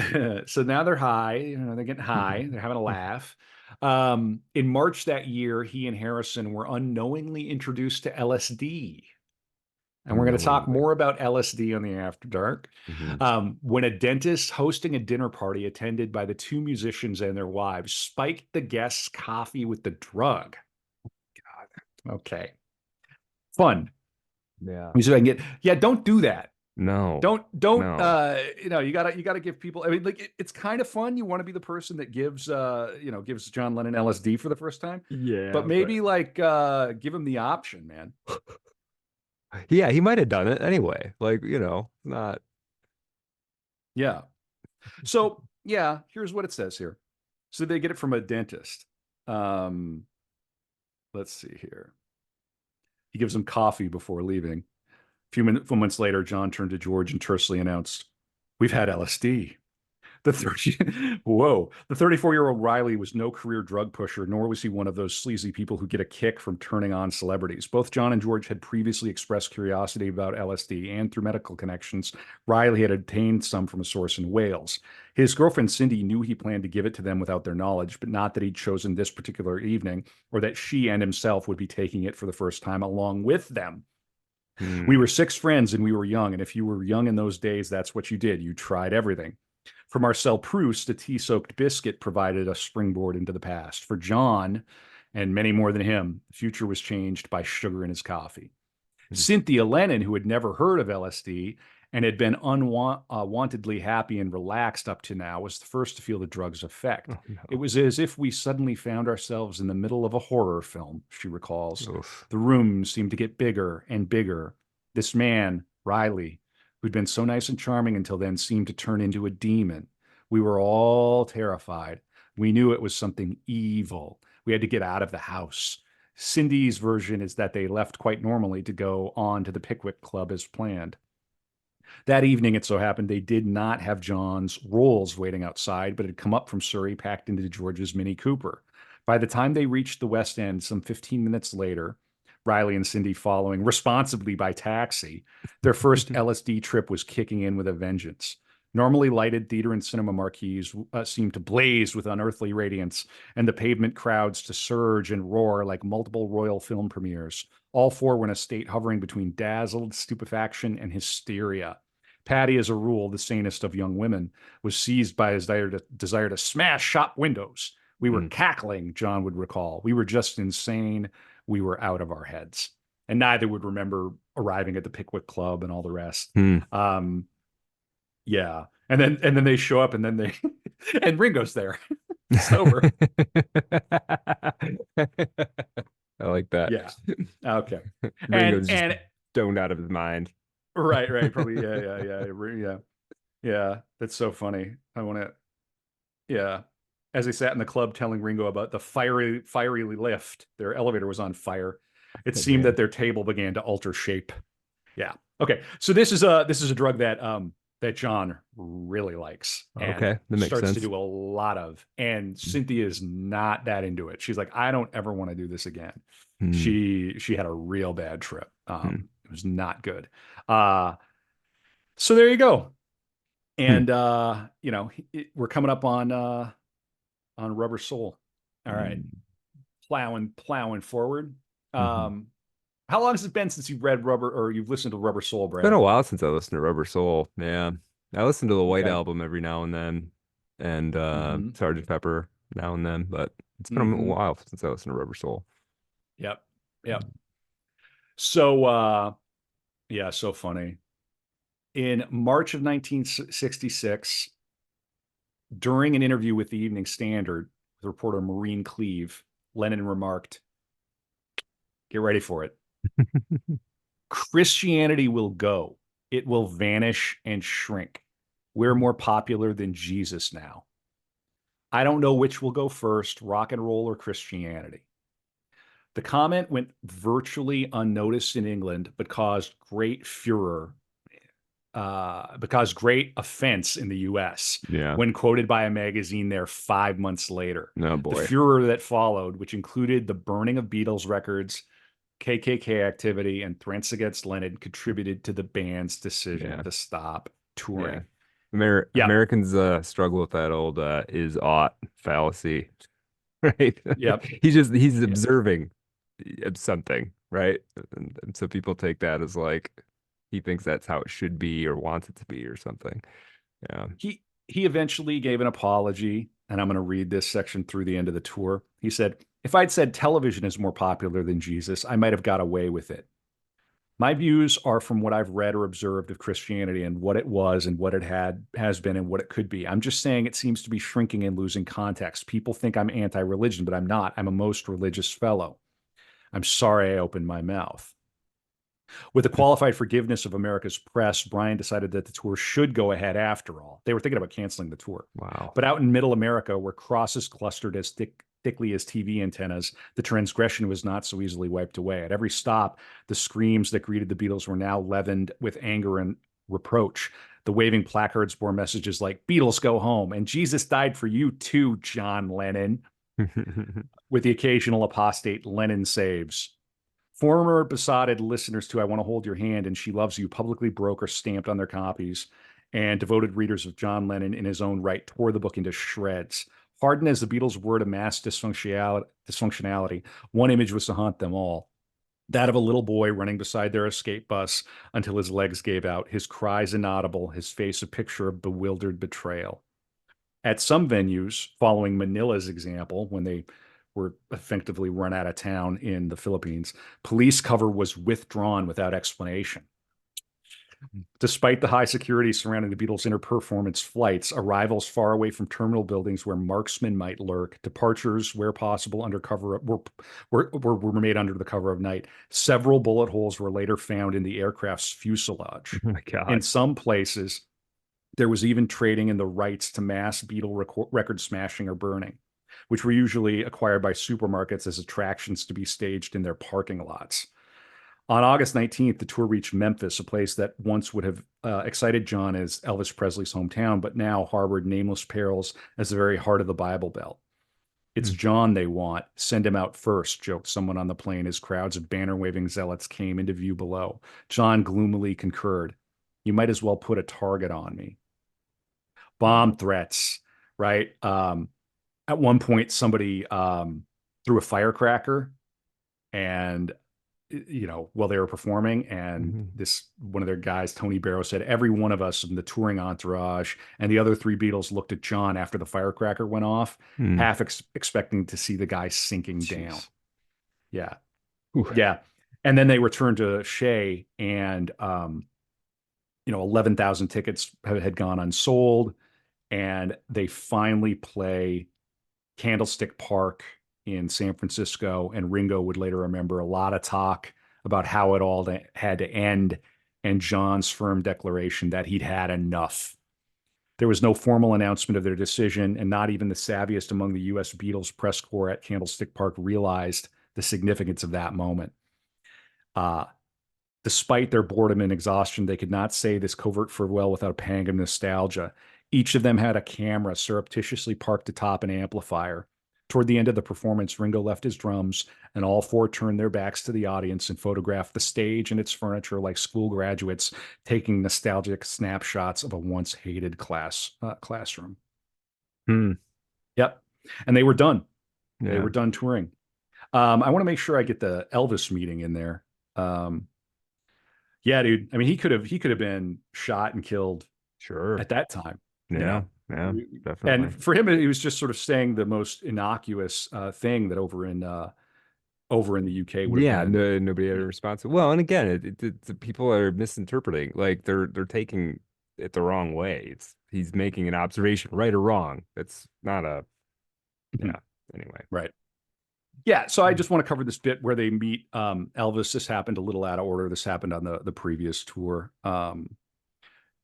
so now they're high, they're getting high, they're having a laugh. In March that year, he and Harrison were unknowingly introduced to LSD. And we're going to talk Unknowingly. more about LSD on the After Dark. Hmm. When a dentist hosting a dinner party attended by the two musicians and their wives spiked the guests' coffee with the drug. Okay. Fun. Yeah. Let me see if I can get, yeah, don't do that. No. Don't No. you gotta give people, I mean, like it's kind of fun. You want to be the person that gives John Lennon LSD for the first time, but Yeah, but maybe like give him the option, man. yeah, he might have done it anyway. Like, not. Yeah. So yeah, here's what it says here. So they get it from a dentist. Um, let's see here. He gives them coffee before leaving. Few months later, John turned to George and tersely announced, "We've had LSD." The 30, whoa, the 34-year-old Riley was no career drug pusher, nor was he one of those sleazy people who get a kick from turning on celebrities. Both John and George had previously expressed curiosity about LSD, and through medical connections, Riley had obtained some from a source in Wales. His girlfriend Cindy knew he planned to give it to them without their knowledge, but not that he'd chosen this particular evening, or that she and himself would be taking it for the first time along with them. We Hmm. were six friends and we were young, and if you were young in those days, that's what you did. You tried everything. For Marcel Proust, a tea soaked biscuit provided a springboard into the past. For John, and many more than him, the future was changed by sugar in his coffee. Cynthia Lennon, who had never heard of LSD and had been unwantedly happy and relaxed up to now, was the first to feel the drug's effect. Oh It no. was as if we suddenly found ourselves in the middle of a horror film, she recalls. Oof. The room seemed to get bigger and bigger. This man, Riley, who'd been so nice and charming until then, seemed to turn into a demon. We were all terrified. We knew it was something evil. We had to get out of the house. Cindy's version is that they left quite normally to go on to the Pickwick Club as planned. That evening, it so happened they did not have John's rolls waiting outside, but had come up from Surrey packed into George's Mini Cooper. By the time they reached the West End, some 15 minutes later, Riley and Cindy following responsibly by taxi, their first LSD trip was kicking in with a vengeance. Normally lighted theater and cinema marquees seemed to blaze with unearthly radiance, and the pavement crowds to surge and roar like multiple royal film premieres. All four were in a state hovering between dazzled stupefaction and hysteria. Patty, as a rule, the sanest of young women, was seized by his desire to smash shop windows. We were Mm. cackling, John would recall. We were just insane. We were out of our heads. And neither would remember arriving at the Pickwick Club and all the rest. Hmm. Um, yeah. And then they show up and then they and Ringo's there, sober. I like that. Yeah. Okay. And Ringo's just and stoned out of his mind. right, probably yeah. Yeah, that's so funny. I want to yeah. As they sat in the club telling Ringo about the fiery lift, their elevator was on fire. It Oh, seemed that man. their table began to alter shape. Yeah. Okay. So this is a drug that that John really likes and Okay, that makes starts to sense. do a lot of. And Cynthia is not that into it. She's like, I don't ever want to do this again. Hmm. She had a real bad trip. Hmm. It was not good. Uh so there you go. Hmm. And you know, we're coming up on Rubber Soul. All right. Hmm. Plowing forward. Hmm. Um how long has it been since you've read Rubber or you've listened to Rubber Soul, It's been a Brad? while since I listened to Rubber Soul. Yeah. I listen to the White Okay. Album every now and then and Mm-hmm. Sergeant Pepper now and then, but it's been a Mm-hmm. while since I listened to Rubber Soul. Yep. Yep. So yeah, so funny. In March of 1966, during an interview with the Evening Standard with reporter Maureen Cleave, Lennon remarked, get ready for it. Christianity will go. It will vanish and shrink. We're more popular than Jesus now. I don't know which will go first, rock and roll or Christianity. The comment went virtually unnoticed in England, but caused great furor, because great offense in the US Yeah. when quoted by a magazine there 5 months later. Oh The boy. furor that followed, which included the burning of Beatles records, KKK activity, and threats against Lennon, contributed to the band's decision Yeah. to stop Yeah. touring. Yeah, Americans struggle with that old is ought fallacy, right? yep, He's yeah. observing something, right? And so people take that as like he thinks that's how it should be or wants it to be or something. Yeah. He eventually gave an apology, and I'm going to read this section through the end of the tour. He said, "If I'd said television is more popular than Jesus, I might have got away with it. My views are from what I've read or observed of Christianity and what it was and what it has been and what it could be. I'm just saying it seems to be shrinking and losing context. People think I'm anti-religion, but I'm not. I'm a most religious fellow. I'm sorry I opened my mouth." With the qualified forgiveness of America's press, Brian decided that the tour should go ahead after all. They were thinking about canceling the tour. Wow. But out in middle America, where crosses clustered as thickly as TV antennas, the transgression was not so easily wiped away. At every stop, the screams that greeted the Beatles were now leavened with anger and reproach. The waving placards bore messages like, Beatles go home, and Jesus died for you too, John Lennon, with the occasional apostate Lennon saves. Former besotted listeners to I Want to Hold Your Hand and She Loves You publicly broke or stamped on their copies, and devoted readers of John Lennon in his own right tore the book into shreds. Hardened as the Beatles were to mass dysfunctionality, one image was to haunt them all. That of a little boy running beside their escape bus until his legs gave out, his cries inaudible, his face a picture of bewildered betrayal. At some venues, following Manila's example, when they were effectively run out of town in the Philippines, police cover was withdrawn without explanation. Despite the high security surrounding the Beatles' inter-performance flights, arrivals far away from terminal buildings where marksmen might lurk, departures where possible under cover were made under the cover of night. Several bullet holes were later found in the aircraft's fuselage. Oh my In God. some places, there was even trading in the rights to mass Beatle record smashing or burning, which were usually acquired by supermarkets as attractions to be staged in their parking lots. On August 19th, the tour reached Memphis, a place that once would have excited John as Elvis Presley's hometown, but now harbored nameless perils as the very heart of the Bible Belt. It's Mm. John they want. Send him out first, joked someone on the plane as crowds of banner waving zealots came into view below. John gloomily concurred. You might as well put a target on me. Bomb Wow. threats, right? At one point, somebody threw a firecracker and while they were performing, and Mhm. this one of their guys, Tony Barrow, said every one of us in the touring entourage and the other three Beatles looked at John after the firecracker went off, Mm. half expecting to see the guy sinking down. Jeez. Yeah, Ooh. yeah. And then they returned to Shea, and 11,000 tickets had gone unsold, and they finally play Candlestick Park in San Francisco, and Ringo would later remember a lot of talk about how it all had to end, and John's firm declaration that he'd had enough. There was no formal announcement of their decision, and not even the savviest among the U.S. Beatles press corps at Candlestick Park realized the significance of that moment. Uh, Despite their boredom and exhaustion, they could not say this covert farewell without a pang of nostalgia. Each of them had a camera surreptitiously parked atop an amplifier. Toward the end of the performance, Ringo left his drums, and all four turned their backs to the audience and photographed the stage and its furniture like school graduates taking nostalgic snapshots of a once hated classroom. Hmm. Yep, and they were done. They Yeah. were done touring. I want to make sure I get the Elvis meeting in there. Um, yeah, dude. I mean, he could have been shot and killed Sure. at that time, you Yeah. know. Yeah. And Definitely. for him, he was just sort of saying the most innocuous thing that over in the UK would have Yeah. been. No, nobody had a response. Well, and again, the people are misinterpreting. Like they're taking it the wrong way. He's making an observation, right or wrong. It's not a yeah. Anyway. Right. Yeah. So I just want to cover this bit where they meet Elvis. This happened a little out of order. This happened on the previous tour.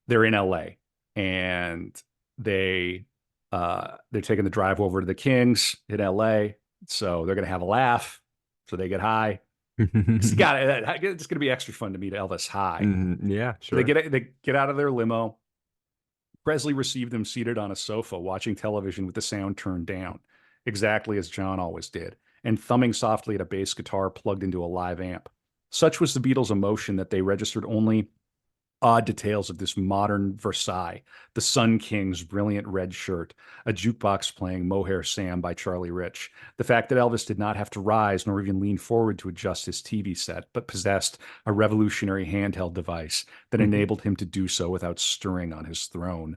They're in LA, and they they're taking the drive over to the Kings in LA. So they're gonna have a laugh. So they get high. Because you got it. It's gonna be extra fun to meet Elvis high. Yeah, So sure. they get out of their limo. Presley received them seated on a sofa, watching television with the sound turned down, exactly as John always did, and thumbing softly at a bass guitar plugged into a live amp. Such was the Beatles' emotion that they registered only odd details of this modern Versailles, the Sun King's brilliant red shirt, a jukebox playing Mohair Sam by Charlie Rich, the fact that Elvis did not have to rise nor even lean forward to adjust his TV set, but possessed a revolutionary handheld device that enabled him to do so without stirring on his throne.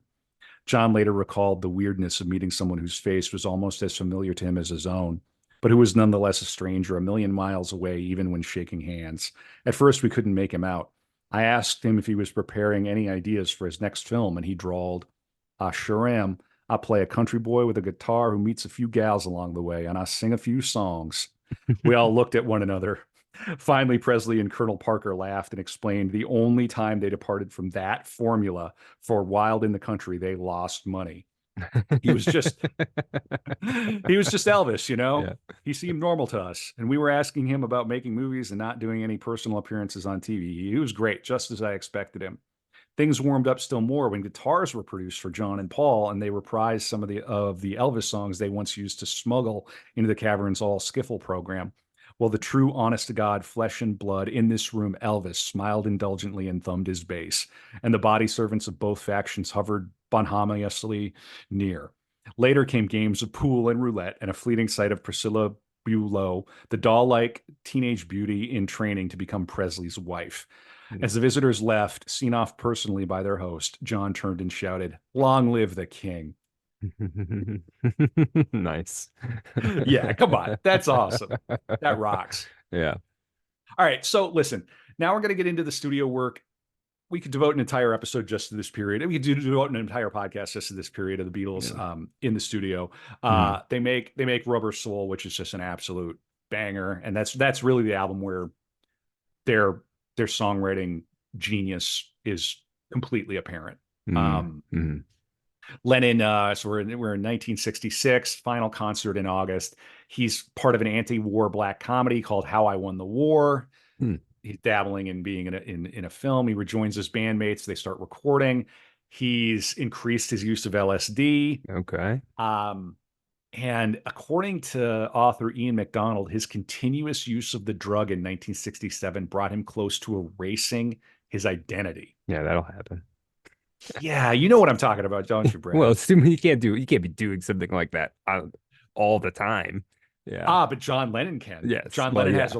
John later recalled the weirdness of meeting someone whose face was almost as familiar to him as his own, but who was nonetheless a stranger a million miles away, even when shaking hands. At first, we couldn't make him out. I asked him if he was preparing any ideas for his next film, and he drawled, I sure am. I play a country boy with a guitar who meets a few gals along the way, and I sing a few songs. We all looked at one another. Finally, Presley and Colonel Parker laughed and explained the only time they departed from that formula for Wild in the Country, they lost money. He was just he was just Elvis, you know? Yeah. He seemed normal to us. And we were asking him about making movies and not doing any personal appearances on TV. He was great, just as I expected him. Things warmed up still more when guitars were produced for John and Paul, and they reprised some of the Elvis songs they once used to smuggle into the Cavern's all skiffle program. Well, the true, honest to God, flesh and blood in this room, Elvis smiled indulgently and thumbed his bass, and the body servants of both factions hovered bonhomiously near. Later came games of pool and roulette, and a fleeting sight of Priscilla Bulow, the doll-like teenage beauty in training to become Presley's wife. As the visitors left, seen off personally by their host, John turned and shouted, "Long live the king." Nice. Yeah, come on. That's awesome. That rocks. Yeah. All right. So listen, now we're going to get into the studio work. We could devote an entire episode just to this period. We could devote an entire podcast just to this period of the Beatles Yeah. in the studio. Mm. They make Rubber Soul, which is just an absolute banger, and that's really the album where their their songwriting genius is completely apparent. Mm. Um, Mm. Lennon, so we're in 1966, final concert in August. He's part of an anti-war black comedy called How I Won the War. Mm. He's dabbling in being in a film. He rejoins his bandmates. They start recording. He's increased his use of LSD. Okay. Um, and according to author Ian MacDonald, his continuous use of the drug in 1967 brought him close to erasing his identity. Yeah, that'll happen. Yeah, you know what I'm talking about, don't you, Well, Brad? assuming you can't be doing something like that all the time. Yeah. But John Lennon can. Yes. John Well, Lennon yeah. has a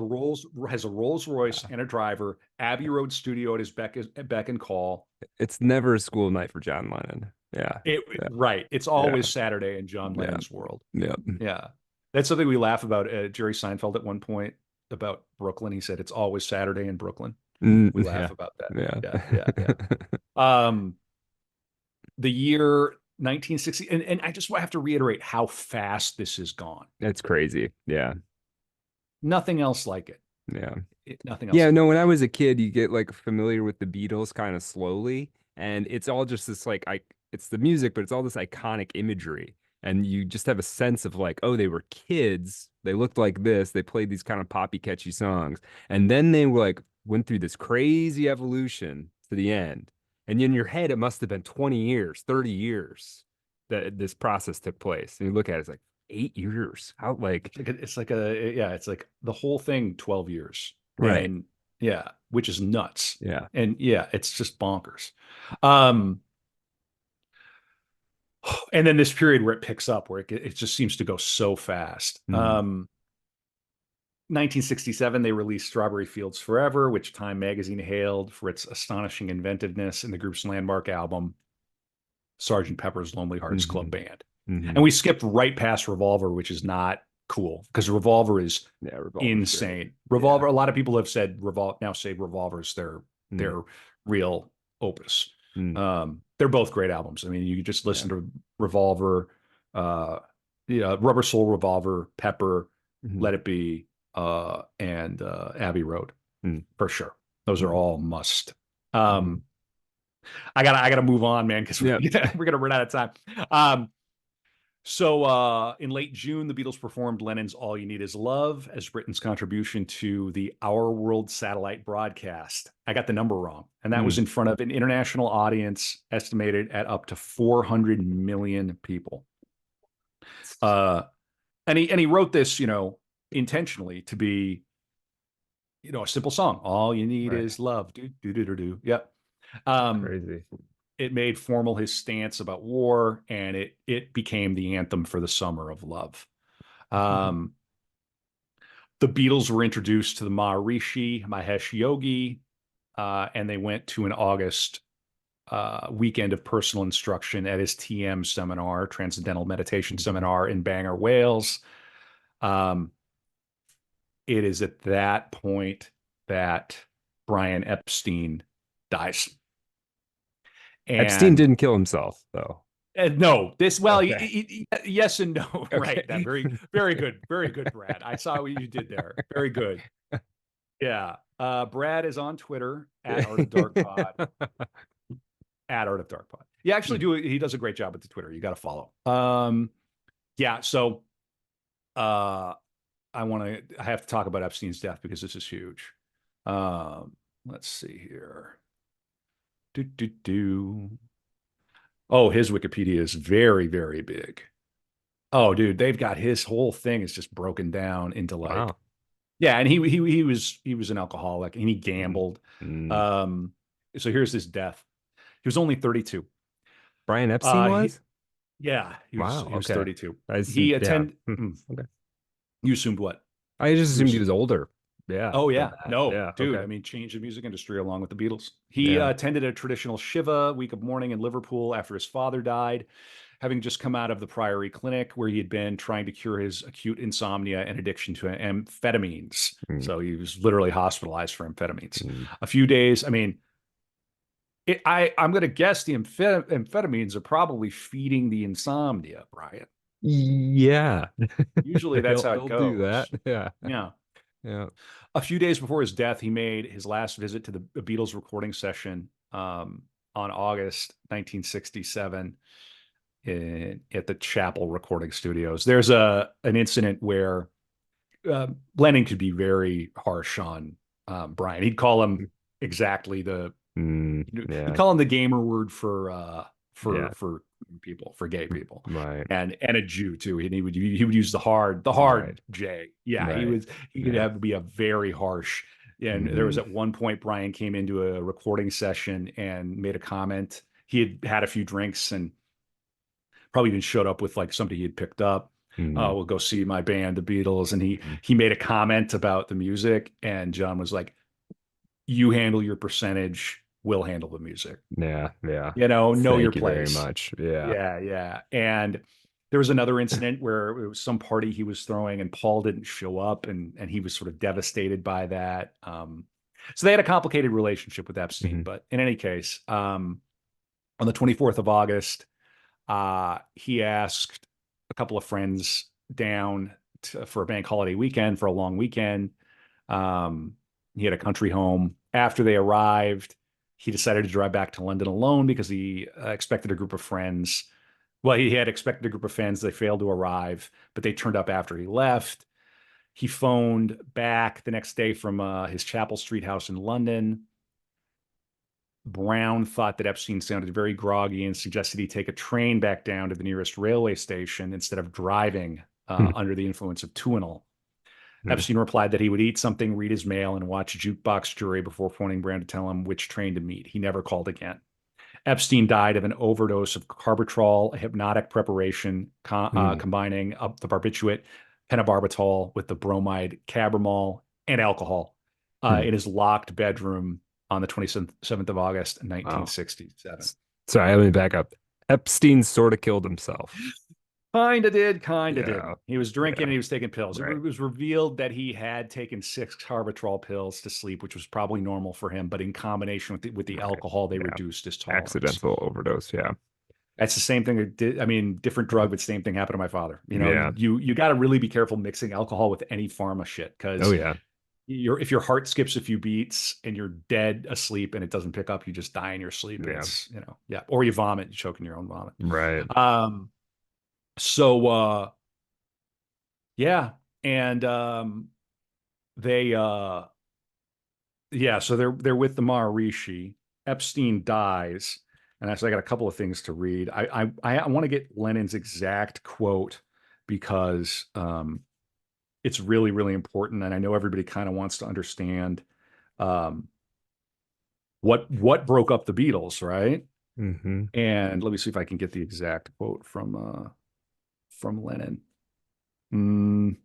Rolls Royce Uh, and a driver. Abbey Road Studio at his beck and call. it's never a school night for John Lennon. Yeah. Yeah. Right. It's Yeah. always Saturday in John Yeah. Lennon's world. Yeah. Yeah. That's something we laugh about. Jerry Seinfeld at one point about Brooklyn. He said it's always Saturday in Brooklyn. We laugh Yeah. about that. Yeah. Yeah. Yeah. Yeah. Um, the year 1960, and I just have to reiterate how fast this has gone. That's crazy. Yeah. Nothing else like it. Yeah. Nothing else Yeah, like no, it. when I was a kid, you get like familiar with the Beatles kind of slowly, and it's all just this like it's the music, but it's all this iconic imagery. And you just have a sense of like, oh, they were kids, they looked like this, they played these kind of poppy, catchy songs. And then they were like went through this crazy evolution to the end. And in your head, it must have been 20 years, 30 years that this process took place. And you look at it, it's like 8 years. How like It's like the whole thing 12 years. right. And yeah, which is nuts. Yeah. And yeah, it's just bonkers. Um, and then this period where it picks up, where it just seems to go so fast. Mm, 1967, they released Strawberry Fields Forever, which Time magazine hailed for its astonishing inventiveness in the group's landmark album, Sergeant Pepper's Lonely Hearts Club hmm Band. And hmm we skipped right past Revolver, which is not cool because Revolver is Yeah, Revolver's great. insane. Yeah. Revolver, a lot of people have said now say Revolver's Mm, their real opus. mm, They're both great albums. I mean, you just yeah. listen to Revolver, Rubber Soul Revolver, Pepper, hmm Let It Be, and Abbey Road mm, for sure. Those are mm, all must. hmm Um, I gotta move on, man, because Yeah. we're gonna run out of time. So in late June, the Beatles performed Lennon's All You Need Is Love as Britain's contribution to the Our World satellite broadcast. I got the number wrong. And that was Mm. in front of an international audience estimated at up to 400 million people. Uh, and he wrote this, intentionally to be, a simple song. All you need Right. is love. Do, do, do, do, do. Yep. It's Um, crazy. it made formal his stance about war, and it became the anthem for the summer of love. Um, the Beatles were introduced to the Maharishi Mahesh Yogi, and they went to an August weekend of personal instruction at his TM seminar, Transcendental Meditation Mhm. Seminar in Bangor, Wales. Um, it is at that point that Brian Epstein dies. Epstein And didn't kill himself, though. no, this well, Okay. yes and no, right? That Okay. very good, Brad. I saw what you did there. Very good. Yeah. Brad is on Twitter at Art of Dark Pod. At Art of Dark Pod. Yeah, actually do he does a great job with the Twitter. You got to follow. Yeah, so uh I have to talk about Epstein's death because this is huge. Let's see here. Do do do. Oh, his Wikipedia is very, very big. Oh, dude, they've got his whole thing is just broken down into like, Wow. yeah, and he was an alcoholic and he Mm. gambled. Mm. Um, so here's his death. He was only 32. Brian Epstein He was? Yeah, he was Wow. he was Okay. 32. I He assumed, yeah. attend Okay. You assumed what? I just You assumed he assumed, was older. Yeah, oh for yeah. that. No, Yeah. dude, Okay. I mean changed the music industry along with the Beatles. He Yeah. attended a traditional Shiva week of mourning in Liverpool after his father died, having just come out of the Priory Clinic where he had been trying to cure his acute insomnia and addiction to amphetamines. Mm. So he was literally hospitalized for amphetamines. Mm. A few days, I mean, I'm going to guess the amphetamines are probably feeding the insomnia, Brian. Yeah. Usually that's how it They'll do that. goes. Yeah. Yeah. Yeah. A few days before his death, he made his last visit to the Beatles recording session on August 1967 at the Chapel Recording Studios. There's an incident where Lennon could be very harsh on Brian. He'd call him exactly he'd Yeah. call him the gamer word for Yeah. people, for gay people, Right. and a Jew too. And he would use the Right. hard J. Yeah, Right. he could Yeah. have to be a very harsh. And there was hmm at one point Brian came into a recording session and made a comment. He had had a few drinks and probably even showed up with like somebody he had picked up. hmm Oh, we'll go see my band, the Beatles. And he hmm he made a comment about the music, and John was like, "You handle your percentage, we'll handle the music. Yeah. Yeah. Know your Thank you very place." much. Yeah. Yeah, yeah. And there was another incident where it was some party he was throwing, and Paul didn't show up, and he was sort of devastated by that. So they had a complicated relationship with Epstein. hmm But in any case, on the 24th of August, He asked a couple of friends down for a bank holiday weekend, for a long weekend. Um, he had a country home. After they arrived, he decided to drive back to London alone because he expected a group of friends. Well, he had expected a group of friends. They failed to arrive, but they turned up after he left. He phoned back the next day from his Chapel Street house in London. Brown thought that Epstein sounded very groggy and suggested he take a train back down to the nearest railway station instead of driving Hmm. under the influence of Tuinal. Hmm. Epstein replied that he would eat something, read his mail, and watch a jukebox jury before phoning Brown to tell him which train to meet. He never called again. Epstein died of an overdose of carbitrol, a hypnotic preparation Hmm. combining the barbiturate pentobarbital with the bromide cabrimol and alcohol Hmm. in his locked bedroom on the 27th of August, Wow. 1967. Sorry, let me back up. Epstein sort of killed himself. Kinda did, kinda Yeah. didn't. He was drinking Yeah. and he was taking pills. It Right. was revealed that he had taken 6 carbitrol pills to sleep, which was probably normal for him, but in combination with the Right. alcohol, they Yeah. reduced his tolerance. Accidental overdose. Yeah. That's the same thing that did, I mean, different drug, but same thing happened to my father. You know, Yeah. you got to really be careful mixing alcohol with any pharma shit Oh because yeah. if your heart skips a few beats and you're dead asleep and it doesn't pick up, you just die in your sleep. And Yeah. it's, yeah. Or you vomit, you choke in your own vomit. Right. Um, so yeah. And they yeah, so they're with the Maharishi. Epstein dies, and actually I got a couple of things to read. I want to get Lennon's exact quote because it's really really important, and I know everybody kind of wants to understand um, what broke up the Beatles, right? Hmm. And let me see if I can get the exact quote from Lennon. Mm,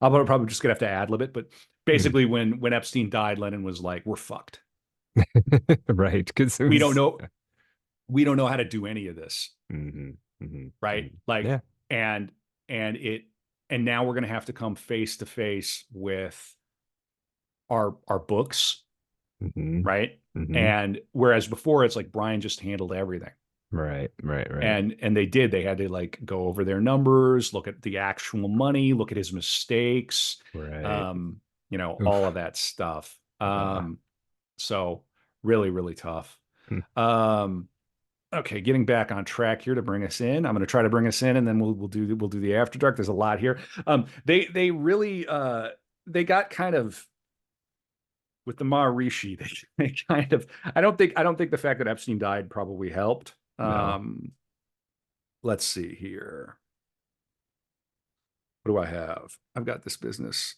I'm probably just gonna have to ad lib it, but basically when Epstein died, Lennon was like, "We're fucked. Right. Because it We don't was. know we don't know how to do any of this." Hmm. Hmm. Right? Hmm. Like, Yeah. and and it and now we're going to have to come face to face with our books, Hmm. right? Hmm. And whereas before it's like Brian just handled everything. Right. Right. Right. And they had to like go over their numbers, look at the actual money, look at his mistakes, Right. um, all of Oof. that stuff. Uh, So really, really tough. hmm. Um, Okay, getting back on track here to bring us in. I'm going to try to bring us in, and then we'll do the after dark. There's a lot here. They really they got kind of with the Maharishi. They kind of I don't think the fact that Epstein died probably helped. No. Let's see here. What do I have? I've got this business.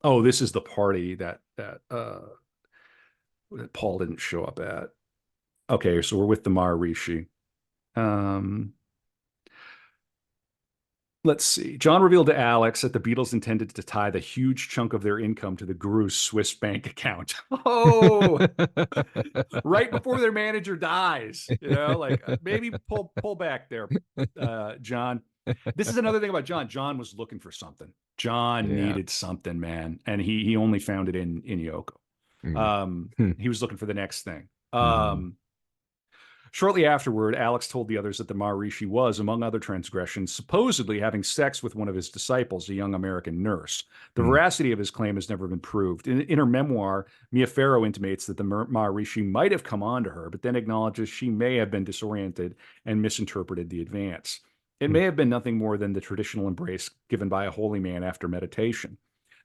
Oh, this is the party that Paul didn't show up at. Okay, so we're with the Maharishi. Um, Let's see. John revealed to Alex that the Beatles intended to tie the huge chunk of their income to the guru's Swiss bank account. Oh, right before their manager dies. Like maybe pull back there, John. This is another thing about John. John was looking for something. John Yeah. needed something, man, and he only found it in Yoko. Mm. Hmm. He was looking for the next thing. Mhm. Shortly afterward, Alex told the others that the Maharishi was, among other transgressions, supposedly having sex with one of his disciples, a young American nurse. The Mm. veracity of his claim has never been proved. In her memoir, Mia Farrow intimates that the Maharishi might have come on to her, but then acknowledges she may have been disoriented and misinterpreted the advance. It Mm. may have been nothing more than the traditional embrace given by a holy man after meditation.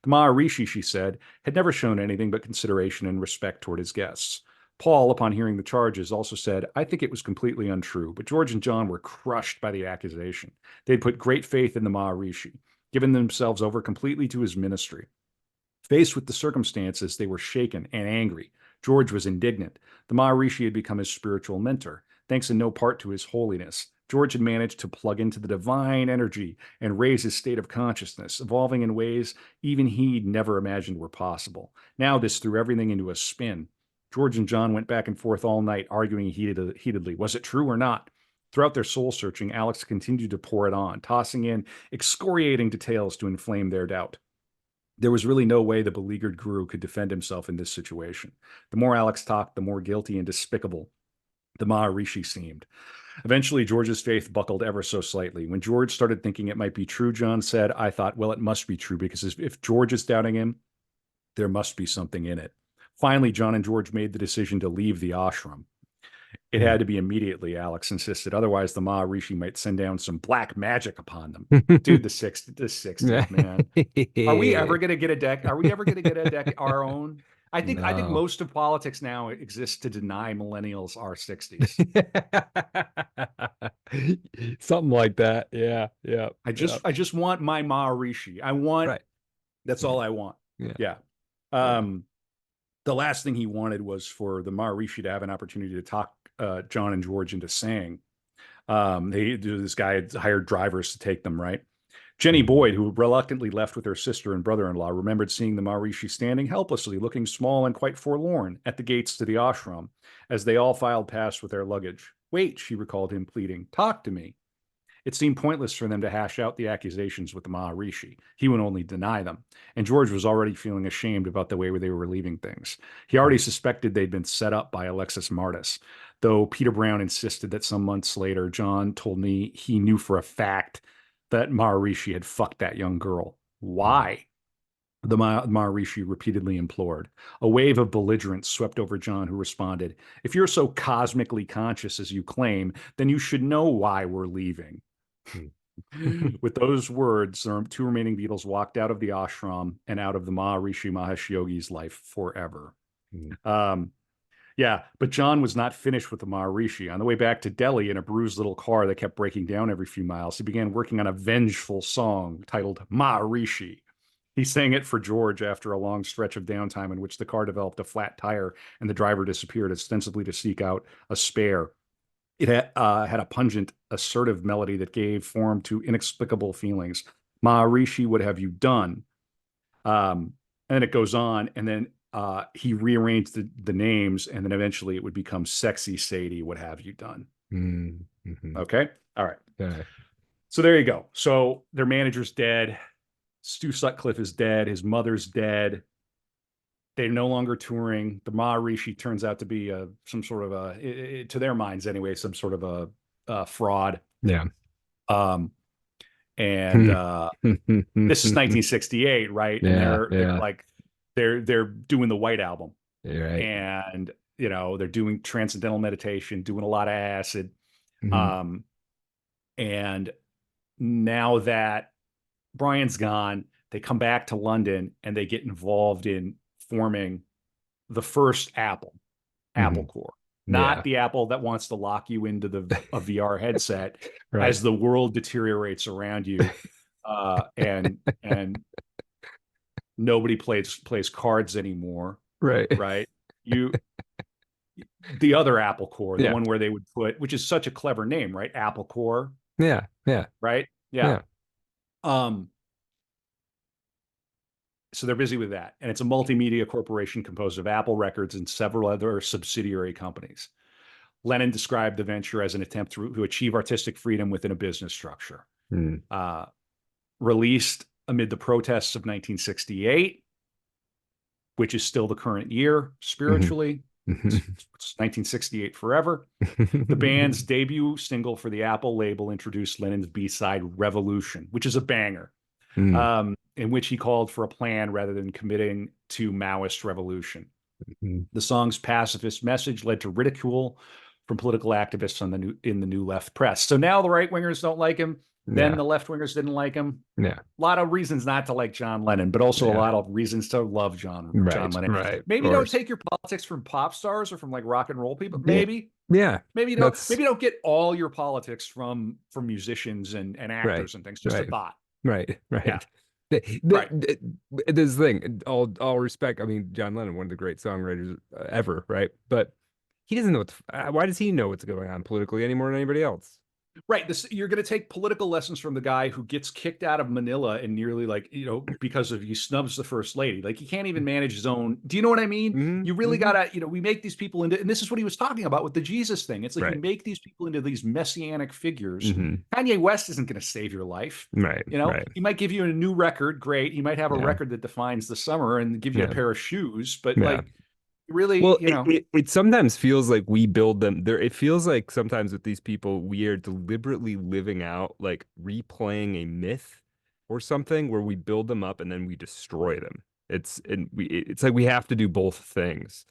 The Maharishi, she said, had never shown anything but consideration and respect toward his guests. Paul, upon hearing the charges, also said, I think it was completely untrue, but George and John were crushed by the accusation. They'd put great faith in the Maharishi, given themselves over completely to his ministry. Faced with the circumstances, they were shaken and angry. George was indignant. The Maharishi had become his spiritual mentor, thanks in no part to his holiness. George had managed to plug into the divine energy and raise his state of consciousness, evolving in ways even he'd never imagined were possible. Now this threw everything into a spin. George and John went back and forth all night, arguing heatedly. Was it true or not? Throughout their soul searching, Alex continued to pour it on, tossing in excoriating details to inflame their doubt. There was really no way the beleaguered guru could defend himself in this situation. The more Alex talked, the more guilty and despicable the Maharishi seemed. Eventually, George's faith buckled ever so slightly. When George started thinking it might be true, John said, I thought, well, it must be true because if George is doubting him, there must be something in it. Finally, John and George made the decision to leave the ashram. It had to be immediately, Alex insisted. Otherwise, the Maharishi might send down some black magic upon them. Dude, the 60s, man. Are we ever going to get a deck? Are we ever going to get a deck our own? I think No. most of politics now exists to deny millennials our 60s. Something like that. Yeah. Yeah. I Yeah. just I just want my Maharishi. I want Right. That's all I want. Yeah. Yeah. Yeah. The last thing he wanted was for the Maharishi to have an opportunity to talk John and George into saying. This guy had hired drivers to take them, right? Jenny Boyd, who reluctantly left with her sister and brother-in-law, remembered seeing the Maharishi standing helplessly, looking small and quite forlorn, at the gates to the ashram as they all filed past with their luggage. Wait, she recalled him pleading. Talk to me. It seemed pointless for them to hash out the accusations with the Maharishi. He would only deny them. And George was already feeling ashamed about the way they were leaving things. He already suspected they'd been set up by Alexis Martis, though Peter Brown insisted that some months later, John told me he knew for a fact that Maharishi had fucked that young girl. Why? The Maharishi repeatedly implored. A wave of belligerence swept over John, who responded, if you're so cosmically conscious as you claim, then you should know why we're leaving. With those words, the two remaining Beatles walked out of the ashram and out of the Maharishi Mahesh Yogi's life forever. Yeah, but John was not finished with the Maharishi. On the way back to Delhi in a bruised little car that kept breaking down every few miles, he began working on a vengeful song titled Maharishi. He sang it for George after a long stretch of downtime in which the car developed a flat tire and the driver disappeared, ostensibly to seek out a spare. It had a pungent, assertive melody that gave form to inexplicable feelings. Maharishi, what have you done? And then it goes on, and then he rearranged the names, and then eventually it would become Sexy Sadie, what have you done? Okay? All right. Okay. So there you go. So their manager's dead. Stu Sutcliffe is dead. His mother's dead. They're no longer touring. The Maharishi turns out to be some sort of to their minds anyway, some sort of a fraud. Yeah. And this is 1968, right? And they're doing the White Album, right. And they're doing transcendental meditation, doing a lot of acid. And now that Brian's gone, they come back to London and they get involved in forming the first Apple Core, not the Apple that wants to lock you into a VR headset right. as the world deteriorates around you, and nobody plays cards anymore. Right. The other Apple Core, the one where they would put, which is such a clever name, right? Apple Core. Yeah. Right. Yeah. So they're busy with that. And it's a multimedia corporation composed of Apple Records and several other subsidiary companies. Lennon described the venture as an attempt to achieve artistic freedom within a business structure. Released amid the protests of 1968, which is still the current year spiritually. It's 1968 forever. The band's debut single for the Apple label introduced Lennon's B-side Revolution, which is a banger. In which he called for a plan rather than committing to Maoist revolution. The song's pacifist message led to ridicule from political activists in the New Left press. So now the right-wingers don't like him. Then the left-wingers didn't like him. Yeah. A lot of reasons not to like John Lennon, but also a lot of reasons to love John Lennon. Right. Maybe don't take your politics from pop stars or from like rock and roll people. Maybe. Yeah. Maybe you don't get all your politics from musicians and actors and things. Just a thought. Right. Yeah. This thing, all respect. I mean, John Lennon, one of the great songwriters ever, right? But he doesn't know why does he know what's going on politically any more than anybody else? Right. You're going to take political lessons from the guy who gets kicked out of Manila and nearly because he snubs the first lady. Like he can't even manage his own. Do you know what I mean? You really got to, we make these people into, and this is what he was talking about with the Jesus thing. It's like you make these people into these messianic figures. Kanye West isn't going to save your life. Right. He might give you a new record. Great. He might have a record that defines the summer and give you a pair of shoes, but really, Well, it sometimes feels like we build them there. It feels like sometimes with these people, we are deliberately living out, like replaying a myth or something where we build them up and then we destroy them. It's like we have to do both things.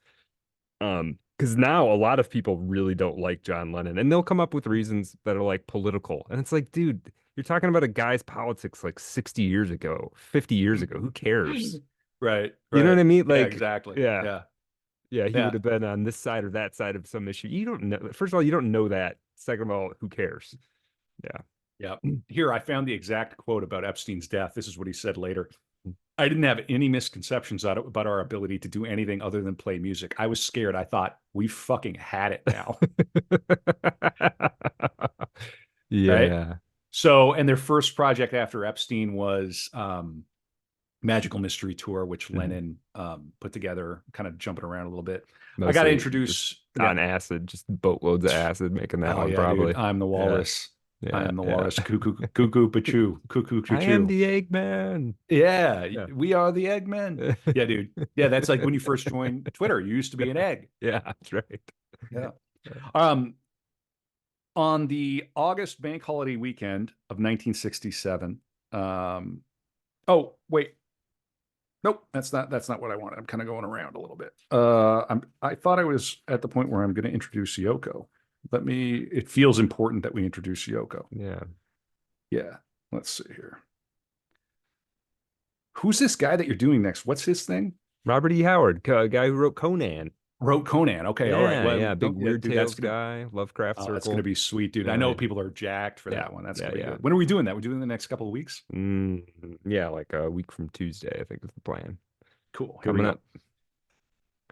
Because now a lot of people really don't like John Lennon, and they'll come up with reasons that are like political. And it's like, dude, you're talking about a guy's politics like 60 years ago, 50 years ago. Who cares? Right, You know what right. I mean? Yeah, Like, exactly. yeah. Yeah, Yeah, he would yeah, have been on this side or that side of some issue. You don't know. First of all, you don't know that. Second of all, who cares? Yeah. yeah. Here, I found the exact quote about Epstein's death. This is what he said later. I didn't have any misconceptions about our ability to do anything other than play music. I was scared. I thought, we fucking had it now. Right. Yeah. So, and their first project after Epstein was Magical Mystery Tour, which Mhm. Lennon put together, kind of jumping around a little bit. I got to Mostly just introduce, yeah. on acid, just boatloads of acid making that Oh, one yeah, dude. probably. I'm the Yeah. walrus. I Yeah. am the Yeah. walrus. Cuckoo, cuckoo, pachoo, cuckoo, choo, I am choo. the Eggman. Yeah, Yeah. we are the Eggmen. Yeah, dude. Yeah, that's like when you first joined Twitter. You used to be an egg. Yeah, that's right. Yeah. Um, on the August bank holiday weekend of 1967. Oh, wait. Nope, that's not what I wanted. I'm kind of going around a little bit. I thought I was at the point where I'm going to introduce Yoko. It feels important that we introduce Yoko. Yeah. Yeah. Let's see here. Who's this guy that you're doing next? What's his thing? Robert E. Howard, guy who wrote Conan. Wrote Conan. Okay, all right. Yeah, Well, yeah, big yeah, Weird dude, Tales guy, Lovecraft that's gonna Circle. be sweet, dude. I Yeah, know yeah, people are jacked for yeah, that one. That's yeah, gonna be yeah. good. When are we doing that? We're doing it the next couple of weeks. Yeah, like a week from Tuesday, I think is the plan. Cool. Here we Coming go. up.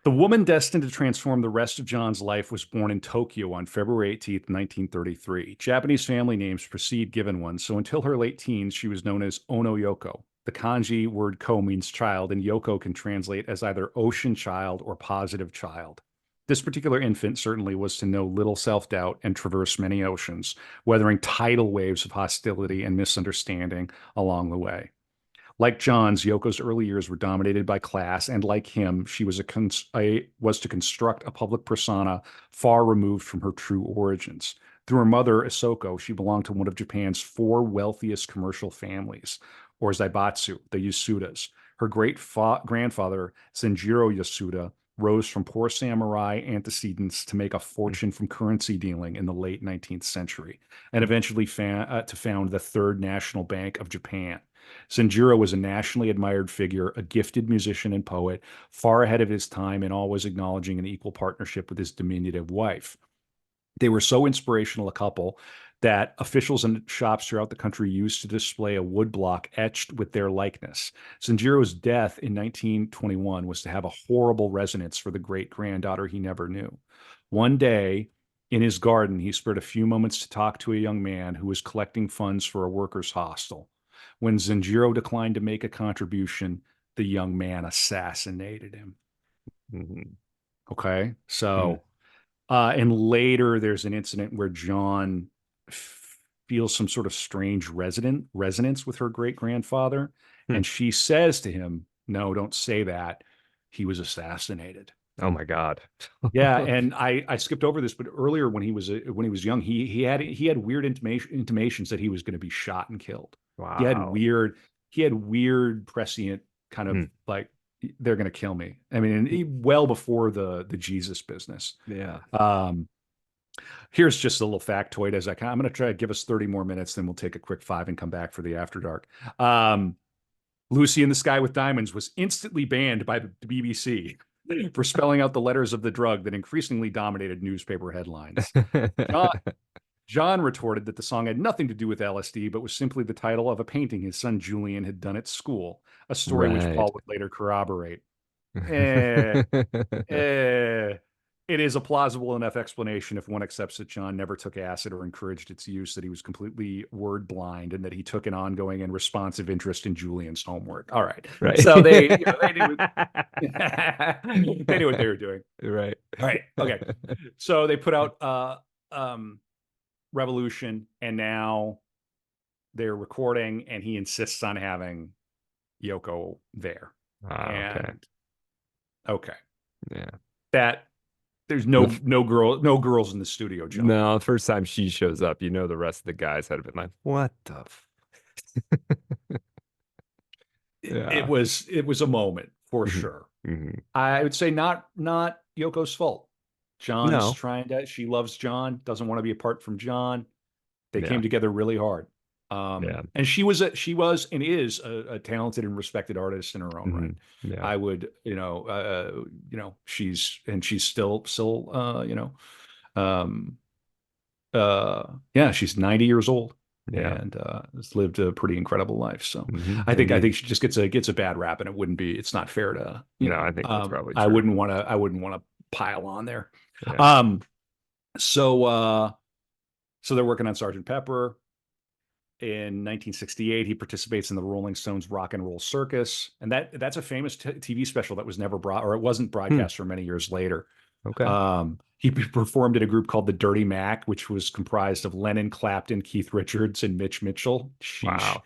The woman destined to transform the rest of John's life was born in Tokyo on February 18th, 1933. Japanese family names precede given ones, so until her late teens, she was known as Ono Yoko. The kanji word ko means child, and Yoko can translate as either ocean child or positive child. This particular infant certainly was to know little self doubt and traverse many oceans, weathering tidal waves of hostility and misunderstanding along the way. Like John's, Yoko's early years were dominated by class, and like him, she was was to construct a public persona far removed from her true origins. Through her mother, Isoko, she belonged to one of Japan's four wealthiest commercial families, or Zaibatsu, the Yasudas. Her great grandfather, Zenjiro Yasuda, rose from poor samurai antecedents to make a fortune from currency dealing in the late 19th century, and eventually to found the Third National Bank of Japan. Sanjuro was a nationally admired figure, a gifted musician and poet, far ahead of his time and always acknowledging an equal partnership with his diminutive wife. They were so inspirational a couple that officials and shops throughout the country used to display a woodblock etched with their likeness. Sanjiro's death in 1921 was to have a horrible resonance for the great granddaughter he never knew. One day, in his garden, he spared a few moments to talk to a young man who was collecting funds for a workers' hostel. When Zenjiro declined to make a contribution, the young man assassinated him. Mhm. Okay. Hmm. And later there's an incident where John feels some sort of strange resonance with her great grandfather. Hmm. And she says to him, "No, don't say that. He was assassinated." Oh my God. Yeah, and I skipped over this, but earlier when he was young, he had weird intimations that he was going to be shot and killed. He had Wow. weird he had weird prescient kind of Hmm. like they're going to kill me. I mean, and well before the Jesus business. Yeah. Um, Here's just a little factoid as I'm going to try to give us 30 more minutes, then we'll take a quick five and come back for the after dark. Um, Lucy in the Sky with Diamonds was instantly banned by the BBC for spelling out the letters of the drug that increasingly dominated newspaper headlines. John, John retorted that the song had nothing to do with LSD, but was simply the title of a painting his son Julian had done at school, a story which Right. Paul would later corroborate. Eh, eh, it is a plausible enough explanation if one accepts that John never took acid or encouraged its use, that he was completely word blind, and that he took an ongoing and responsive interest in Julian's homework. All right. Right. So they knew they knew what they were doing. Right. All right. Okay. So they put out Revolution, and now they're recording, and he insists on having Yoko there. Ah, okay. And okay. Yeah. that there's The f- no girls in the studio, John. no, the first time she shows up, the rest of the guys had been like, "What the f-" It Yeah. was a moment for Hmm. sure. Hmm. I would say not Yoko's fault. John's No. trying to, she loves John, doesn't want to be apart from John. They Yeah. came together really hard. Yeah. And she was and is a talented and respected artist in her own Hmm. right. Yeah. I would, she's still, um, yeah, she's 90 years old Yeah. and has lived a pretty incredible life. So Hmm. I Indeed. think she just gets a bad rap, and it's not fair to, No, I think that's probably I true. wouldn't want to pile on there. Yeah. Um, so so they're working on Sergeant Pepper. In 1968, he participates in the Rolling Stones Rock and Roll Circus, and that's a famous TV special that was never brought, or it wasn't Hmm. broadcast for many years later. Okay. He performed in a group called the Dirty Mac, which was comprised of Lennon, Clapton, Keith Richards, and Mitch Mitchell. Sheesh. Wow.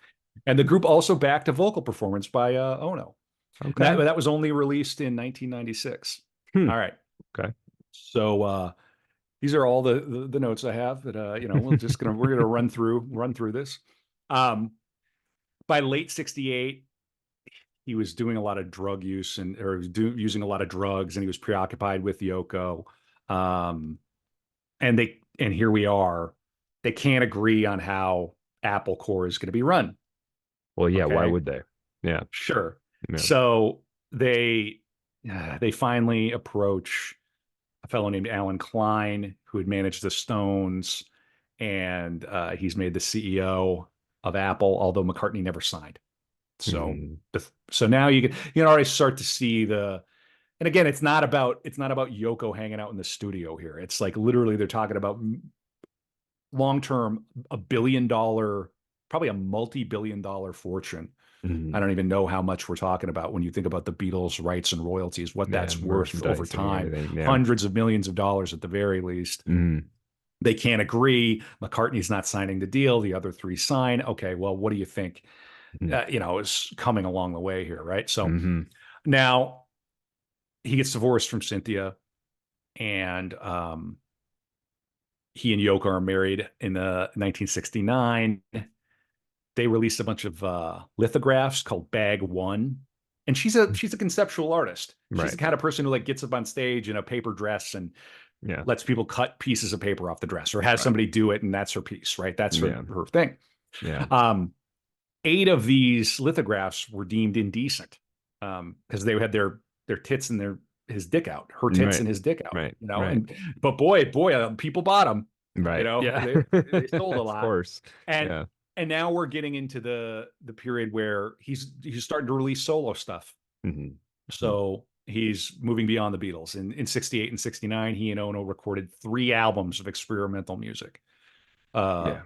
And the group also backed a vocal performance by Ono. And Okay. that was only released in 1996. Hmm. All right. Okay. So these are all the notes I have that we're gonna run through this. Um, by late 68, he was doing a lot of drug use using a lot of drugs, and he was preoccupied with Yoko. Um, and here we are. They can't agree on how Apple Core is going to be run. Well, yeah, why Okay, would they? Yeah. sure. Yeah. So they finally approach a fellow named Alan Klein, who had managed the Stones, and he's made the CEO of Apple, although McCartney never signed. So Mm. so now you can already start to see the, and again, it's not about Yoko hanging out in the studio here. It's like literally they're talking about long term $1 billion, probably a multi-billion dollar fortune. I Mm. don't even know how much we're talking about when you think about the Beatles' rights and royalties, what Yeah, that's worth over merchandising and time, everything. Yeah. hundreds of millions of dollars at the very least. Mm. They can't agree. McCartney's not signing the deal. The other three sign. Okay, well, what do you think? Mm. Is coming along the way here, right? So Hmm. now he gets divorced from Cynthia, and he and Yoko are married in 1969. They released a bunch of lithographs called Bag One, and she's a conceptual artist. She's the Right. kind of person who like gets up on stage in a paper dress and Yeah. lets people cut pieces of paper off the dress, or has Right. somebody do it, and that's her piece, right? That's Yeah. her thing. Yeah. Um, 8 of these lithographs were deemed indecent because they had their tits and his dick out, her tits Right. and his dick out, Right. you know. Right. And but boy, people bought them, you Right. know. Yeah. They sold a Of lot, course. and Yeah. now we're getting into the period where he's starting to release solo stuff. Hmm. Hmm. So he's moving beyond the Beatles. In 68 and 69, he and Ono recorded 3 albums of experimental music. Uh, Yeah.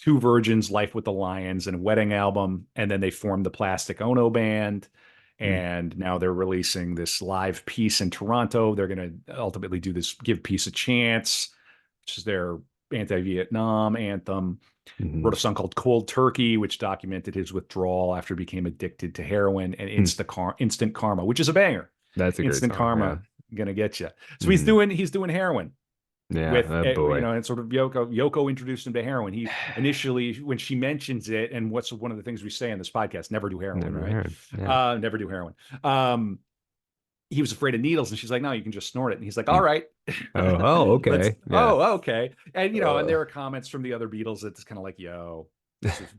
Two Virgins, Life with the Lions, and a Wedding album. And then they formed the Plastic Ono Band. Mm. And now they're releasing this live piece in Toronto. They're going to ultimately do this Give Peace a Chance, which is their anti-Vietnam anthem. Hmm. Wrote a song called Cold Turkey, which documented his withdrawal after he became addicted to heroin, and Hmm. Instant Karma, which is a banger. That's a great Instant song. Yeah. Karma, gonna get you. So Hmm. he's doing heroin Yeah. with Oh boy. and sort of Yoko introduced him to heroin. He initially, when she mentions it, and what's one of the things we say on this podcast, never do heroin, Never right? heard. Yeah. Never do heroin. He was afraid of needles, and she's like, no, you can just snort it. And he's like, all Mm. right. Oh. Oh. Let's Okay. Yeah. oh okay. And and Uh. there are comments from the other Beatles that's kind of like, yo,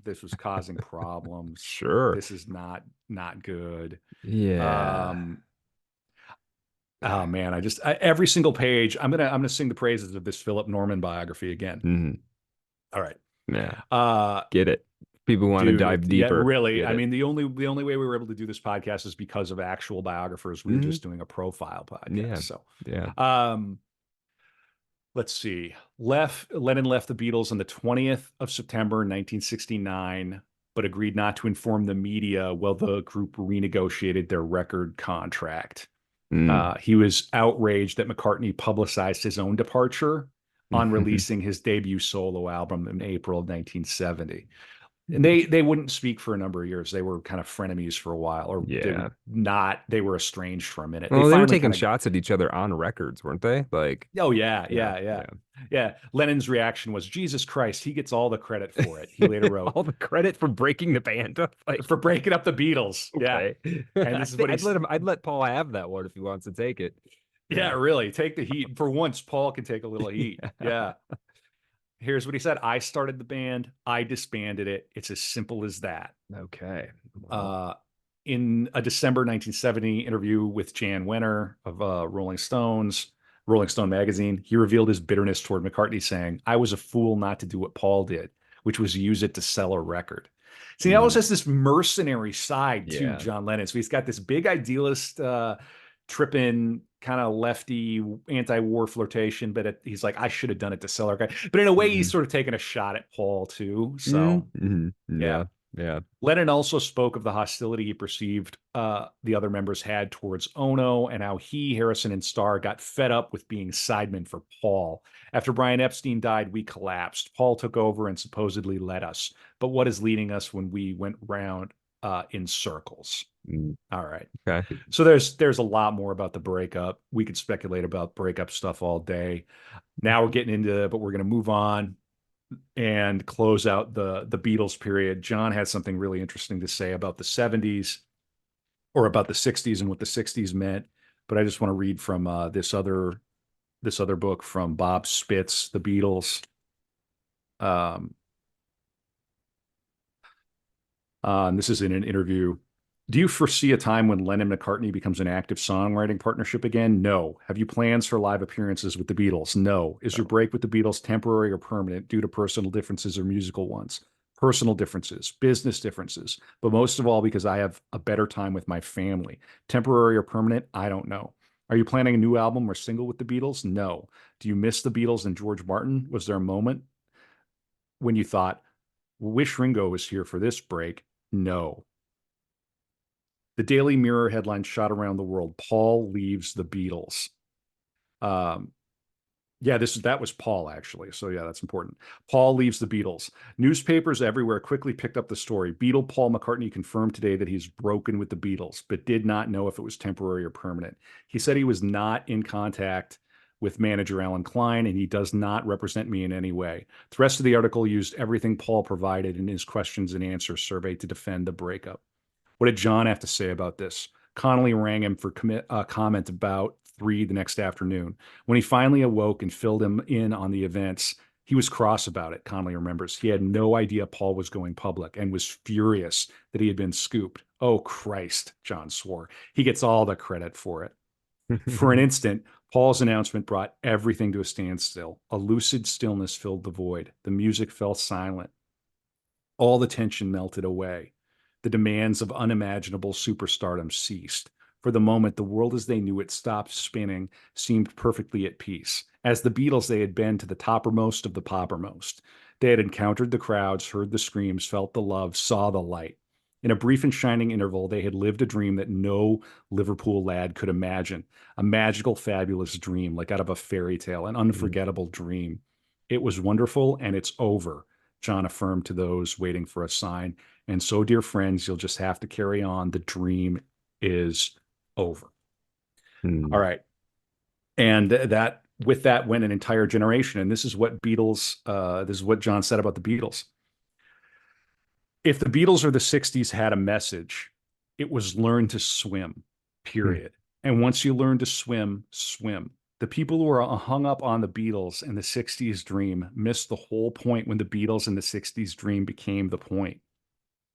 this was causing problems. Sure. This is not good. Yeah. um oh man, every single page, I'm gonna sing the praises of this Philip Norman biography again. Hmm. All right. Yeah. uh Get it. People want to Dude, dive yeah, deeper. really. Get I it. mean, the only way we were able to do this podcast is because of actual biographers. We were Hmm. just doing a profile podcast. Yeah. So Yeah. um let's see. Lennon left the Beatles on the 20th of September 1969, but agreed not to inform the media while the group renegotiated their record contract. Mm. He was outraged that McCartney publicized his own departure on releasing his debut solo album in April of 1970. And they wouldn't speak for a number of years. They were kind of frenemies for a while, or Yeah. they were estranged for a minute. They Well, they were finally taking kind of shots at each other on records, weren't they? Like, Oh yeah, yeah, yeah, yeah. yeah. Yeah. Lennon's reaction was, Jesus Christ, he gets all the credit for it. He later wrote, All the credit for breaking the band up. Like, for breaking up the Beatles. Yeah. okay. And I this is think what he's I'd let Paul have that one if he wants to take it. Yeah, Yeah. really. Take the heat. For once, Paul can take a little heat. Yeah. Yeah. Here's what he said. I started the band. I disbanded it. It's as simple as that. Okay. Well, Uh, in a December 1970 interview with Jan Wenner of Rolling Stone magazine, he revealed his bitterness toward McCartney, saying, I was a fool not to do what Paul did, which was use it to sell a record. See, he mm, always has this mercenary side to yeah. John Lennon. So he's got this big idealist, tripping, kind of lefty, anti-war flirtation, but he's like, I should have done it to sell a record. But in a way, he's Hmm. sort of taking a shot at Paul too. So, yeah. Yeah. Yeah. Lennon also spoke of the hostility he perceived the other members had towards Ono, and how he, Harrison, and Starr got fed up with being sidemen for Paul. After Brian Epstein died, we collapsed. Paul took over and supposedly led us. But what is leading us when we went round in circles? Mm, All right. okay. So there's a lot more about the breakup. We could speculate about breakup stuff all day. Now we're getting into it, but we're going to move on and close out the Beatles period. John had something really interesting to say about the 70s, or about the 60s and what the 60s meant. But I just want to read from this other book from Bob Spitz, The Beatles. Um, and this is in an interview. Do you foresee a time when Lennon McCartney becomes an active songwriting partnership again? No. Have you plans for live appearances with the Beatles? No. Is your break with the Beatles temporary or permanent due to personal differences or musical ones? Personal differences, business differences, but most of all because I have a better time with my family. Temporary or permanent? I don't know. Are you planning a new album or single with the Beatles? No. Do you miss the Beatles and George Martin? Was there a moment when you thought, wish Ringo was here for this break? No. The Daily Mirror headline shot around the world: Paul leaves the Beatles. Um, yeah, that was Paul actually. So yeah, that's important. Paul leaves the Beatles. Newspapers everywhere quickly picked up the story. Beatle Paul McCartney confirmed today that he's broken with the Beatles, but did not know if it was temporary or permanent. He said he was not in contact with manager Alan Klein, and he does not represent me in any way. The rest of the article used everything Paul provided in his questions and answers survey to defend the breakup. What did John have to say about this? Connolly rang him for comment about 3 the next afternoon. When he finally awoke and filled him in on the events, he was cross about it, Connolly remembers. He had no idea Paul was going public and was furious that he had been scooped. Oh, Christ, John swore. He gets all the credit for it. For an instant, Paul's announcement brought everything to a standstill. A lucid stillness filled the void. The music fell silent. All the tension melted away. The demands of unimaginable superstardom ceased. For the moment, the world as they knew it stopped spinning, seemed perfectly at peace. As the Beatles, they had been to the toppermost of the poppermost. They had encountered the crowds, heard the screams, felt the love, saw the light. In a brief and shining interval, they had lived a dream that no Liverpool lad could imagine. A magical, fabulous dream, like out of a fairy tale, an unforgettable dream. It was wonderful, and it's over, John affirmed to those waiting for a sign. And so, dear friends, you'll just have to carry on. The dream is over. All right. And that with that went an entire generation. And this is what this is what John said about the Beatles. If the Beatles or the 60s had a message, it was learn to swim, period. And once you learn to swim, swim. The people who are hung up on the Beatles and the 60s dream missed the whole point when the Beatles and the 60s dream became the point.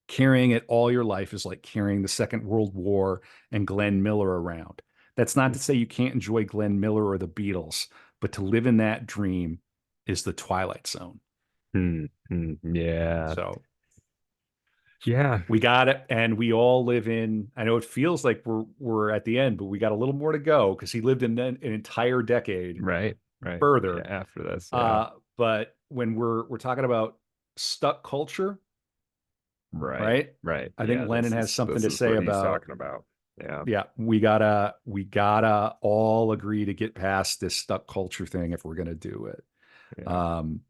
Carrying it all your life is like carrying the Second World War and Glenn Miller around. That's not to say you can't enjoy Glenn Miller or the Beatles, but to live in that dream is the Twilight Zone. Yeah. So Yeah. we got it, and we all live in. I know it feels like we're at the end, but we got a little more to go because he lived in an entire decade Right. Right. Yeah. further. After this. Yeah. But when we're talking about stuck culture, Right. right? Right. I think Yeah. Lennon has something This to is say what he's about, talking about. Yeah. yeah, we gotta all agree to get past this stuck culture thing if we're gonna do it. Yeah. Um,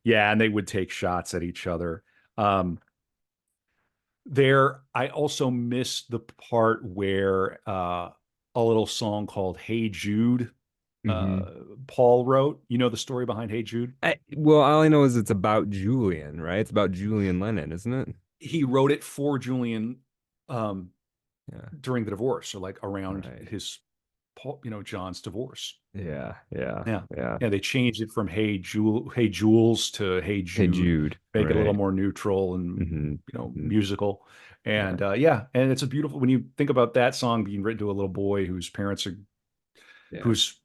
yeah, and they would take shots at each other. Um, there, I also missed the part where a little song called "Hey Jude" uh, Hmm. Paul wrote. You know the story behind "Hey Jude"? Well, all I know is it's about Julian, right? It's about Julian Lennon, isn't it? He wrote it for Julian um, Yeah. during the divorce, or like around Right. his, John's divorce. Yeah. Yeah. Yeah. Yeah. Yeah, they changed it from Hey Jules to Hey Hey Jude, Jude. make it a little Right. more neutral and Hmm. Hmm. musical. Yeah. And yeah, and it's a beautiful when you think about that song being written to a little boy Yeah. whose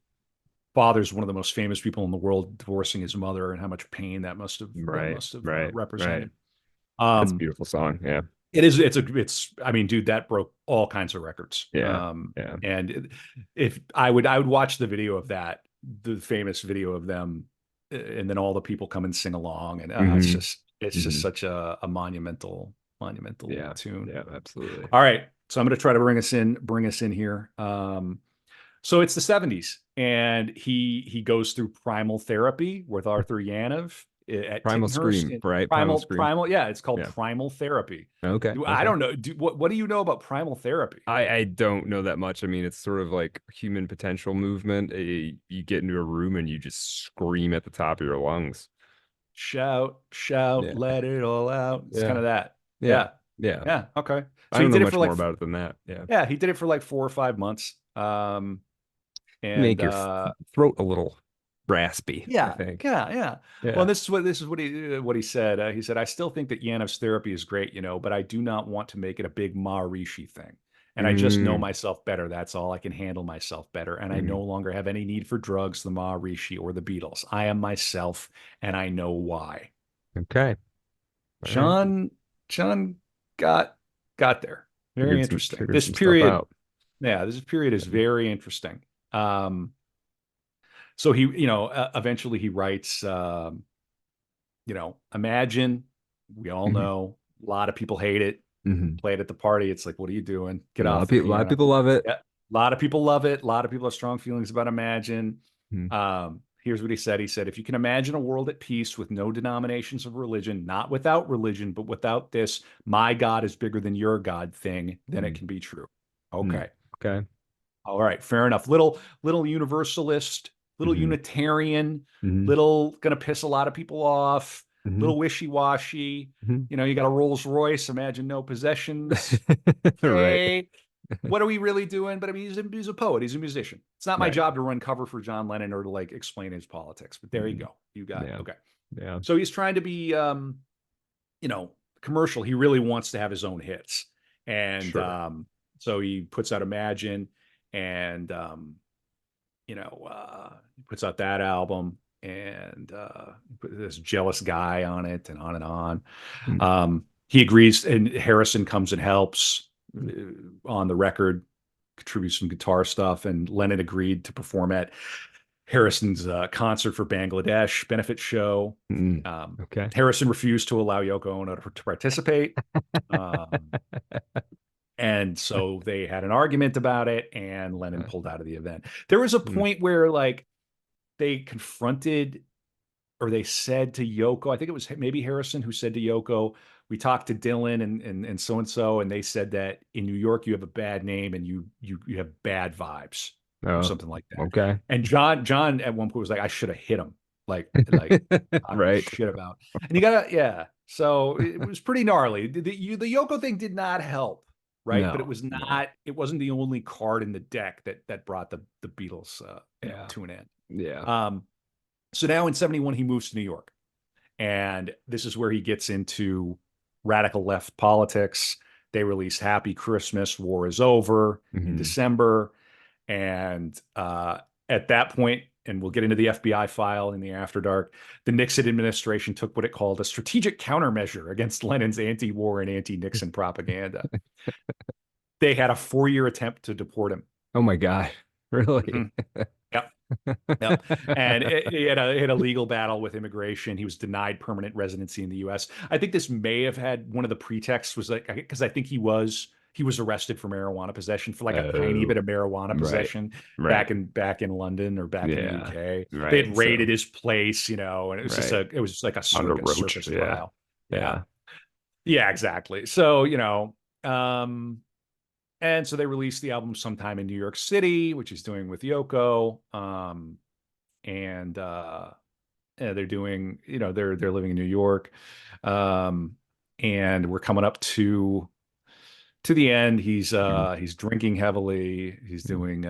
father's one of the most famous people in the world divorcing his mother, and how much pain Right. Right. Right. represented. That's a Um, beautiful song. Yeah. I mean, dude, that broke all kinds of records. Yeah. Yeah. And if I would watch the video of that, the famous video of them, and then all the people come and sing along, and Hmm. it's just Hmm. such a monumental Yeah. tune. Yeah. Absolutely. All right, so I'm going to try to bring us in here. So it's the 70s, and he goes through primal therapy with Arthur Yanov at Primal Tittenhurst. Scream, right? Primal Scream. Yeah, it's called Yeah. primal therapy. Okay. I Okay. don't know. What do you know about primal therapy? I don't know that much. I mean, it's sort of like human potential movement. You get into a room and you just scream at the top of your lungs. Shout, shout, Yeah. let it all out. It's kind Yeah. of that. Yeah. Yeah. Yeah. Yeah. Okay. I So he don't know did it for much more like, about it than that. Yeah. yeah, he did it for like 4 or 5 months. And Make your throat a little raspy, I Yeah, think. yeah, yeah. Well, Yeah. this is what he said. He said, "I still think that Yanov's therapy is great, but I do not want to make it a big Maharishi thing. And I just know Mm, myself better. That's all. I can handle myself better, and I mm. no longer have any need for drugs, the Maharishi, or the Beatles. I am myself, and I know why." Okay. All right. John, John got got there. Very interesting. Figured some stuff out. This period is very interesting. Um, so eventually he writes. Imagine, we all Hmm. know a lot of people hate it. Hmm. Play it at the party. It's like, what are you doing? A Get lot off of the people, a lot of piano. people love it. Yeah. A lot of people love it. A lot of people have strong feelings about Imagine. Mm, Here's what he said. He said, if you can imagine a world at peace with no denominations of religion, not without religion, but without this, my God is bigger than your God thing, then it mm, can be true. mm. Okay. Okay. All right, fair enough. Little universalist, little Hmm. Unitarian, Hmm. little gonna piss a lot of people off, Hmm. little wishy-washy. Hmm. You got a Rolls Royce, imagine no possessions. Right. Okay. What are we really doing? But I mean, he's a poet, he's a musician. It's not my Right. job to run cover for John Lennon or to like explain his politics, but there you Mm. go. You got it. Yeah. Okay. Yeah. So he's trying to be you know, commercial. He really wants to have his own hits. And Sure. so he puts out Imagine, and he puts out that album, and put this jealous guy on it, and on and on. Mm. He agrees, and Harrison comes and helps Mm. on the record, contributes some guitar stuff, and Lennon agreed to perform at Harrison's concert for Bangladesh benefit show. Mm. Um, Okay. Harrison refused to allow Yoko Ono to participate. Um, and so they had an argument about it, and Lennon Uh, pulled out of the event. There was a mm. point where like they confronted, or they said to Yoko, I think it was maybe Harrison who said to Yoko, "We talked to Dylan and so, and they said that in New York you have a bad name, and you have bad vibes," or Oh, something like that. okay. And John at one point was like, "I should have hit him, like talking Right. shit about." And you gotta, yeah. So it was pretty gnarly. The Yoko thing did not help, right? But it No, was no. not. It wasn't the only card in the deck that brought the Beatles, Yeah. to an end. Yeah. Um, so now in '71 he moves to New York, and this is where he gets into radical left politics. They release Happy Christmas, War is Over in Hmm. December. And at that point, and we'll get into the FBI file in the After Dark, the Nixon administration took what it called a strategic countermeasure against Lennon's anti war and anti Nixon propaganda. They had a 4-year attempt to deport him. Oh my God. Really? Mhm. Yep. Yep. And he had a legal battle with immigration. He was denied permanent residency in the US. I think this may have had one of the pretexts was like, because I think he was arrested for marijuana possession, for like a tiny Oh, bit of marijuana right. possession Right. back in London or back in the Yeah. UK. They Right. had raided So, his place, and it was just right. like a On the roach. circus Yeah. trial. Yeah. Yeah. Yeah, exactly. So, um, and so they released the album sometime in New York City, which he's doing with Yoko. And yeah, they're doing, they're living in New York. Um, and we're coming up to the end. He's drinking heavily. He's doing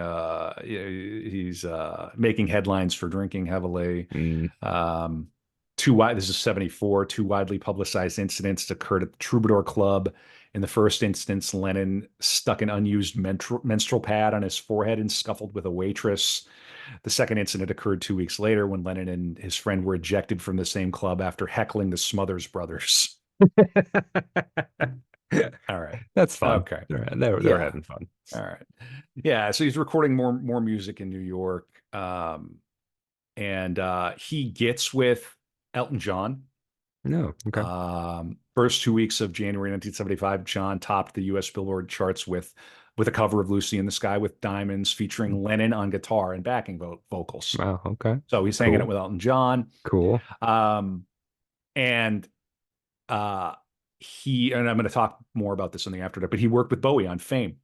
he's making headlines for drinking heavily. Mm, Um, this is 74. Two widely publicized incidents occurred at the Troubadour Club. In the first instance, Lennon stuck an unused menstrual pad on his forehead and scuffled with a waitress. The second incident occurred 2 weeks later when Lennon and his friend were ejected from the same club after heckling the Smothers Brothers. All right. that's fun. Okay. They're Yeah. having fun. All right. Yeah. So he's recording more music in New York. And he gets with Elton John. No, okay. First 2 weeks of January 1975, John topped the U.S. Billboard charts with a cover of Lucy in the Sky with Diamonds featuring Lennon on guitar and backing vocals. Wow, okay. So he's hanging it Cool. with Elton John. Cool. Um, and uh, and I'm going to talk more about this in the after, but he worked with Bowie on Fame.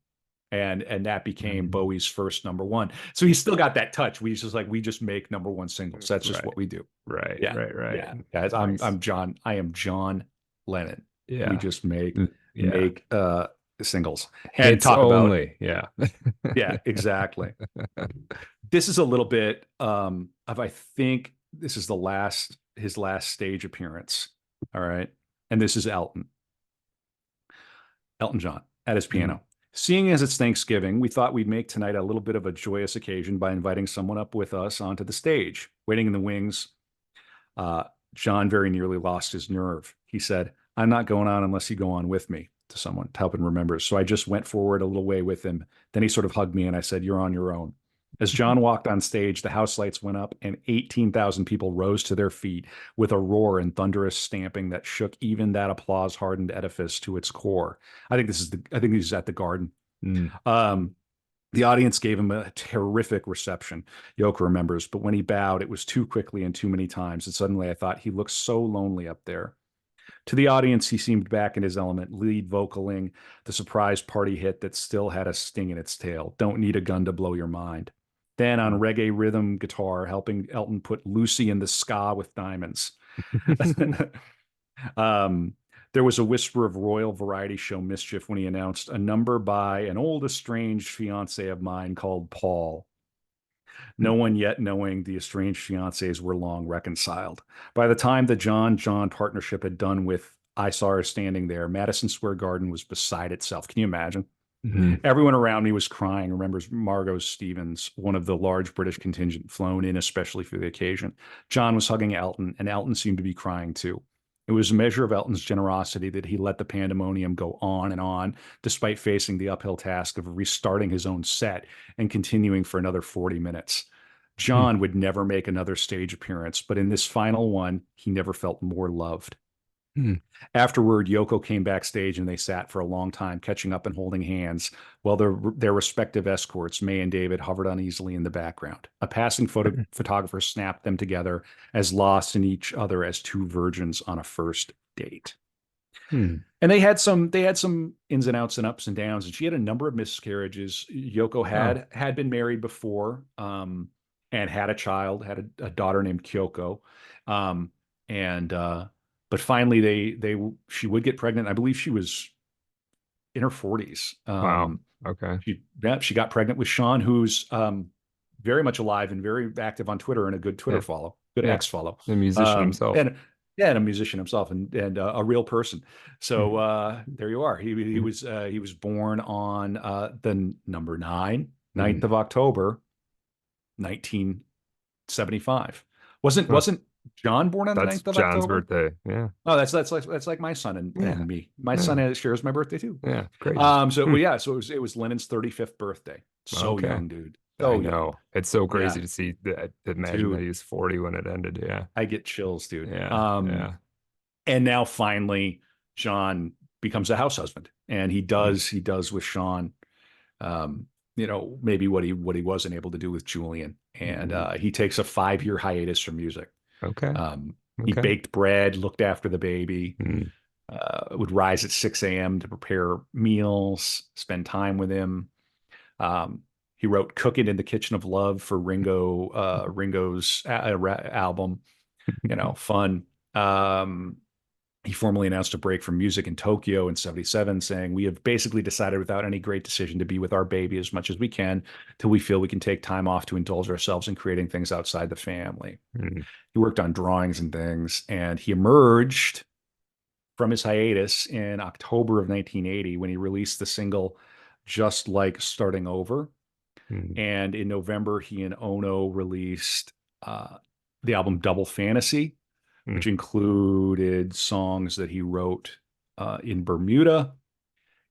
And that became Mm, Bowie's first number one. So he's still got that touch. We just make number one singles. That's just right, what we do. right, Yeah. right, right. Yeah. Guys, Nice. I am John Lennon. We Yeah. just make Yeah. singles and Hits talk about, only. Yeah. yeah, exactly. This is a little bit of, I think this is his last stage appearance. All right. And this is Elton John at his Mm, piano. Seeing as it's Thanksgiving, we thought we'd make tonight a little bit of a joyous occasion by inviting someone up with us onto the stage. Waiting in the wings, uh, John very nearly lost his nerve. He said, "I'm not going on unless you go on with me," to someone to help him remember. So I just went forward a little way with him. Then he sort of hugged me and I said, "You're on your own." As John walked on stage, the house lights went up and 18,000 people rose to their feet with a roar and thunderous stamping that shook even that applause hardened edifice to its core. I think this is at the Garden. mm, Um, the audience gave him a terrific reception, Yoko remembers, but when he bowed, it was too quickly and too many times. And suddenly I thought he looked so lonely up there. To the audience, he seemed back in his element, lead vocaling the surprise party hit that still had a sting in its tail. Don't need a gun to blow your mind. Then on reggae rhythm guitar, helping Elton put Lucy in the ska with diamonds. um, there was a whisper of royal variety show mischief when he announced a number by an old estranged fiance of mine called Paul. No one yet knowing the estranged fiancés were long reconciled. By the time the John partnership had done with I Saw Her Standing There, Madison Square Garden was beside itself. Can you imagine? mm, Everyone around me was crying. Remembers Margot Stevens, one of the large British contingent flown in especially for the occasion. John was hugging Elton, and Elton seemed to be crying too. It was a measure of Elton's generosity that he let the pandemonium go on, despite facing the uphill task of restarting his own set and continuing for another 40 minutes. mm, John would never make another stage appearance, but in this final one, he never felt more loved. mm. Afterward, Yoko came backstage and they sat for a long time, catching up and holding hands, while their respective escorts, May and David, hovered uneasily in the background. A passing photographer snapped them together as lost in each other as two virgins on a first date. Hmm. And they had some ins and outs and ups and downs, and she had a number of miscarriages. Yoko Oh, had been married before, and had a child, had a daughter named Kyoko, um, and but finally they she would get pregnant. I believe she was in her 40s. wow. Okay. She got pregnant with Sean, who's very much alive and very active on Twitter and a good Twitter Yeah. follow, good Yeah. X follow, The musician himself. and yeah, and a musician himself and a real person. So Mhm. there you are. Mhm. He was born on the number 9th Mhm. of October, 1975. Huh. Wasn't John born on the That's 9th of John's October? birthday. Yeah. Oh, that's like my son Yeah. and me. My son Yeah. shares my birthday too. Yeah. Crazy. So Hmm. well, yeah, so it was Lennon's 35th birthday. So Okay. young, dude. I So young. know. It's so Yeah, crazy to see that. Imagine that he dude. was 40 when it ended. Yeah. I get chills, dude. Yeah. Yeah. And now finally, John becomes a house husband, and Mm, he does with Sean, um, maybe what he wasn't able to do with Julian, and mm. he takes a 5 year hiatus from music. Okay. He Okay. baked bread, looked after the baby, Mm. would rise at 6 a.m. to prepare meals, spend time with him. He wrote "Cooking in the Kitchen of Love" for Ringo's album. Fun. Um, he formally announced a break from music in Tokyo in 77, saying, "We have basically decided without any great decision to be with our baby as much as we can till we feel we can take time off to indulge ourselves in creating things outside the family." Mm, He worked on drawings and things, and he emerged from his hiatus in October of 1980 when he released the single "Just Like Starting Over." mm, And in November, he and Ono released uh, the album Double Fantasy, mm, which included songs that he wrote in Bermuda.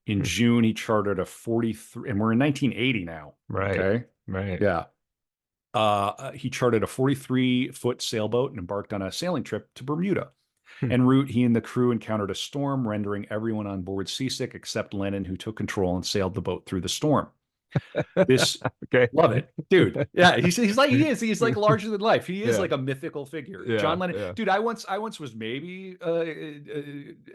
In mm. June, he charted a 43, and we're in 1980 now. Right, Okay. right. Yeah. He charted a 43-foot sailboat and embarked on a sailing trip to Bermuda. Hmm. En route, he and the crew encountered a storm, rendering everyone on board seasick except Lennon, who took control and sailed the boat through the storm. This Okay. Love it, dude. Yeah, he's like he's like larger than life. He is Yeah, like a mythical figure. yeah, John Lennon, yeah. dude. I once was maybe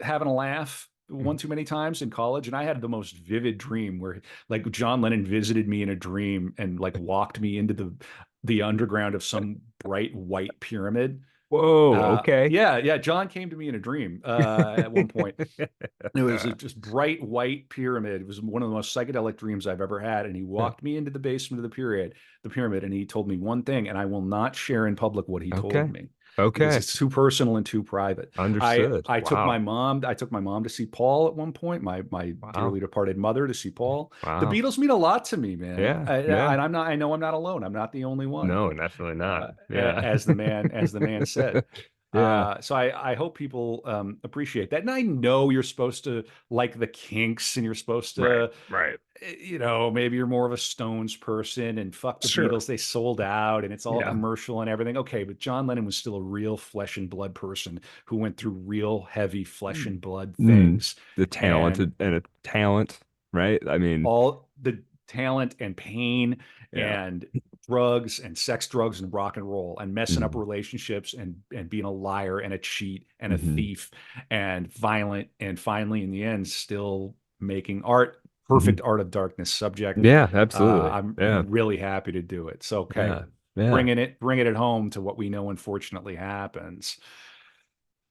having a laugh one Mm. too many times in college, and I had the most vivid dream where like John Lennon visited me in a dream and like walked me into the underground of some bright white pyramid. Whoa, okay. Yeah. John came to me in a dream at one point. It was a just bright white pyramid. It was one of the most psychedelic dreams I've ever had. And he walked me into the basement of the pyramid, and he told me one thing, and I will not share in public what he told Okay. me because Okay. it's too personal and too private. I Understood. I took my Wow. mom I took my mom to see Paul at one point, my Wow. dearly departed mother to see Paul. The Wow. Beatles mean a lot to me, man. Yeah. Yeah. And I know I'm not alone. I'm not the only one. No, definitely not. Yeah. As the man said. Yeah. So I hope people appreciate that. And I know you're supposed to like the Kinks, and you're supposed Right. to, Right. maybe you're more of a Stones person, and fuck the Sure. Beatles, they sold out and it's all Yeah. commercial and everything. Okay, but John Lennon was still a real flesh and blood person who went through real heavy flesh and blood Mm. things. The And talented and a talent, right? I mean, all the talent and pain yeah. and drugs and sex, drugs and rock and roll and messing up Mm. relationships and being a liar and a cheat and a Hmm. thief and violent, and finally in the end still making art, Hmm. perfect art of darkness subject. Yeah, absolutely. I'm Yeah. really happy to do it. So okay, Yeah. Yeah. bringing it home to what we know unfortunately happens.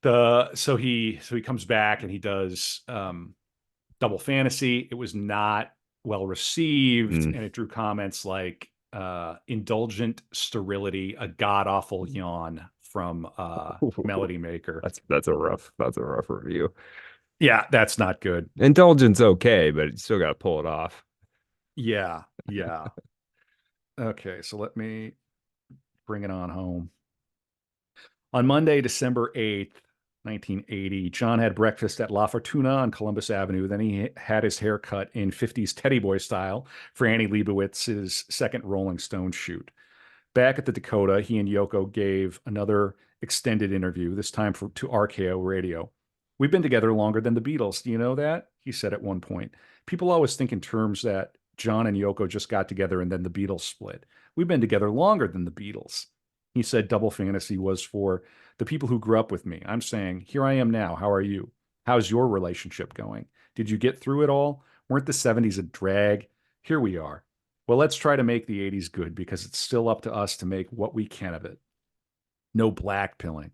So he comes back and he does Double Fantasy. It was not well received, Mm. and it drew comments like indulgent sterility, a god awful yawn from Melody Maker. That's a rough review. Yeah, that's not good. Indulgence okay, but you still got to pull it off. Yeah. Okay, so let me bring it on home. On Monday, December 8th, 1980, John had breakfast at La Fortuna on Columbus Avenue. Then he had his hair cut in 50s Teddy Boy style for Annie Leibovitz's second Rolling Stone shoot. Back at the Dakota, he and Yoko gave another extended interview, this time to RKO Radio. "We've been together longer than the Beatles. Do you know that?" he said at one point. "People always think in terms that John and Yoko just got together and then the Beatles split. We've been together longer than the Beatles." He said Double Fantasy was for the people who grew up with me. I'm saying, here I am now. How are you? How's your relationship going? Did you get through it all? Weren't the 70s a drag? Here we are. Well, let's try to make the 80s good because it's still up to us to make what we can of it. No black pilling.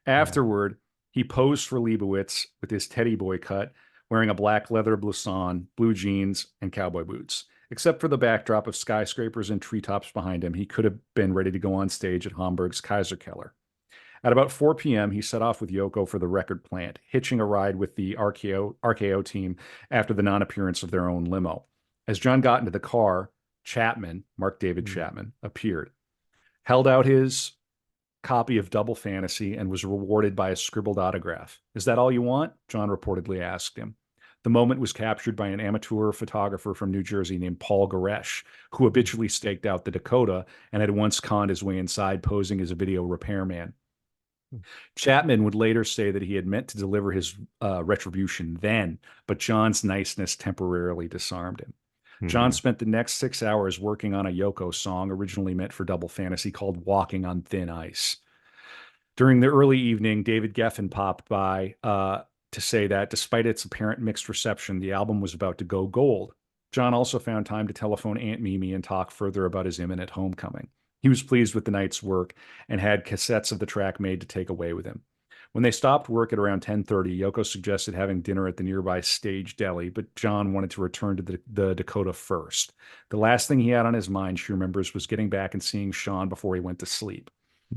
Yeah. Afterward, he posed for Leibowitz with his teddy boy cut, wearing a black leather blouson, blue jeans, and cowboy boots. Except for the backdrop of skyscrapers and treetops behind him, he could have been ready to go on stage at Hamburg's Kaiserkeller. At about 4 p.m., he set off with Yoko for the record plant, hitching a ride with the RKO team after the non appearance of their own limo. As John got into the car, Chapman, Mark David Mm. Chapman, appeared, held out his copy of Double Fantasy, and was rewarded by a scribbled autograph. "Is that all you want?" John reportedly asked him. The moment was captured by an amateur photographer from New Jersey named Paul Goresh, who habitually staked out the Dakota and had once conned his way inside posing as a video repairman. Chapman would later say that he had meant to deliver his retribution then, but John's niceness temporarily disarmed him. John Mm. spent the next 6 hours working on a Yoko song originally meant for Double Fantasy called "Walking on Thin Ice." During the early evening, David Geffen popped by to say that despite its apparent mixed reception, the album was about to go gold. John also found time to telephone Aunt Mimi and talk further about his imminent homecoming. He was pleased with the night's work and had cassettes of the track made to take away with him. When they stopped work at around 10:30, Yoko suggested having dinner at the nearby Stage Deli, but John wanted to return to the Dakota first. The last thing he had on his mind, she remembers, was getting back and seeing Sean before he went to sleep.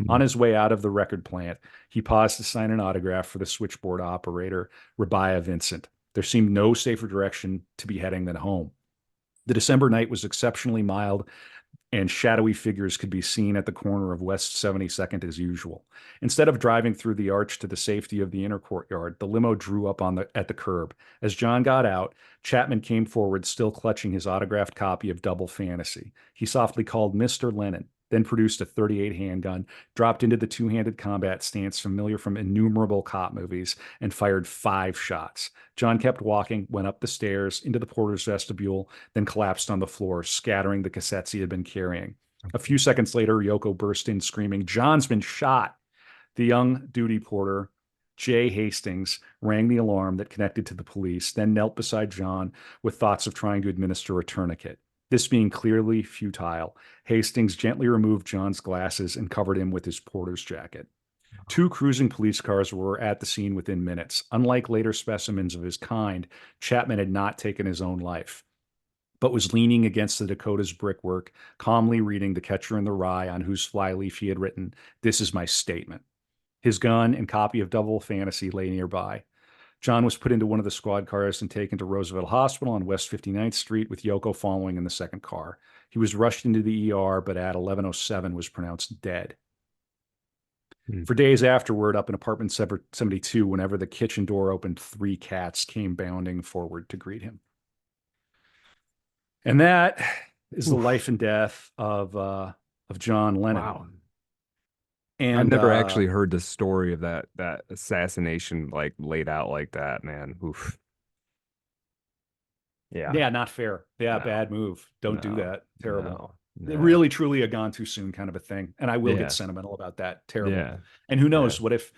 On Mm. his way out of the record plant, he paused to sign an autograph for the switchboard operator, Rabia Vincent. There seemed no safer direction to be heading than home. The December night was exceptionally mild, and shadowy figures could be seen at the corner of West 72nd as usual. Instead of driving through the arch to the safety of the inner courtyard, the limo drew up at the curb. As John got out, Chapman came forward, still clutching his autographed copy of Double Fantasy. He softly called Mr. Lennon, then produced a .38 handgun, dropped into the two-handed combat stance familiar from innumerable cop movies, and fired 5 shots. John kept walking, went up the stairs, into the porter's vestibule, then collapsed on the floor, scattering the cassettes he had been carrying. A few seconds later, Yoko burst in screaming, "John's been shot!" The young duty porter, Jay Hastings, rang the alarm that connected to the police, then knelt beside John with thoughts of trying to administer a tourniquet. This being clearly futile, Hastings gently removed John's glasses and covered him with his porter's jacket. 2 cruising police cars were at the scene within minutes. Unlike later specimens of his kind, Chapman had not taken his own life, but was leaning against the Dakota's brickwork, calmly reading The Catcher in the Rye, on whose flyleaf he had written, "This is my statement." His gun and copy of Double Fantasy lay nearby. John was put into one of the squad cars and taken to Roosevelt Hospital on West 59th Street, with Yoko following in the second car. He was rushed into the ER, but at 11:07 was pronounced dead. Mm. For days afterward, up in apartment 72, whenever the kitchen door opened, 3 cats came bounding forward to greet him. And that is the life and death of John Lennon. Wow. And I've never actually heard the story of that assassination like laid out like that, man. Oof. Yeah. yeah, not fair. Yeah, No. bad move. Don't do No. that. Terrible. No. Really, truly a gone too soon kind of a thing. And I will Yeah. get sentimental about that. Terrible. Yeah. And who knows Yeah. what if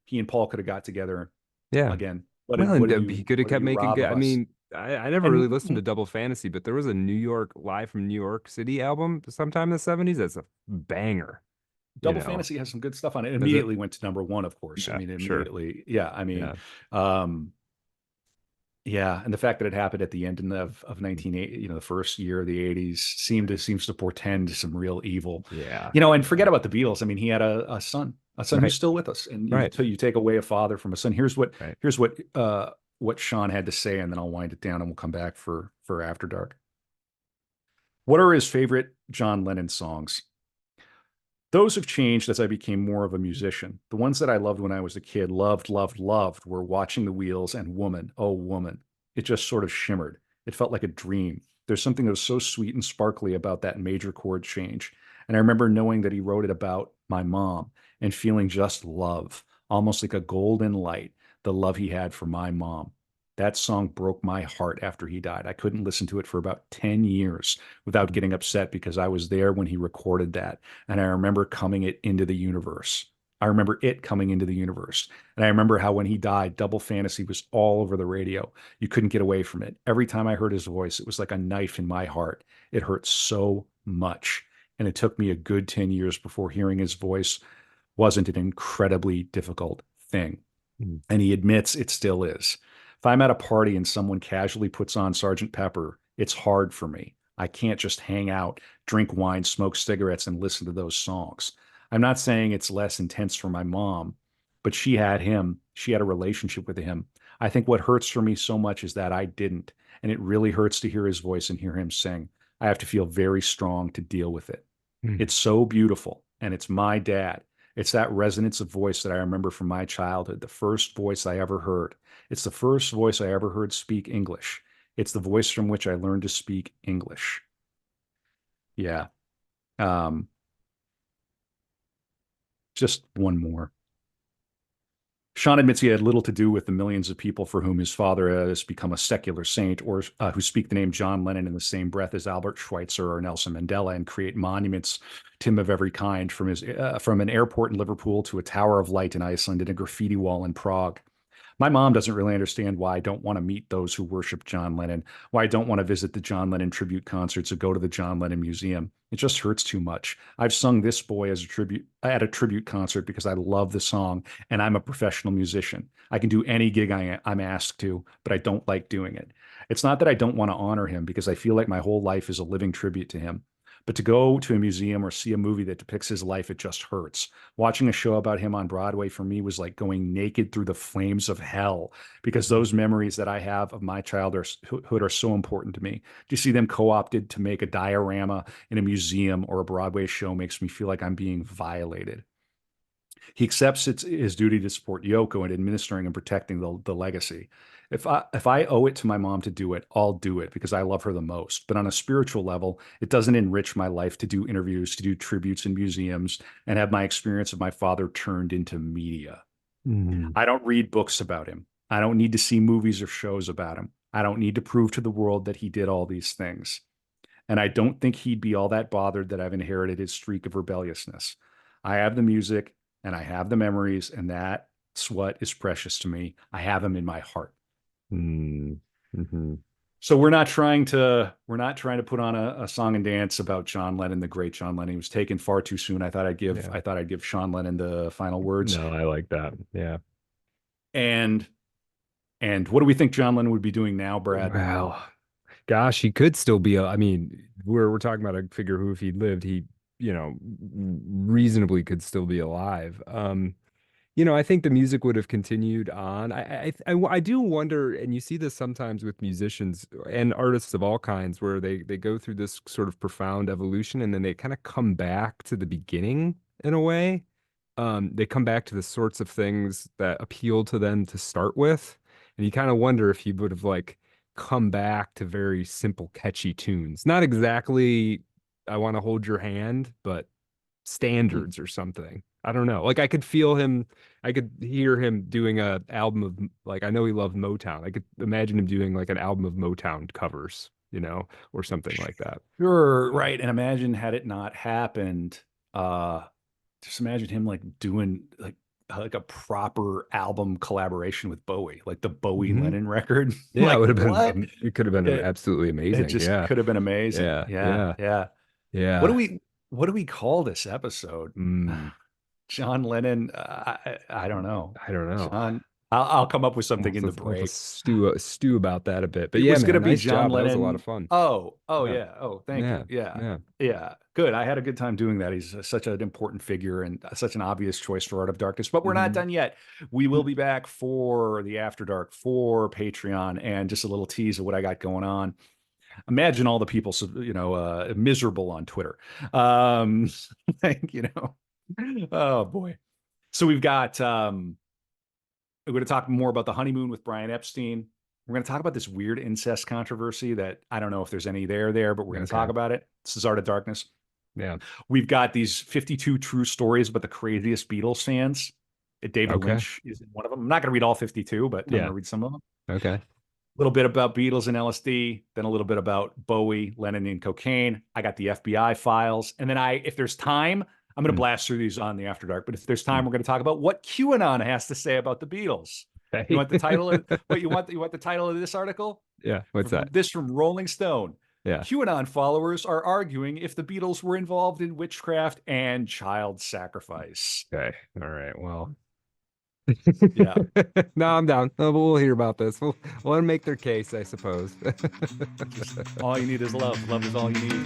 he and Paul could have got together Yeah. again? Well, and he could have kept making good. I mean, I never really listened to Double Fantasy, but there was a New York Live from New York City album sometime in the 70s. That's a banger. Double Fantasy has some good stuff on it. It Is immediately went to #1, of course. Yeah, I mean, sure. immediately. Yeah. I mean, Yeah. yeah, and the fact that it happened at the end of 1980, the first year of the 80s, seems to portend some real evil. Yeah. And forget about the Beatles. I mean, he had a son Right. who's still with us, and Right. you take away a father from a son. Here's what Right. what Sean had to say, and then I'll wind it down, and we'll come back for After Dark. What are his favorite John Lennon songs? Those have changed as I became more of a musician. The ones that I loved when I was a kid, loved, were Watching the Wheels and Woman, Oh Woman. It just sort of shimmered. It felt like a dream. There's something that was so sweet and sparkly about that major chord change. And I remember knowing that he wrote it about my mom and feeling just love, almost like a golden light, the love he had for my mom. That song broke my heart after he died. I couldn't listen to it for about 10 years without getting upset, because I was there when he recorded that. And I remember coming into the universe. I remember it coming into the universe. And I remember how when he died, Double Fantasy was all over the radio. You couldn't get away from it. Every time I heard his voice, it was like a knife in my heart. It hurt so much. And it took me a good 10 years before hearing his voice wasn't an incredibly difficult thing. Mm. And he admits it still is. If I'm at a party and someone casually puts on Sergeant Pepper, it's hard for me. I can't just hang out, drink wine, smoke cigarettes, and listen to those songs. I'm not saying it's less intense for my mom, but she had him. She had a relationship with him. I think what hurts for me so much is that I didn't. And it really hurts to hear his voice and hear him sing. I have to feel very strong to deal with it. Mm. It's so beautiful. And it's my dad. It's that resonance of voice that I remember from my childhood, the first voice I ever heard. It's the first voice I ever heard speak English. It's the voice from which I learned to speak English. Yeah. Just one more. Sean admits he had little to do with the millions of people for whom his father has become a secular saint, or who speak the name John Lennon in the same breath as Albert Schweitzer or Nelson Mandela and create monuments to him of every kind, from an airport in Liverpool to a tower of light in Iceland and a graffiti wall in Prague. My mom doesn't really understand why I don't want to meet those who worship John Lennon, why I don't want to visit the John Lennon tribute concerts or go to the John Lennon museum. It just hurts too much. I've sung This Boy as a tribute at a tribute concert because I love the song and I'm a professional musician. I can do any gig I'm asked to, but I don't like doing it. It's not that I don't want to honor him because I feel like my whole life is a living tribute to him. But to go to a museum or see a movie that depicts his life, it just hurts. Watching a show about him on Broadway for me was like going naked through the flames of hell because those memories that I have of my childhood are so important to me. To see them co opted to make a diorama in a museum or a Broadway show makes me feel like I'm being violated. He accepts it's his duty to support Yoko in administering and protecting the legacy. If I owe it to my mom to do it, I'll do it because I love her the most. But on a spiritual level, it doesn't enrich my life to do interviews, to do tributes in museums, and have my experience of my father turned into media. Mm, I don't read books about him. I don't need to see movies or shows about him. I don't need to prove to the world that he did all these things. And I don't think he'd be all that bothered that I've inherited his streak of rebelliousness. I have the music and I have the memories, and that's what is precious to me. I have them in my heart. mm, mhm. So we're not trying to put on a song and dance about John Lennon, the great John Lennon. He was taken far too soon. Yeah. I thought I'd give Sean Lennon the final words. No, I like that. Yeah. And and what do we think John Lennon would be doing now, Brad? Well, gosh, he could still be I mean, we're talking about a figure who, if he lived, he, reasonably could still be alive. I think the music would have continued on. I do wonder, and you see this sometimes with musicians and artists of all kinds, where they go through this sort of profound evolution and then they kind of come back to the beginning in a way. They come back to the sorts of things that appeal to them to start with. And you kind of wonder if he would have like come back to very simple, catchy tunes. Not exactly I want to hold your hand, but Hmm. standards or something. I don't know. Like I could feel him, I could hear him doing a album of like I know he loved Motown. I could imagine him doing like an album of Motown covers, or something like that. Sure, right. And imagine had it not happened, uh, just imagine him like doing like a proper album collaboration with Bowie, like the Bowie Hmm. Lennon record. Yeah, it Like would have been what? it could have been It absolutely it amazing. just Yeah. could have been amazing. Yeah. Yeah, Yeah. yeah. What do Yeah. we what do we call this episode? Mm, John Lennon, I don't know. I don't know. John, I'll come up with We'll something have in to, the we'll have to break. stew about that a bit. But It yeah, was going man, to be nice John job. That was a lot of Lennon. fun. Oh Yeah. yeah. Oh, thank you. Yeah. Yeah. Yeah. Yeah. Good. I had a good time doing that. He's such an important figure and such an obvious choice for Art of Darkness. But we're not Hmm. done yet. We will be back for the After Dark, for Patreon, and just a little tease of what I got going on. Imagine all the people, miserable on Twitter. Um, like, oh boy. So we're going to talk more about the honeymoon with Brian Epstein. We're going to talk about this weird incest controversy that I don't know if there's any there, but we're going to talk Okay. about it. This is Art of Darkness. Yeah. We've got these 52 true stories about the craziest Beatles fans. David Okay. Lynch is in one of them. I'm not going to read all 52, but I'm going Yeah. to read some of them. Okay. A little bit about Beatles and LSD, then a little bit about Bowie, Lennon, and cocaine. I got the FBI files. And then if there's time, I'm going to Mm, blast through these on the After Dark. But if there's mm. time, we're going to talk about what QAnon has to say about the Beatles. You Okay. want the title of what you want? You want the title of this article? Yeah. What's that? From Rolling Stone. Yeah. QAnon followers are arguing if the Beatles were involved in witchcraft and child sacrifice. Okay. All right. Well, Yeah, no, I'm down. No, but we'll hear about this. We'll let them make their case, I suppose. just all you need is love. Love is all you need.